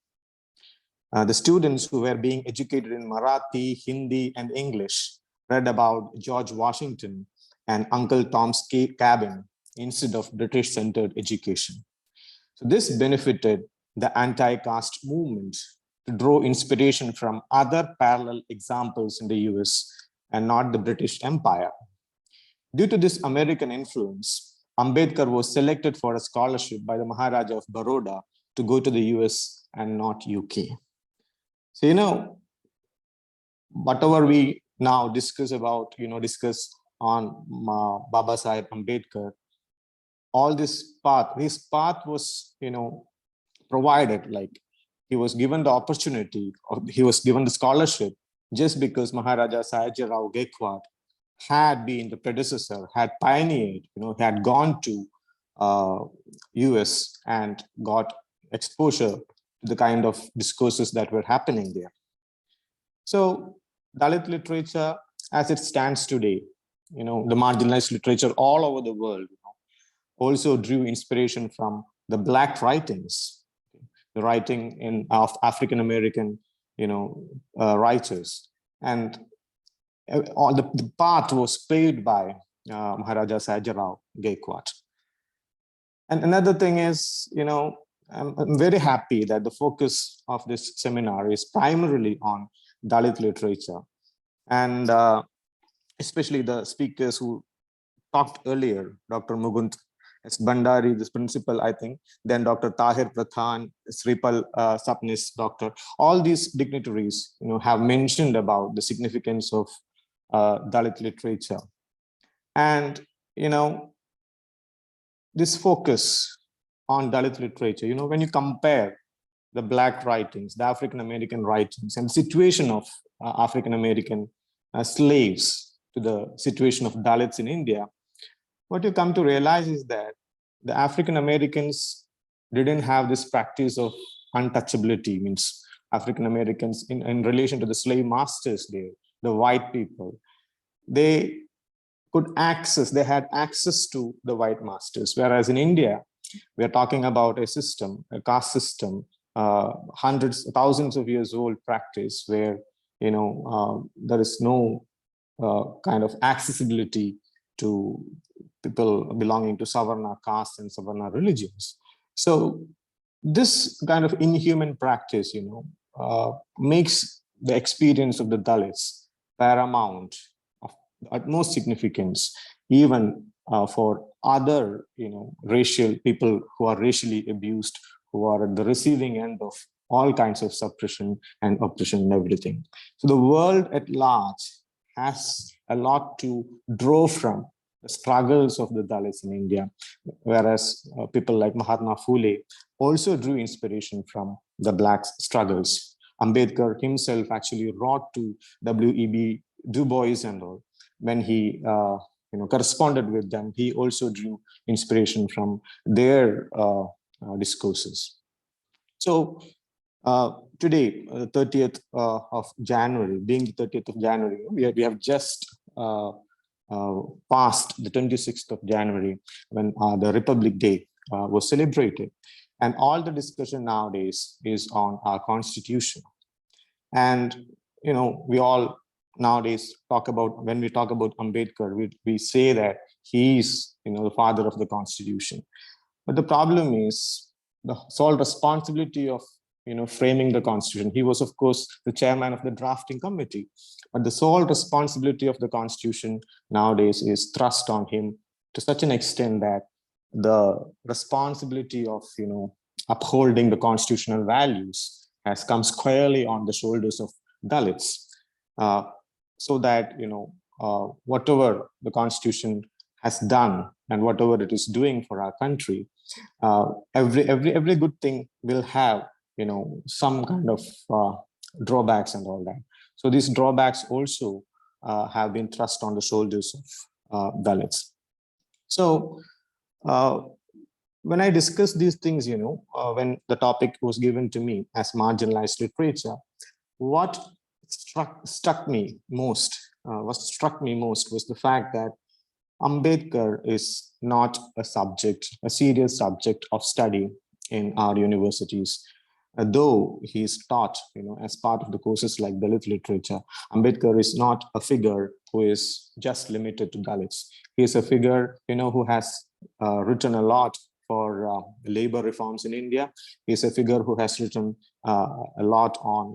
The students who were being educated in Marathi, Hindi, and English read about George Washington and Uncle Tom's Cabin instead of British-centered education. So this benefited the anti-caste movement to draw inspiration from other parallel examples in the US and not the British Empire. Due to this American influence, Ambedkar was selected for a scholarship by the Maharaja of Baroda to go to the US and not UK. So, whatever we now discuss about, discuss on Baba Sahib Ambedkar, all this path, his path was, provided, like he was given the opportunity, or he was given the scholarship just because Maharaja Sayajirao Gaikwad had been the predecessor, had pioneered, had gone to US and got exposure to the kind of discourses that were happening there. So Dalit literature as it stands today, the marginalized literature all over the world, also drew inspiration from the Black writings, the writing of African-American, writers. And all the path was paved by Maharaja Sayajirao Gaikwad. And another thing is, I'm very happy that the focus of this seminar is primarily on Dalit literature. And especially the speakers who talked earlier, Dr. Mugund S. Bandari, this principal, I think, then Dr. Tahir Prathan, Sripal Sapnis, Doctor, all these dignitaries, have mentioned about the significance of Dalit literature. And, this focus on Dalit literature, when you compare the Black writings, the African-American writings, and the situation of African-American slaves to the situation of Dalits in India, what you come to realize is that the African-Americans didn't have this practice of untouchability, means African-Americans in relation to the slave masters there, the white people, they had access to the white masters. Whereas in India, we are talking about a system, a caste system, hundreds, thousands of years old practice where, there is no kind of accessibility to people belonging to Savarna castes and Savarna religions. So this kind of inhuman practice, makes the experience of the Dalits paramount, of utmost significance, even for other, racial people who are racially abused, who are at the receiving end of all kinds of suppression and oppression and everything. So the world at large has a lot to draw from the struggles of the Dalits in India, whereas people like Mahatma Phule also drew inspiration from the Black struggles. Ambedkar himself actually wrote to W.E.B. Du Bois and all. When he corresponded with them, he also drew inspiration from their discourses. So today, the 30th of January, being the 30th of January, we have just passed the 26th of January when the Republic Day was celebrated. And all the discussion nowadays is on our Constitution. And, we all nowadays talk about, when we talk about Ambedkar, we say that he's, the father of the Constitution. But the problem is the sole responsibility of, framing the Constitution. He was, of course, the chairman of the drafting committee, but the sole responsibility of the Constitution nowadays is thrust on him to such an extent that the responsibility of, upholding the constitutional values has come squarely on the shoulders of Dalits, so that, whatever the Constitution has done and whatever it is doing for our country, every good thing will have, some kind of drawbacks and all that. So these drawbacks also have been thrust on the shoulders of Dalits. So when I discuss these things, when the topic was given to me as marginalized literature, what struck me most was the fact that Ambedkar is not a serious subject of study in our universities. Though he is taught, as part of the courses like Dalit literature, Ambedkar is not a figure who is just limited to Dalits. He is a figure, who has written a lot for labor reforms in India. He is a figure who has written a lot on,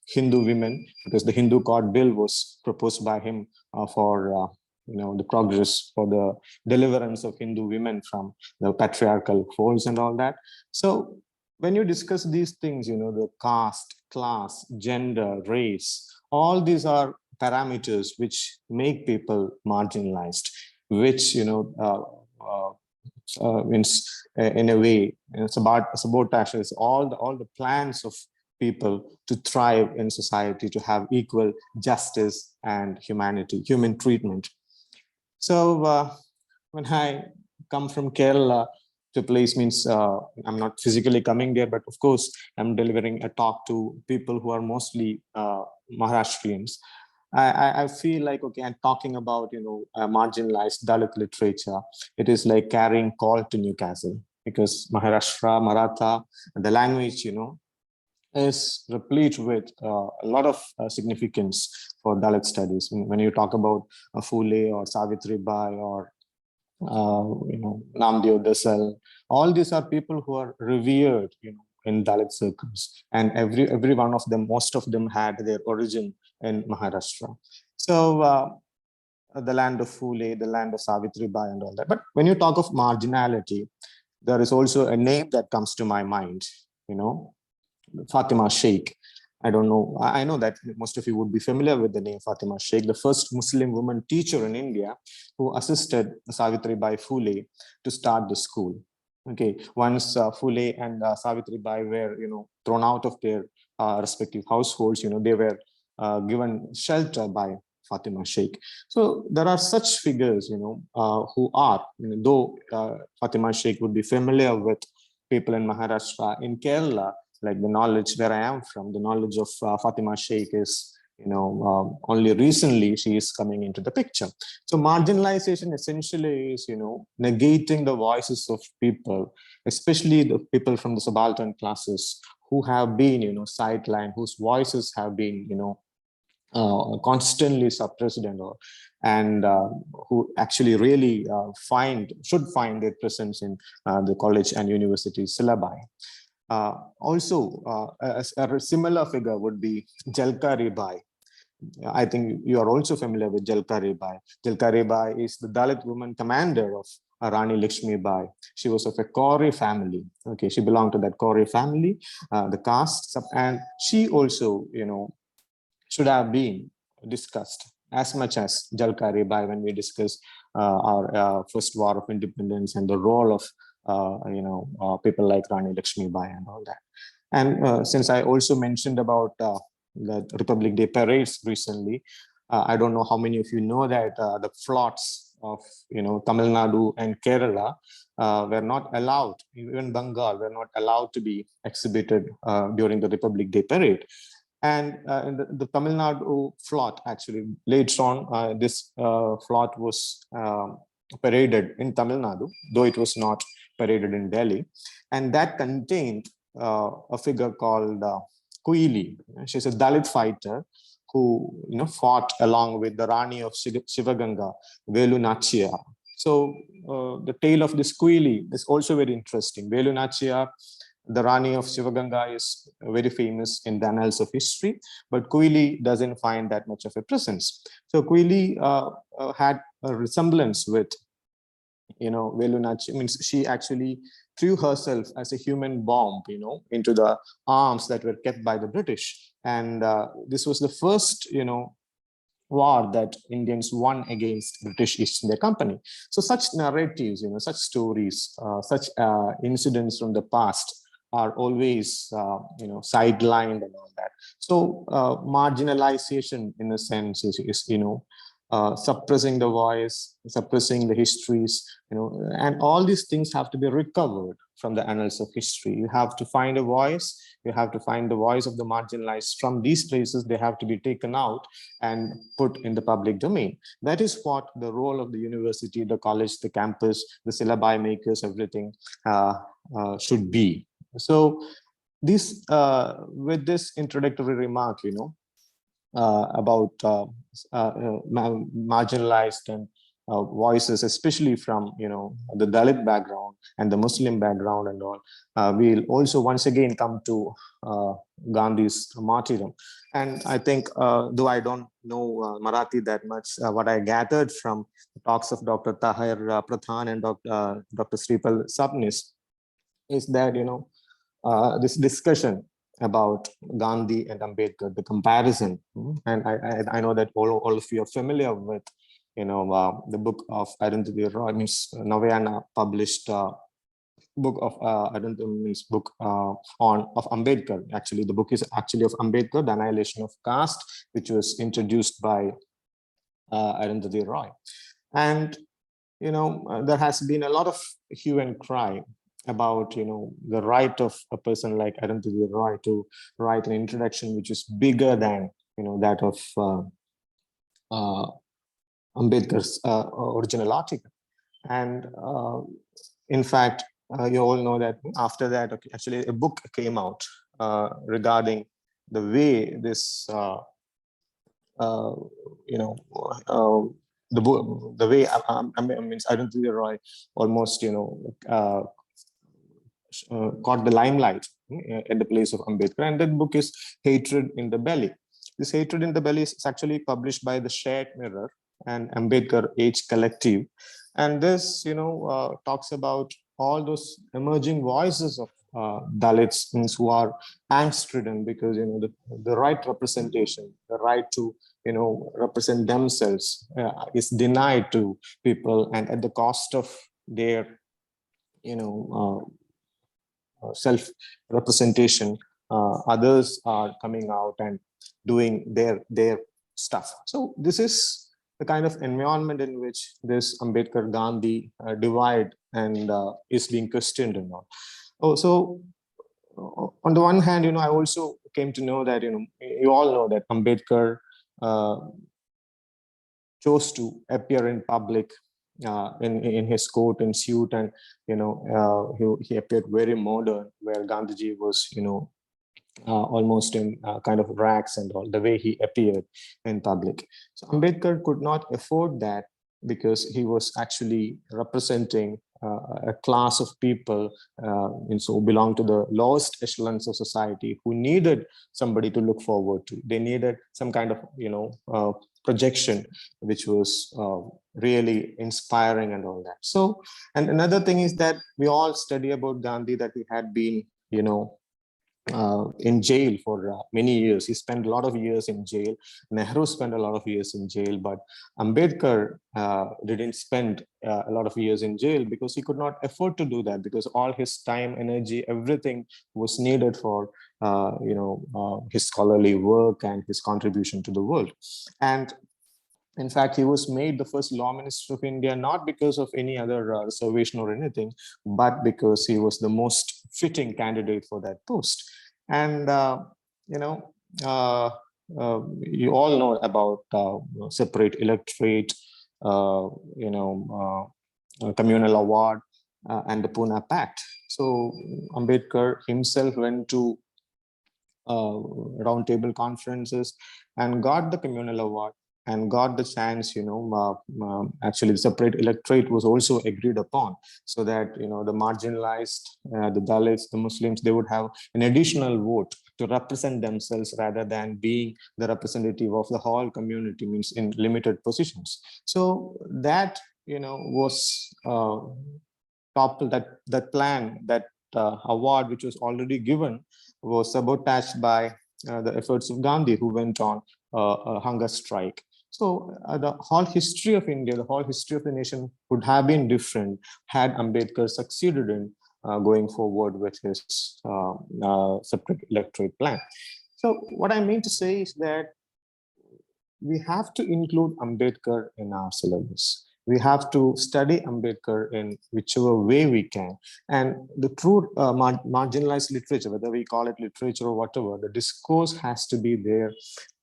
Hindu women, because the Hindu Code Bill was proposed by him for the progress for the deliverance of Hindu women from the patriarchal folds and all that. So when you discuss these things, the caste, class, gender, race, all these are parameters which make people marginalized, which, means in a way, it's about sabotage, it's all the plans of people to thrive in society, to have equal justice and human treatment. So when I come from Kerala to place, means I'm not physically coming there, but of course I'm delivering a talk to people who are mostly Maharashtrians. I feel like, okay, I'm talking about, marginalized Dalit literature. It is like carrying coal to Newcastle, because Maharashtra, Maratha, the language, is replete with a lot of significance for Dalit studies. When you talk about Phule or Savitri Bai or Namdeo Desai, all these are people who are revered, in Dalit circles, and every one of them, most of them had their origin in Maharashtra. So the land of Phule, the land of Savitri Bai, and all that. But when you talk of marginality, there is also a name that comes to my mind, Fatima Sheikh. I don't know. I know that most of you would be familiar with the name Fatima Sheikh, the first Muslim woman teacher in India who assisted Savitri Bai Phule to start the school. Okay, once Phule and Savitri Bai were, thrown out of their respective households, they were given shelter by Fatima Sheikh. So there are such figures, who are, though Fatima Sheikh would be familiar with people in Maharashtra, in Kerala, like the knowledge where I am from, the knowledge of Fatima Sheikh is, only recently she is coming into the picture. So marginalization essentially is, negating the voices of people, especially the people from the subaltern classes who have been, sidelined, whose voices have been, constantly suppressed and who actually really should find their presence in the college and university syllabi. Also, a similar figure would be Jalkari Bai. I think you are also familiar with Jalkari Bai. Jalkari Bai is the Dalit woman commander of Rani Lakshmi Bai. She was of a Kauri family. Okay, she belonged to that Kauri family, the caste, and she also, should have been discussed as much as Jalkari Bai when we discuss our first war of independence and the role of people like Rani Lakshmi Bai and all that. And since I also mentioned about the Republic Day parades recently, I don't know how many of you know that the floats of Tamil Nadu and Kerala were not allowed, even Bengal were not allowed to be exhibited during the Republic Day parade. And the Tamil Nadu float, actually, later on, this float was paraded in Tamil Nadu, though it was not paraded in Delhi. And that contained a figure called Kuili. She's a Dalit fighter who fought along with the Rani of Shivaganga, Velu Nachiyar. So the tale of this Kuili is also very interesting. Velu Nachiyar, the Rani of Shivaganga, is very famous in the annals of history, but Kuili doesn't find that much of a presence. So Kuili had a resemblance with Velu Nachiyar. Means she actually threw herself as a human bomb, into the arms that were kept by the British. And this was the first, war that Indians won against British East India Company. So such narratives, such stories, such incidents from the past are always, sidelined and all that. So marginalization, in a sense, is suppressing the voice, suppressing the histories, and all these things have to be recovered from the annals of history. You have to find a voice. You have to find the voice of the marginalized from these places. They have to be taken out and put in the public domain. That is what the role of the university, the college, the campus, the syllabi makers, everything should be. So this, with this introductory remark, about marginalized and voices, especially from the Dalit background and the Muslim background and all, we'll also once again come to Gandhi's martyrdom. And I think, though I don't know Marathi that much, what I gathered from the talks of Dr. Tahir Pradhan and Dr. Sripal Sabnis is that this discussion about Gandhi and Ambedkar, the comparison, and I know that all of you are familiar with the book of Arundhati Roy, means Navayana published book of book of Ambedkar. Actually, the book is actually of Ambedkar, The Annihilation of Caste, which was introduced by Arundhati Roy. And there has been a lot of hue and cry about the right of a person like Arundhati Roy to write an introduction which is bigger than that of Ambedkar's original article. And in fact, you all know that after that, actually a book came out regarding the way this the way Arundhati Roy almost caught the limelight at the place of Ambedkar, and that book is Hatred in the Belly. This Hatred in the Belly is actually published by the Shared Mirror and Ambedkar Age Collective, and this talks about all those emerging voices of Dalits who are angst-ridden because the right representation, the right to represent themselves is denied to people, and at the cost of their self-representation, others are coming out and doing their stuff. So this is the kind of environment in which this Ambedkar Gandhi divide and is being questioned and all. So on the one hand, I also came to know that you all know that Ambedkar chose to appear in public in his coat and suit, and he appeared very modern, where Gandhiji was almost in kind of rags and all, the way he appeared in public. So Ambedkar could not afford that because he was actually representing a class of people who belong to the lowest echelons of society, who needed somebody to look forward to. They needed some kind of projection which was really inspiring and all that. So, and another thing is that we all study about Gandhi that he had been in jail for many years. He spent a lot of years in jail. Nehru spent a lot of years in jail, but Ambedkar didn't spend a lot of years in jail because he could not afford to do that, because all his time, energy, everything was needed for his scholarly work and his contribution to the world. And in fact, he was made the first law minister of India, not because of any other reservation or anything, but because he was the most fitting candidate for that post. And, you all know about separate electorate, communal award, and the Pune Pact. So Ambedkar himself went to roundtable conferences and got the communal award, and got the chance, actually the separate electorate was also agreed upon, so that, the marginalized, the Dalits, the Muslims, they would have an additional vote to represent themselves rather than being the representative of the whole community, means in limited positions. So that, was toppled, that plan, that award which was already given, was sabotaged by the efforts of Gandhi, who went on a hunger strike. So the whole history of India, the whole history of the nation would have been different had Ambedkar succeeded in going forward with his separate electorate plan. So what I mean to say is that we have to include Ambedkar in our syllabus. We have to study Ambedkar in whichever way we can. And the true marginalized literature, whether we call it literature or whatever, the discourse has to be there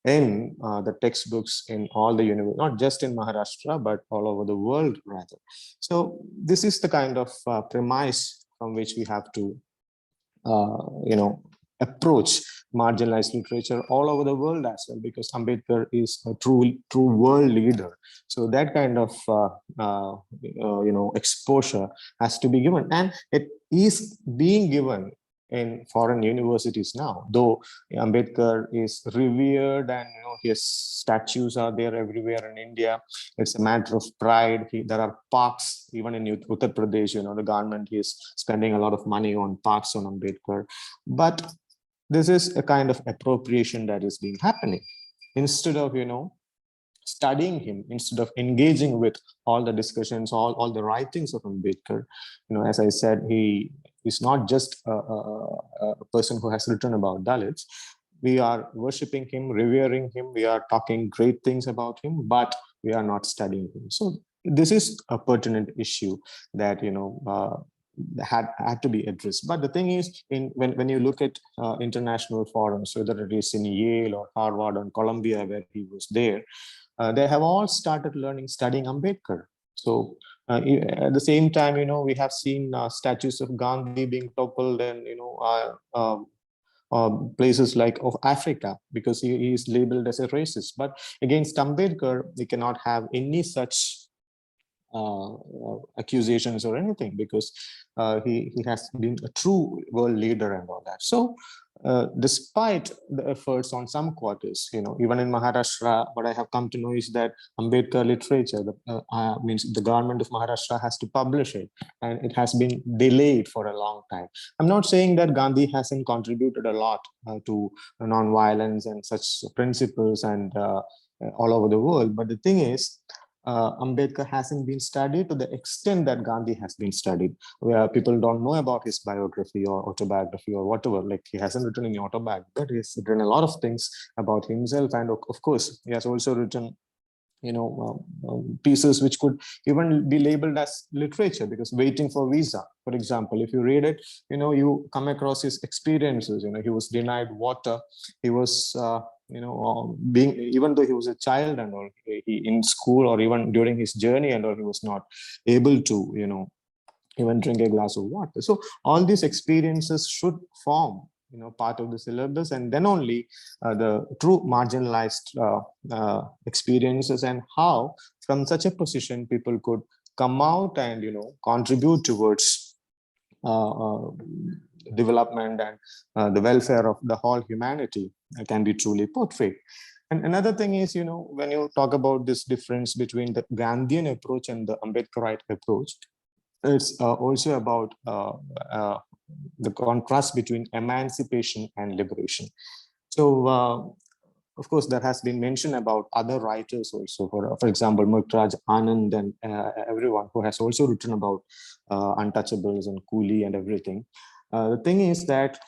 in the textbooks in all the universities, not just in Maharashtra, but all over the world rather. So this is the kind of premise from which we have to, approach marginalized literature all over the world as well, because Ambedkar is a true world leader. So that kind of exposure has to be given, and it is being given in foreign universities now. Though Ambedkar is revered and his statues are there everywhere in India, it's a matter of pride. There are parks even in Uttar Pradesh. The government is spending a lot of money on parks on Ambedkar, but this is a kind of appropriation that is being happening. Instead of studying him, instead of engaging with all the discussions, all the writings of Ambedkar, as I said, he is not just a person who has written about Dalits. We are worshipping him, revering him, we are talking great things about him, but we are not studying him. So this is a pertinent issue that had to be addressed. But the thing is, when you look at international forums, whether it is in Yale or Harvard or Columbia where he was there, they have all started studying Ambedkar. So at the same time, we have seen statues of Gandhi being toppled and places like of Africa, because he is labeled as a racist. But against Ambedkar, we cannot have any such accusations or anything, because he has been a true world leader and all that. So despite the efforts on some quarters, even in Maharashtra, what I have come to know is that Ambedkar literature, means the government of Maharashtra has to publish it, and it has been delayed for a long time. I'm not saying that Gandhi hasn't contributed a lot to non-violence and such principles and all over the world, but the thing is, Ambedkar hasn't been studied to the extent that Gandhi has been studied, where people don't know about his biography or autobiography or whatever. Like, he hasn't written any autobiography, but he's written a lot of things about himself. And of course, he has also written pieces which could even be labeled as literature, because Waiting for Visa, for example, if you read it, you come across his experiences. He was denied water. He was even though he was a child and all, he in school or even during his journey and all, he was not able to even drink a glass of water. So all these experiences should form part of the syllabus, and then only the true marginalized experiences, and how from such a position people could come out and contribute towards development and the welfare of the whole humanity can be truly portrayed. And another thing is, when you talk about this difference between the Gandhian approach and the Ambedkarite approach, it's also about the contrast between emancipation and liberation. So, of course, there has been mention about other writers also, for example, Murtraj Anand and everyone who has also written about untouchables and Coolie and everything. The thing is that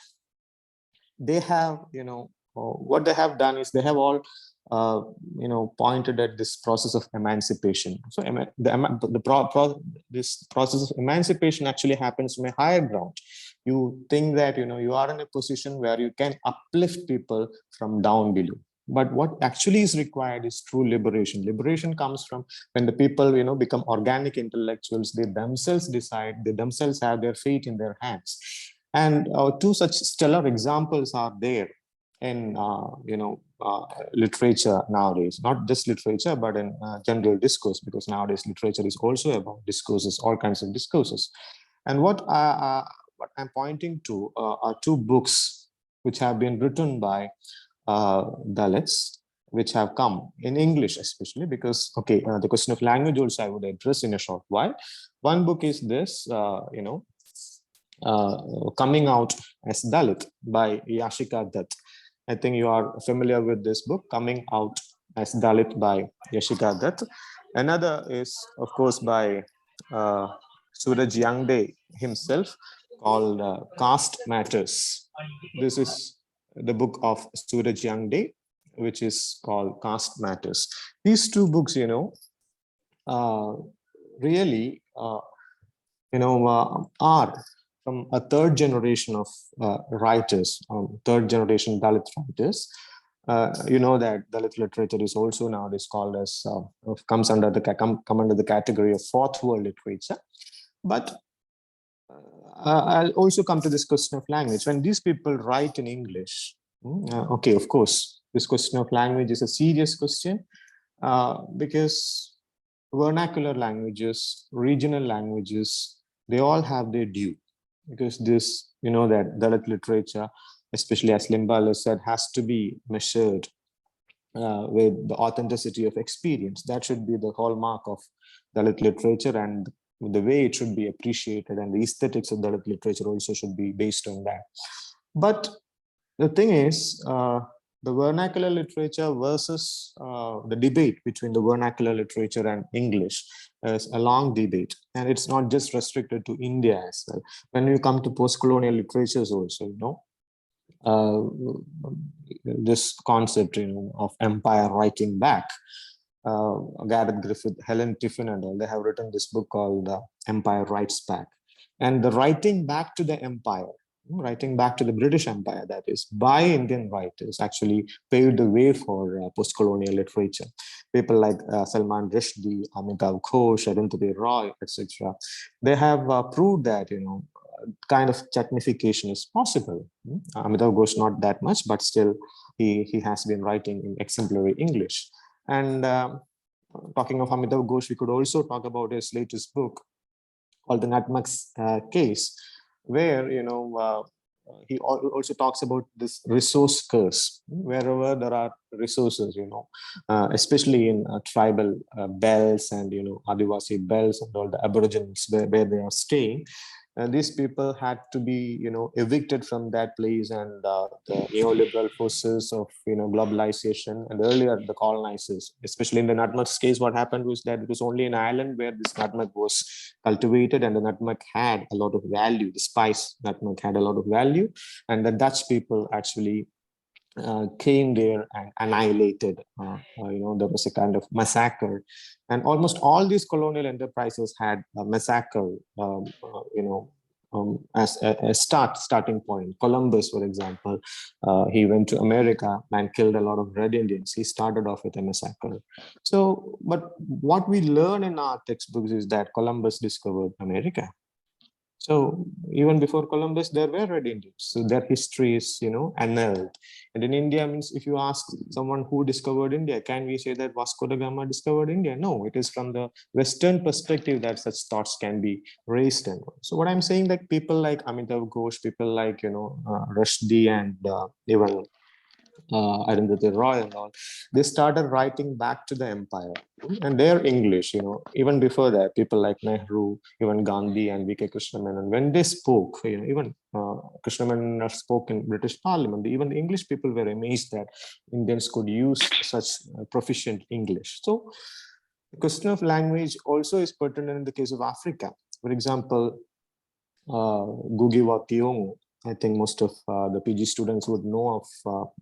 they have, what they have done is they have all pointed at this process of emancipation. So this process of emancipation actually happens from a higher ground. You think that you are in a position where you can uplift people from down below. But what actually is required is true liberation. Liberation comes from when the people become organic intellectuals. They themselves decide. They themselves have their fate in their hands. And two such stellar examples are there in literature nowadays. Not just literature, but in general discourse, because nowadays literature is also about discourses, all kinds of discourses. And what I'm pointing to are two books which have been written by Dalits. which have come in English, especially because, okay, the question of language also I would address in a short while. One book is this, Coming Out as Dalit by Yashika Dutt. I think you are familiar with this book, Coming Out as Dalit by Yashika Dutt. Another is, of course, by Suraj Yangde himself, called Caste Matters. This is the book of Suraj Yangde, which is called Caste Matters. These two books, really, are from a third generation of writers, third generation Dalit writers. You know that Dalit literature is also nowadays called as, comes under the category of fourth world literature. But I'll also come to this question of language. When these people write in English, okay, of course, this question of language is a serious question because vernacular languages, regional languages, they all have their due. Because this, that Dalit literature, especially as Limbala said, has to be measured with the authenticity of experience. That should be the hallmark of Dalit literature, and the way it should be appreciated, and the aesthetics of Dalit literature also should be based on that. But the thing is, the vernacular literature versus the debate between the vernacular literature and English is a long debate, and it's not just restricted to India as well. When you come to post-colonial literatures also, this concept of empire writing back, Gareth Griffith, Helen Tiffin and all, they have written this book called Empire Writes Back. And the writing back to the empire, writing back to the British Empire, that is, by Indian writers, actually paved the way for post-colonial literature. People like Salman Rushdie, Amitav Ghosh, Arundhati Roy, etc. They have proved that, kind of technification is possible. Amitav Ghosh not that much, but still he has been writing in exemplary English. And talking of Amitav Ghosh, we could also talk about his latest book called The Nutmeg's Case, where he also talks about this resource curse. Wherever there are resources, especially in tribal belts and Adivasi belts and all the Aborigines where they are staying, these people had to be evicted from that place, and the neoliberal forces of globalization, and earlier the colonizers, especially in the nutmeg's case, what happened was that it was only an island where this nutmeg was cultivated, and the nutmeg had a lot of value. The spice nutmeg had a lot of value, and the Dutch people actually came there and annihilated. There was a kind of massacre, and almost all these colonial enterprises had a massacre, as a starting point. Columbus, for example, he went to America and killed a lot of Red Indians. He started off with a massacre. So, but what we learn in our textbooks is that Columbus discovered America. So even before Columbus, there were Red Indians. So their history is, annulled. And in India, means if you ask someone who discovered India, can we say that Vasco da Gama discovered India? No, it is from the Western perspective that such thoughts can be raised. And so what I'm saying, that people like Amitav Ghosh, people like, Rushdie and even Arundhati Roy and all, they started writing back to the empire, and their English, even before that, people like Nehru, even Gandhi and V.K. Krishnamenon, when they spoke, even Krishnamenon spoke in British Parliament, even the English people were amazed that Indians could use such proficient English. So the question of language also is pertinent in the case of Africa. For example, Ngugi wa Thiong'o, I think most of the PG students would know of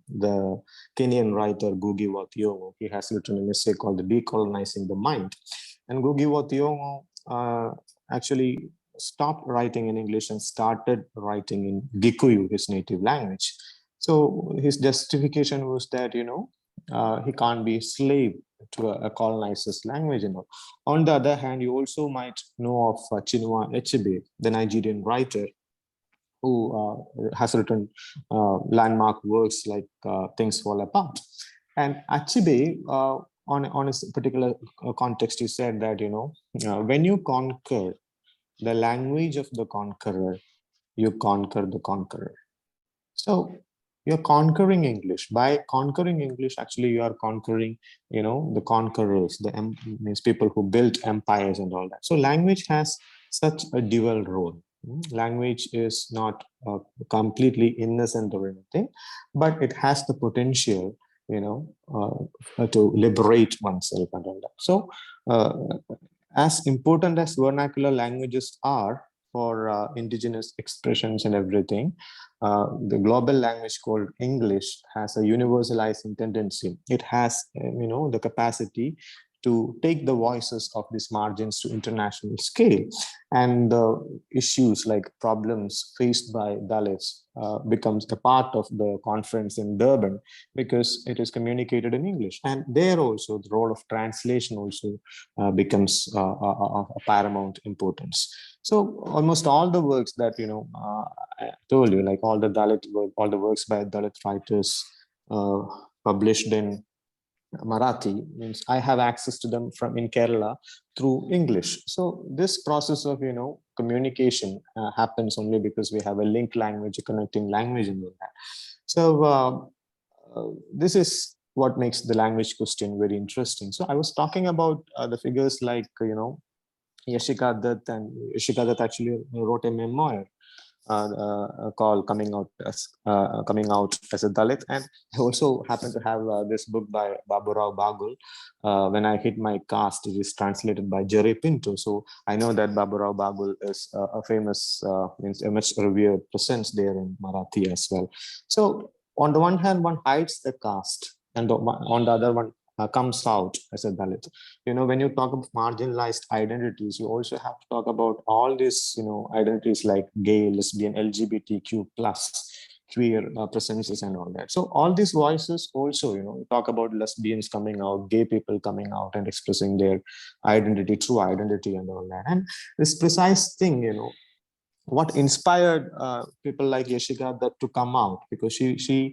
the Kenyan writer Ngugi wa Thiong'o. He has written an essay called Decolonizing the Mind. And Ngugi wa Thiong'o actually stopped writing in English and started writing in Gikuyu, his native language. So his justification was that, he can't be a slave to a colonizer's language. On the other hand, you also might know of Chinua Achebe, the Nigerian writer, who has written landmark works like Things Fall Apart. And Achebe, on a particular context, he said that, when you conquer the language of the conqueror, you conquer the conqueror. So you're conquering English. By conquering English, actually, you are conquering, the conquerors, means people who built empires and all that. So language has such a dual role. Language is not completely innocent or anything, but it has the potential, to liberate oneself and all that. So as important as vernacular languages are for indigenous expressions and everything, the global language called English has a universalizing tendency. It has, the capacity to take the voices of these margins to international scale, and the issues like problems faced by Dalits becomes a part of the conference in Durban because it is communicated in English. And there also the role of translation also becomes of paramount importance. So almost all the works that I told you, like all the works by Dalit writers published in Marathi, means I have access to them from in Kerala through English. So this process of communication happens only because we have a link language, a connecting language in that. So this is what makes the language question very interesting. So I was talking about the figures like Yashika Dutt, and Yashika Dutt actually wrote a memoir called Coming Out as a Dalit, and I also happen to have this book by Baburao Bagul, When I Hit My Caste. It is translated by Jerry Pinto. So I know that Baburao Bagul is a famous, a much revered presence there in Marathi as well. So on the one hand, one hides the caste, and on the other one comes out as a Dalit. When you talk about marginalized identities, you also have to talk about all these, identities like gay, lesbian, LGBTQ plus, queer presences and all that. So all these voices also, talk about lesbians coming out, gay people coming out and expressing their identity, true identity and all that. And this precise thing, what inspired people like Yashika Dutt to come out, because she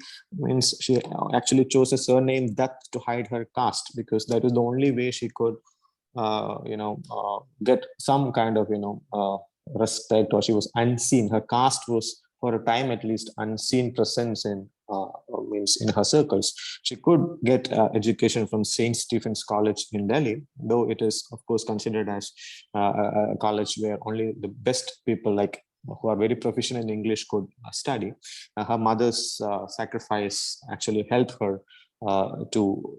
actually chose a surname Dutt to hide her caste, because that is the only way she could get some kind of respect, or she was unseen. Her caste was for a time at least unseen presence in in her circles. She could get education from St. Stephen's College in Delhi, though it is of course considered as a college where only the best people like who are very proficient in English could study. Her mother's sacrifice actually helped her to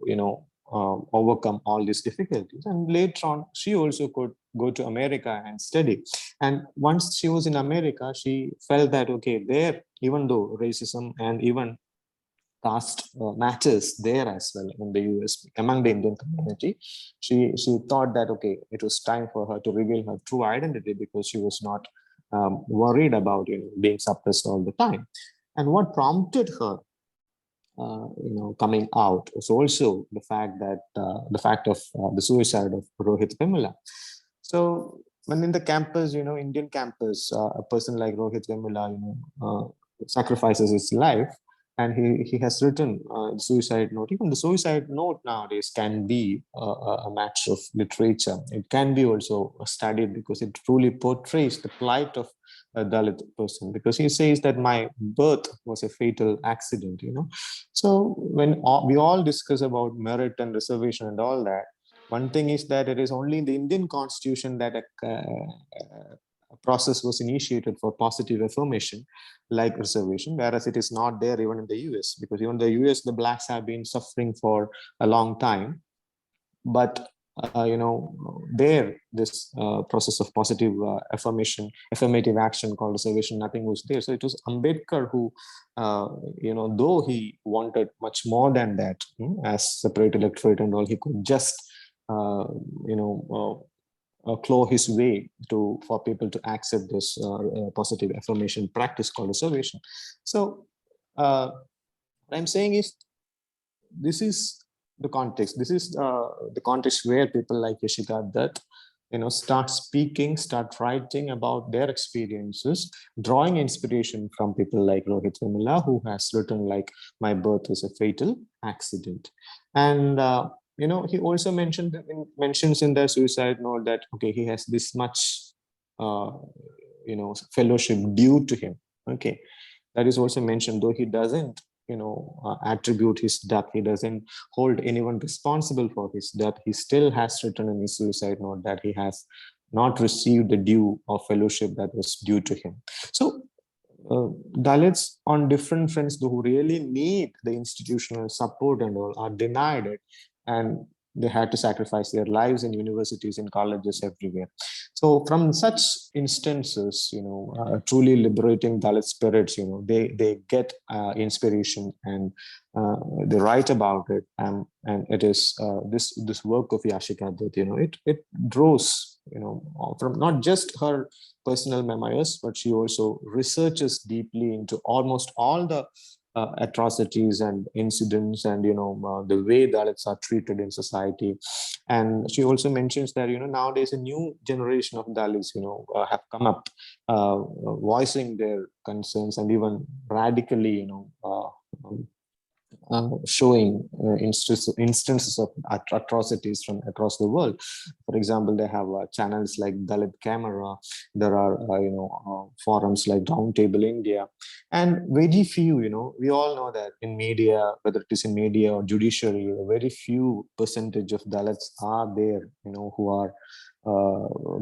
overcome all these difficulties, and later on she also could go to America and study. And once she was in America, she felt that okay, there, even though racism and even caste matters there as well in the US among the Indian community, she thought that okay, it was time for her to reveal her true identity, because she was not worried about being suppressed all the time. And what prompted her coming out was also the fact that the suicide of Rohit Vemula. So when in the campus, Indian campus, a person like Rohit Vemula, sacrifices his life, and he has written a suicide note. Even the suicide note nowadays can be a matter of literature. It can be also studied because it truly portrays the plight of a Dalit person, because he says that my birth was a fatal accident. So when we all discuss about merit and reservation and all that, one thing is that it is only in the Indian constitution that a process was initiated for positive affirmation like reservation, whereas it is not there even in the US, because even in the US, the blacks have been suffering for a long time. But there, this process of positive affirmative action called reservation, nothing was there. So it was Ambedkar who, though he wanted much more than that, as separate electorate and all, he could just, claw his way for people to accept this positive affirmation practice called reservation. So what I'm saying is, this is the context. This is the context where people like Yashika Dutt, start speaking, start writing about their experiences, drawing inspiration from people like Rohit Vemula, who has written like "My birth was a fatal accident," and he also mentions in the suicide note that okay, he has this much fellowship due to him. Okay, that is also mentioned, though he doesn't attribute his death. He doesn't hold anyone responsible for his death. He still has written in his suicide note that he has not received the due of fellowship that was due to him. So Dalits on different fronts who really need the institutional support and all are denied it, and they had to sacrifice their lives in universities and colleges everywhere. So from such instances, truly liberating Dalit spirits, they get inspiration, and they write about it, and it is this work of Yashika that it draws from not just her personal memoirs, but she also researches deeply into almost all the atrocities and incidents, and the way Dalits are treated in society. And she also mentions that nowadays a new generation of Dalits have come up voicing their concerns, and even radically showing instances of atrocities from across the world. For example, they have channels like Dalit Camera. There are forums like Roundtable India, and very few. We all know that in media, whether it is in media or judiciary, a very few percentage of Dalits are there, who are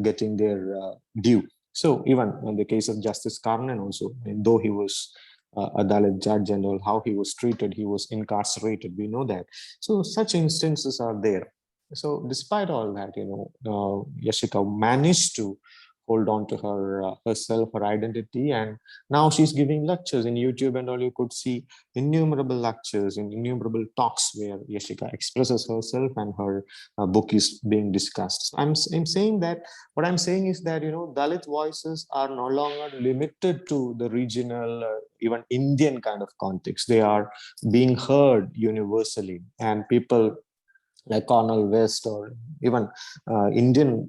getting their due. So even in the case of Justice Karnan also, though he was a Dalit judge and all, how he was treated, he was incarcerated, we know that. So such instances are there. So despite all that, Yashika managed to hold on to her herself, her identity, and now she's giving lectures in YouTube and all. You could see innumerable lectures and innumerable talks where Yashika expresses herself, and her book is being discussed. I'm saying that, what I'm saying is that Dalit voices are no longer limited to the regional, even Indian kind of context. They are being heard universally, and people like Cornel West, or even Indian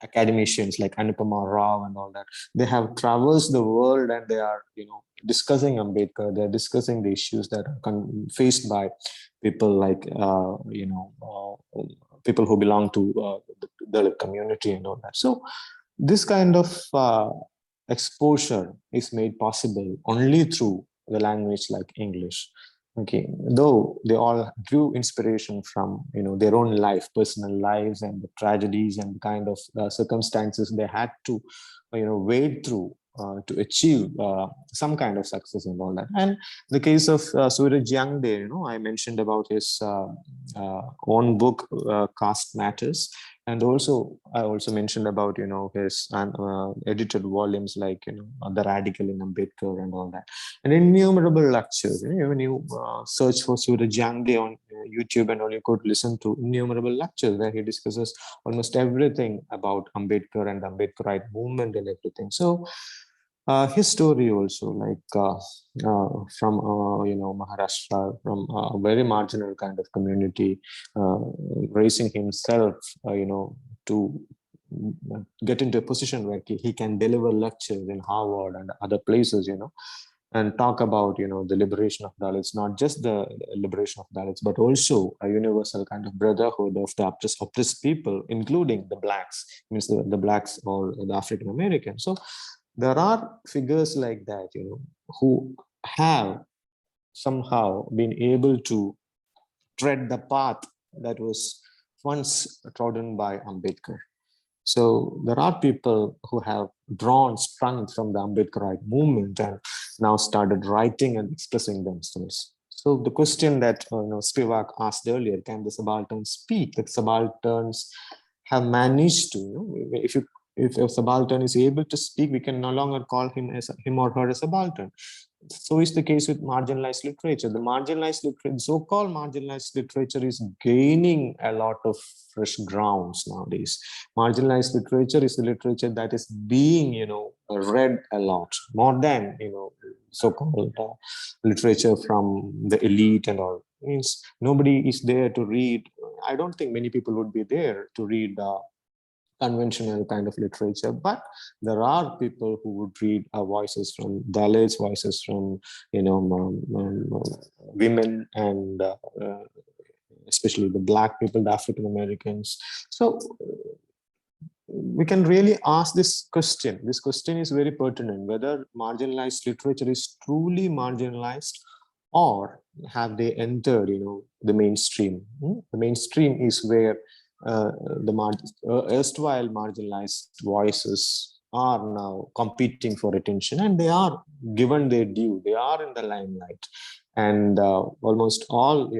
academicians like Anupama Rao and all that, they have traversed the world, and they are discussing Ambedkar. They're discussing the issues that are faced by people like people who belong to the Dalit community and all that. So this kind of exposure is made possible only through the language like English. Okay, though they all drew inspiration from their own life, personal lives, and the tragedies and the kind of circumstances they had to wade through to achieve some kind of success and all that. And the case of Suraj Yangde, I mentioned about his own book, Caste Matters. And also, I also mentioned about, his edited volumes like, The Radical in Ambedkar and all that. And innumerable lectures. When you search for Suraj Yangde on YouTube and all, you could listen to innumerable lectures where he discusses almost everything about Ambedkar and the Ambedkarite movement and everything. So his story also, like from Maharashtra, from a very marginal kind of community, raising himself to get into a position where he can deliver lectures in Harvard and other places, and talk about the liberation of Dalits, not just the liberation of Dalits, but also a universal kind of brotherhood of the oppressed people, including the blacks, means the blacks or the African Americans. So there are figures like that, who have somehow been able to tread the path that was once trodden by Ambedkar. So there are people who have drawn strength from the Ambedkarite movement and now started writing and expressing themselves. So the question that Spivak asked earlier, can the subalterns speak? The subalterns have managed to, if a subaltern is able to speak, we can no longer call him or her a subaltern. So is the case with marginalized literature. The marginalized literature, so-called marginalized literature, is gaining a lot of fresh grounds nowadays. Marginalized literature is the literature that is being, read a lot more than, so-called literature from the elite and all. Means nobody is there to read. I don't think many people would be there to read conventional kind of literature, but there are people who would read voices from Dalits, voices from women, and especially the Black people, the African Americans. So we can really ask this question. This question is very pertinent, whether marginalized literature is truly marginalized, or have they entered, the mainstream. The mainstream is where the erstwhile marginalized voices are now competing for attention, and they are given their due. They are in the limelight, and almost all,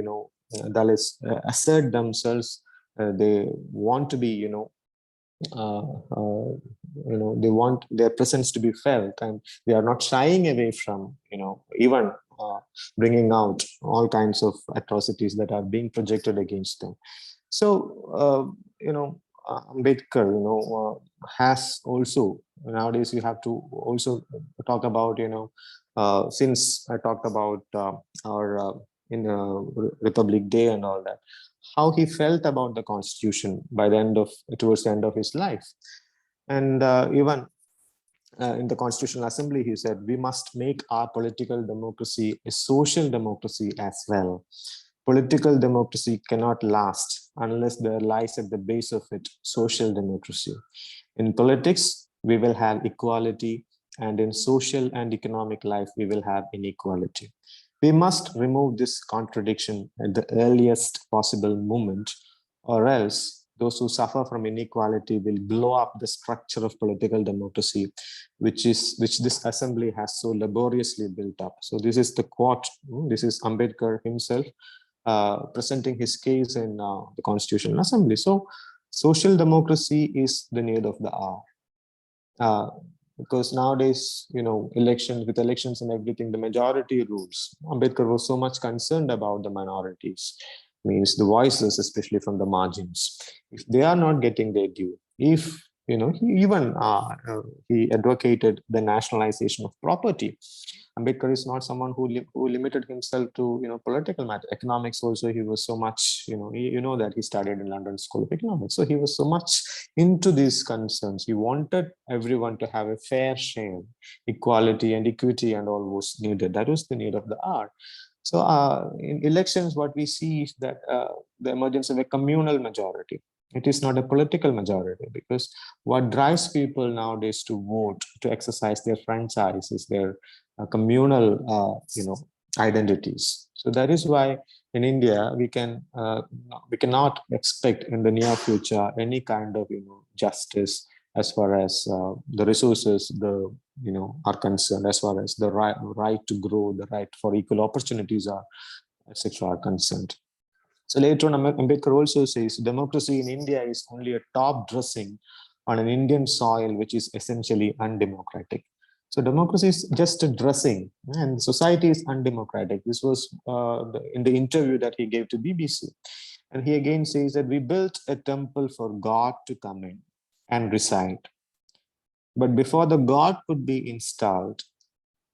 Dalits assert themselves. They want to be, they want their presence to be felt, and they are not shying away from, even bringing out all kinds of atrocities that are being projected against them. So, Ambedkar, has also, nowadays you have to also talk about, since I talked about our Republic Day and all that, how he felt about the Constitution towards the end of his life. And even in the Constitutional Assembly, he said, we must make our political democracy a social democracy as well. Political democracy cannot last unless there lies at the base of it social democracy. In politics, we will have equality, and in social and economic life, we will have inequality. We must remove this contradiction at the earliest possible moment, or else those who suffer from inequality will blow up the structure of political democracy, which this assembly has so laboriously built up. So this is the quote. This is Ambedkar himself presenting his case in the Constitutional Assembly. So social democracy is the need of the hour. Because nowadays, with elections and everything, the majority rules. Ambedkar was so much concerned about the minorities, means the voices, especially from the margins. If they are not getting their due, if he even he advocated the nationalization of property. Ambedkar is not someone who limited himself to political matter. Economics also, he was so much, that he studied in London School of Economics. So he was so much into these concerns. He wanted everyone to have a fair share, equality and equity and all was needed. That was the need of the hour. So in elections, what we see is that the emergence of a communal majority. It is not a political majority, because what drives people nowadays to vote, to exercise their franchise, is their communal, identities. So that is why in India we cannot expect in the near future any kind of justice as far as the resources are concerned, as far as the right to grow, the right for equal opportunities are, etc. are concerned. So later on, Ambedkar also says democracy in India is only a top dressing on an Indian soil, which is essentially undemocratic. So democracy is just a dressing, and society is undemocratic. This was in the interview that he gave to BBC. And he again says that we built a temple for God to come in and reside. But before the God could be installed,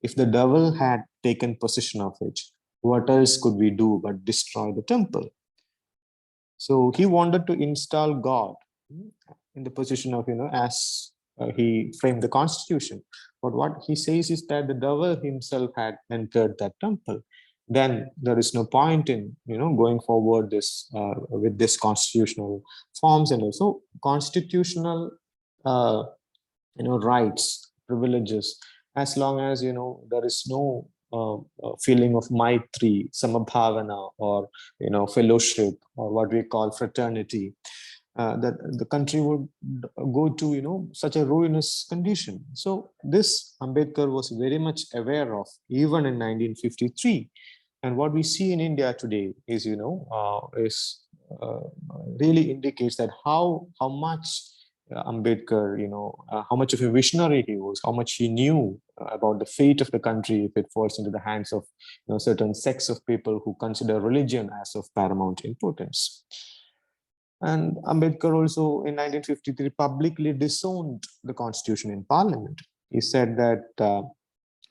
if the devil had taken possession of it, what else could we do but destroy the temple? So he wanted to install God in the position of, as he framed the Constitution. But what he says is that the devil himself had entered that temple. Then there is no point in, going forward with this constitutional forms, and also constitutional, rights, privileges, as long as, there is no feeling of maitri, samabhavana, or fellowship, or what we call fraternity, that the country would go to such a ruinous condition. So this Ambedkar was very much aware of even in 1953. And what we see in India today is really indicates that how much Ambedkar, how much of a visionary he was, how much he knew about the fate of the country if it falls into the hands of certain sects of people who consider religion as of paramount importance. And Ambedkar also in 1953 publicly disowned the Constitution in Parliament. He said that,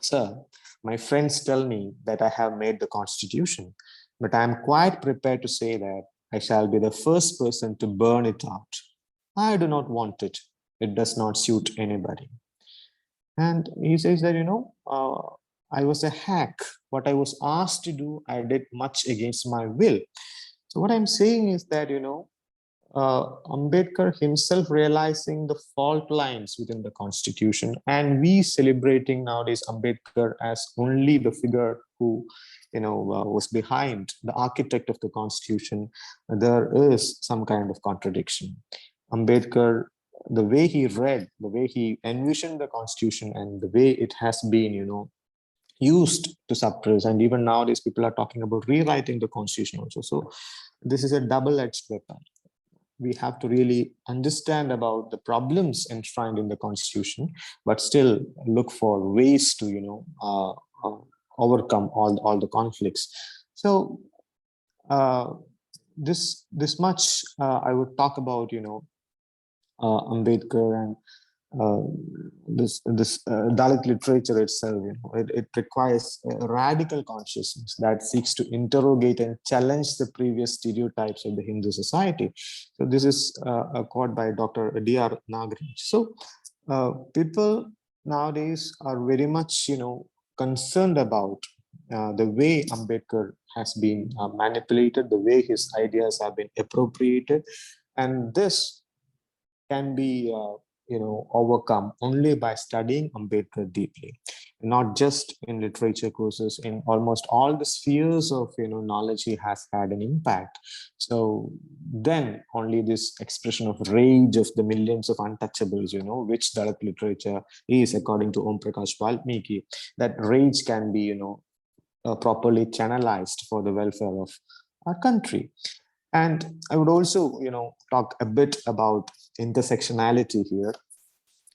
sir, my friends tell me that I have made the Constitution, but I am quite prepared to say that I shall be the first person to burn it out. I do not want it. It does not suit anybody. And he says that, I was a hack. What I was asked to do, I did much against my will. So what I'm saying is that, Ambedkar himself realizing the fault lines within the constitution, and we celebrating nowadays Ambedkar as only the figure who was behind, the architect of the constitution. There is some kind of contradiction. Ambedkar, the way he read, the way he envisioned the constitution, and the way it has been used to suppress, and even nowadays people are talking about rewriting the constitution also. So this is a double-edged weapon. We have to really understand about the problems enshrined in the constitution, but still look for ways to overcome all the conflicts. So this much I would talk about Ambedkar and this Dalit literature itself. It requires a radical consciousness that seeks to interrogate and challenge the previous stereotypes of the Hindu society. So this is a quote by Dr. D.R. Nagraj. So people nowadays are very much concerned about the way Ambedkar has been manipulated, the way his ideas have been appropriated, and this can be overcome only by studying Ambedkar deeply, not just in literature courses. In almost all the spheres of knowledge, he has had an impact. So then only this expression of rage of the millions of untouchables, which Dalit literature is, according to Om Prakash Valmiki, that rage can be properly channelized for the welfare of our country. And I would also, talk a bit about intersectionality here,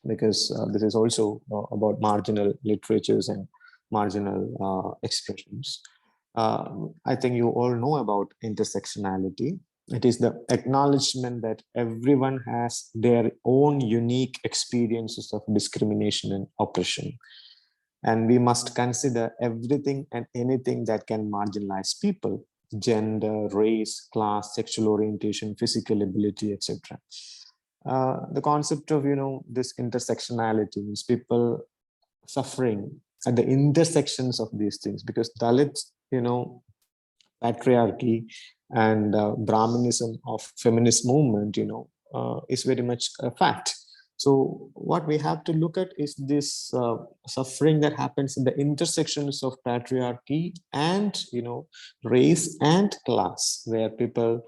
because this is also about marginal literatures and marginal expressions. I think you all know about intersectionality. It is the acknowledgement that everyone has their own unique experiences of discrimination and oppression. And we must consider everything and anything that can marginalize people: gender, race, class, sexual orientation, physical ability, etc. The concept of this intersectionality means people suffering at the intersections of these things, because Dalit patriarchy and Brahminism of feminist movement is very much a fact. So what we have to look at is this suffering that happens in the intersections of patriarchy and race and class, where people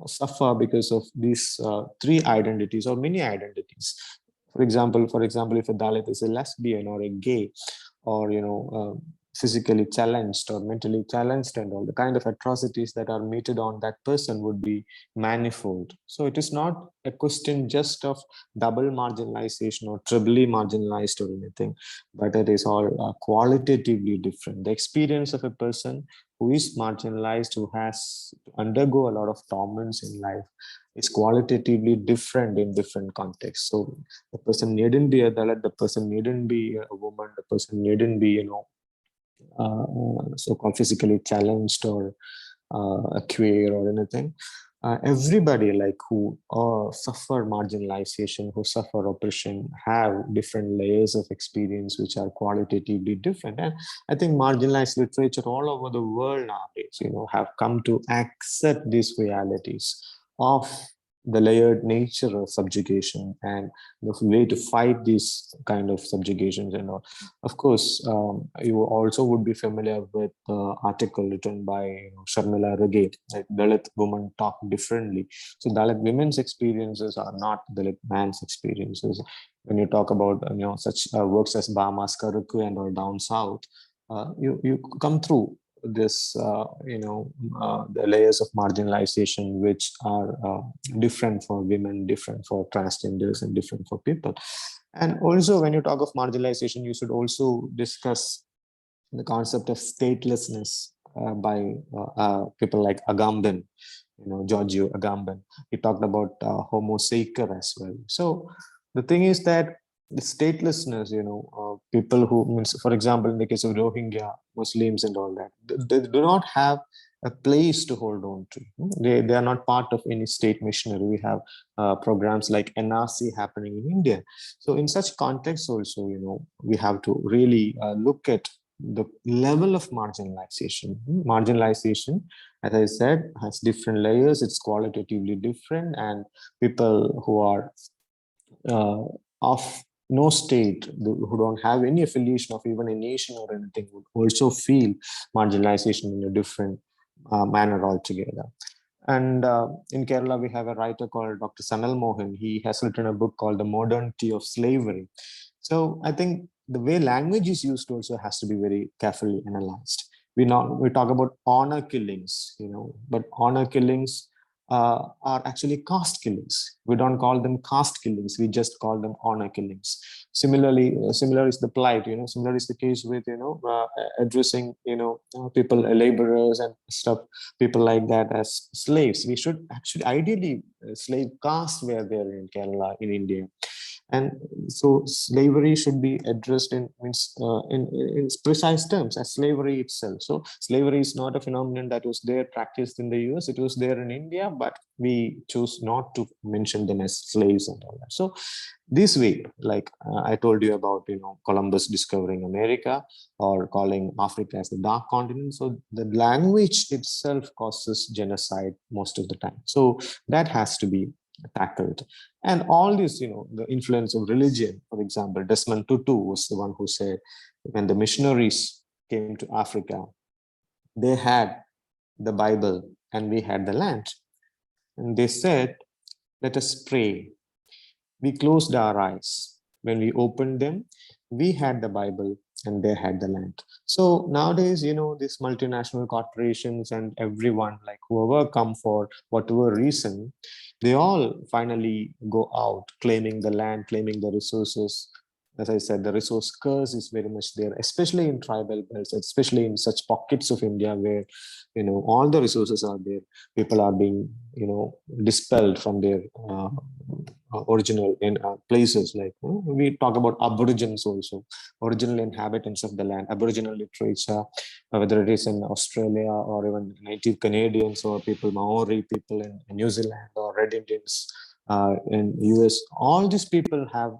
suffer because of these three identities or many identities. For example, if a Dalit is a lesbian or a gay, or physically challenged or mentally challenged, and all the kind of atrocities that are meted on that person would be manifold. So it is not a question just of double marginalization or triply marginalized or anything, but it is all qualitatively different. The experience of a person who is marginalized, who has to undergo a lot of torments in life, is qualitatively different in different contexts. So the person needn't be a Dalit, the person needn't be a woman, the person needn't be so-called physically challenged or a queer or anything. Everybody who suffer marginalization, who suffer oppression, have different layers of experience which are qualitatively different. And I think marginalized literature all over the world nowadays, have come to accept these realities of the layered nature of subjugation and the way to fight these kind of subjugations and all. Of course, you also would be familiar with the article written by Sharmila Rage, like Dalit women talk differently. So Dalit women's experiences are not Dalit man's experiences. When you talk about such works as Bama's Karuku and or Down South, you come through this the layers of marginalization which are different for women, different for transgenders, and different for people. And also, when you talk of marginalization, you should also discuss the concept of statelessness by people like Agamben, Giorgio Agamben. He talked about Homo sacer as well. So the thing is that the statelessness, people who, means, for example, in the case of Rohingya Muslims and all that, they do not have a place to hold on to. They are not part of any state machinery. We have programs like NRC happening in India. So in such context also, we have to really look at the level of marginalization. Marginalization, as I said, has different layers. It's qualitatively different, and people who are of no state, who don't have any affiliation of even a nation or anything, would also feel marginalization in a different manner altogether. And in Kerala, we have a writer called Dr. Sanal Mohan. He has written a book called The Modernity of Slavery. So I think the way language is used also has to be very carefully analyzed. We talk about honor killings, but honor killings are actually caste killings. We don't call them caste killings. We just call them honor killings. Similarly, similar is the plight. Similar is the case with addressing people, laborers and stuff, people like that as slaves. We should actually ideally slave caste were there in Kerala, in India. And so slavery should be addressed in precise terms as slavery itself. So slavery is not a phenomenon that was there practiced in the US. It was there in India, but we chose not to mention them as slaves and all that. So this way, like I told you about, Columbus discovering America or calling Africa as the dark continent. So the language itself causes genocide most of the time. So that has to be tackled. And all this, the influence of religion, for example, Desmond Tutu was the one who said, when the missionaries came to Africa, they had the Bible and we had the land. And they said, let us pray. We closed our eyes. When we opened them, we had the Bible and they had the land. So nowadays, these multinational corporations and everyone, like whoever come for whatever reason, they all finally go out claiming the land, claiming the resources. As I said, the resource curse is very much there, especially in tribal belts, especially in such pockets of India where, all the resources are there. People are being, dispelled from their original places. Like we talk about Aborigines also, original inhabitants of the land, Aboriginal literature, whether it is in Australia or even native Canadians or people, Maori people in New Zealand or Red Indians in US. All these people have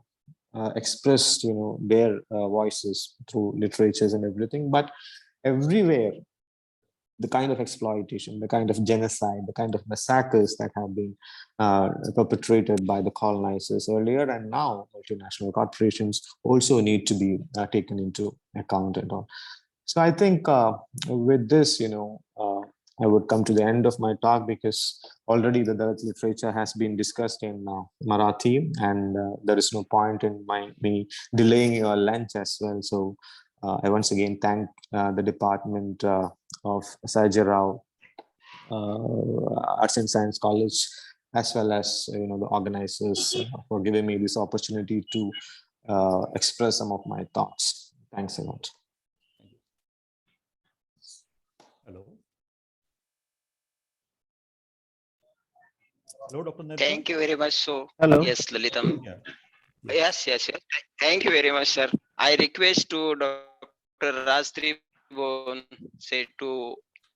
expressed, their voices through literatures and everything, but everywhere the kind of exploitation, the kind of genocide, the kind of massacres that have been perpetrated by the colonizers earlier and now multinational corporations also need to be taken into account and all. So I think with this, I would come to the end of my talk because already the Dalit literature has been discussed in Marathi, and there is no point in me delaying your lunch as well. So I once again thank the Department of Sayaji Rao Arts and Science College, as well as the organizers for giving me this opportunity to express some of my thoughts. Thanks a lot. Hello. Hello, Dr. Netha. Thank you very much. So, Hello. yes, Lalitam. Yeah. Yes. Thank you very much, sir. I request to Dr. Raj-3 say to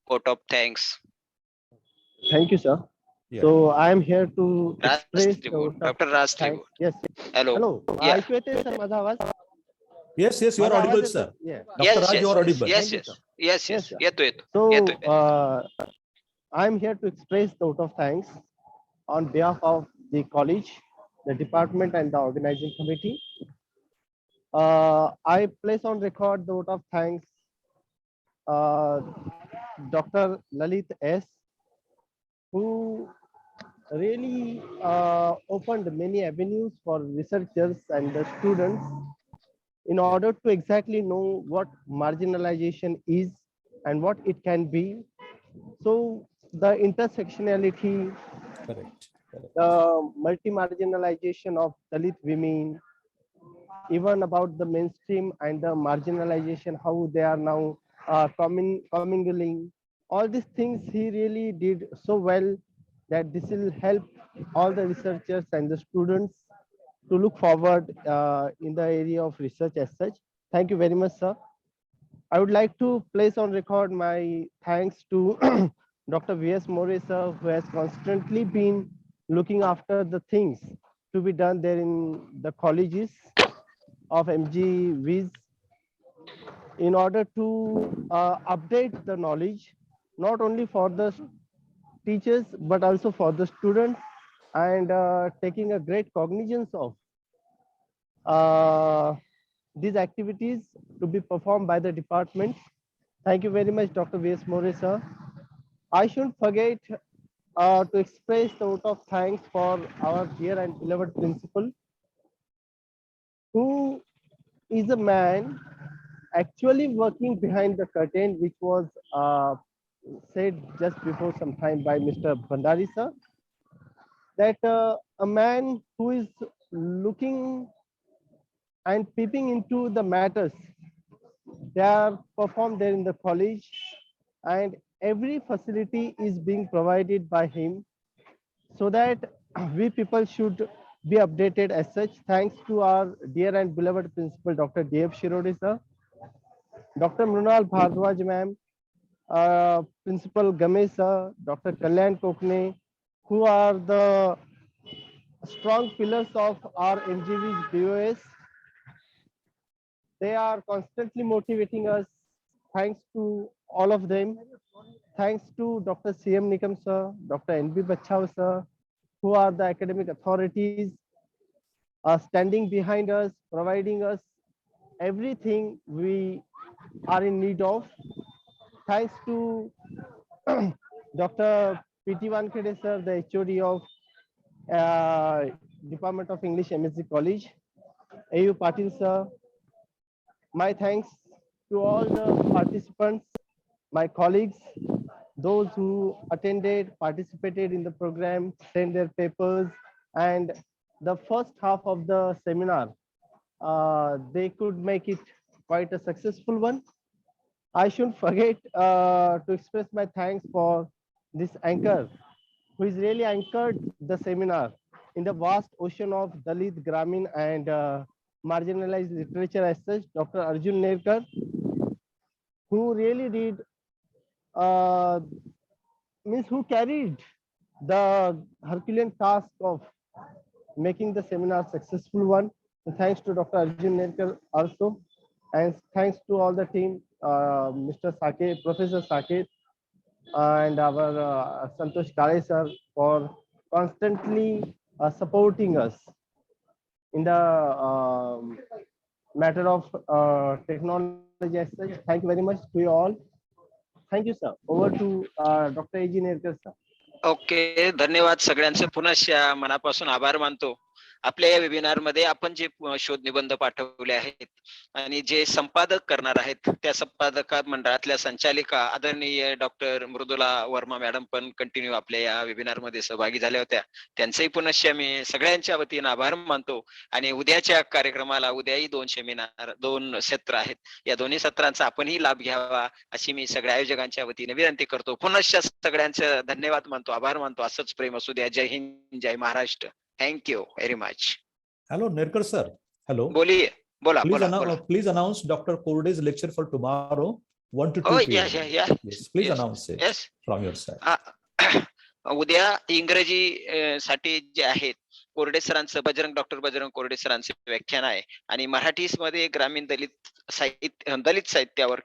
vote of thanks. Thank you, sir. Yeah. So I am here to express Raj-3, Dr. Raj-3. Yes. Hello. Hello. Yeah. ऐकू येते sir माझा आवाज? Yes, you are माझा audible, आवाज sir. येतो? Yeah. Dr. Raj, you are audible. Yes. Yes, sir. Yeto. So I am here to express the vote of thanks on behalf of the college, the department, and the organizing committee. I place on record the vote of thanks Dr. Lalit S, who really opened many avenues for researchers and the students in order to exactly know what marginalization is and what it can be. So the intersectionality, Correct. the multi-marginalization of Dalit women, even about the mainstream and the marginalization, how they are now commingling. All these things he really did so well that this will help all the researchers and the students to look forward in the area of research as such. Thank you very much, sir. I would like to place on record my thanks to Dr. V.S. More, sir, who has constantly been looking after the things to be done there in the colleges of MG Viz. in order to update the knowledge, not only for the teachers, but also for the students, and taking a great cognizance of these activities to be performed by the department. Thank you very much, Dr. V.S. More, sir. I shouldn't forget to express the vote of thanks for our dear and beloved principal, who is a man actually working behind the curtain, which was said just before some time by Mr. Bandari, sir, that a man who is looking and peeping into the matters they are performed there in the college, and every facility is being provided by him, so that we people should be updated as such. Thanks to our dear and beloved principal, Dr. D.F. Shirode, sir, Dr. Mrunal Bhardwaj, ma'am, Principal Gamesh, sir, Dr. Kalyan Kokne, who are the strong pillars of our MGV's BOS. They are constantly motivating us. Thanks to all of them. Thanks to Dr. C.M. Nikam, sir, Dr. N.B. Bachau, sir, who are the academic authorities, standing behind us, providing us everything we are in need of. Thanks to Dr. P.T. Wankhede, sir, the HOD of Department of English, M.S.G College, A.U. Patil, sir. My thanks to all the participants, my colleagues, those who attended, participated in the program, sent their papers, and the first half of the seminar, they could make it quite a successful one. I shouldn't forget to express my thanks for this anchor, who is really anchored the seminar in the vast ocean of Dalit, Gramin, and marginalized literature as such, Dr. Arjun Nerkar, who really did, who carried the Herculean task of making the seminar successful one. So thanks to Dr. Arjun Nerkar also, and thanks to all the team, Mr. Saket, Professor Saket, and our Santosh Kale sir, for constantly supporting us in the matter of technology as such. Thank you very much to you all. Thank you, sir. Over to Dr. A.G. Nerkar, sir. Okay, धन्यवाद सगळ्यांचे. पुनश्च मनापासून आभार मानतो. आपल्या या webinar मध्ये आपण जे शोध निबंध पाठवले आहेत आणि जे संपादक करणार आहेत, त्या संपादक मंडळातल्या संचालिका आदरणीय डॉक्टर मृदुला वर्मा मॅडम पण कंटिन्यू आपल्या या वेबिनार मध्ये सहभागी झाल्या होत्या. त्यांचेही पुनश्च मी सगळ्यांच्या वतीने आभार मानतो. आणि उद्याच्या कार्यक्रमाला उद्याही 2 सेमिनार, 2 सत्र आहेत. या दोन्ही सत्रांचा आपणही लाभ घ्यावा अशी मी सगळ्या आयोजकांच्या वतीने विनंती करतो. पुनश्च सगळ्यांचे धन्यवाद मानतो, आभार मानतो. असंच प्रेम असू द्या. जय हिंद, जय Maharashtra. Thank you very much. Hello, Nerkar sir. Hello. बोलिए, बोला, Please, बोला. please announce Dr. Korde's lecture for tomorrow, 1 to 2 Oh, p.m. yeah. Yes, please Yes. announce it Yes. from your side. उद्या इंग्रजी साठी जे आहेत, कोरडे सरांचं डॉक्टर बजरंग कोरडे सरांचे व्याख्यान आहे. आणि मराठी मध्ये ग्रामीण दलित साहित्यावर,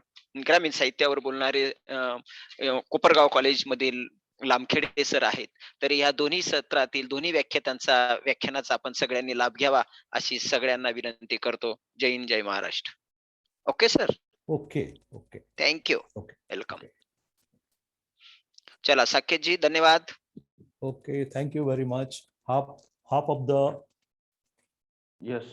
ग्रामीण साहित्यावर बोलणारे कोपरगाव कॉलेज मधील लामखेडे सर आहेत. तर या दोन्ही सत्रातील दोन्ही व्याख्यानाचा आपण सगळ्यांनी लाभ घ्यावा अशी सगळ्यांना विनंती करतो. जय हिंद, जय Maharashtra. Okay sir. Okay. Thank you. Welcome. चला साकेत जी, धन्यवाद. Okay, thank you very much. Half of the yes.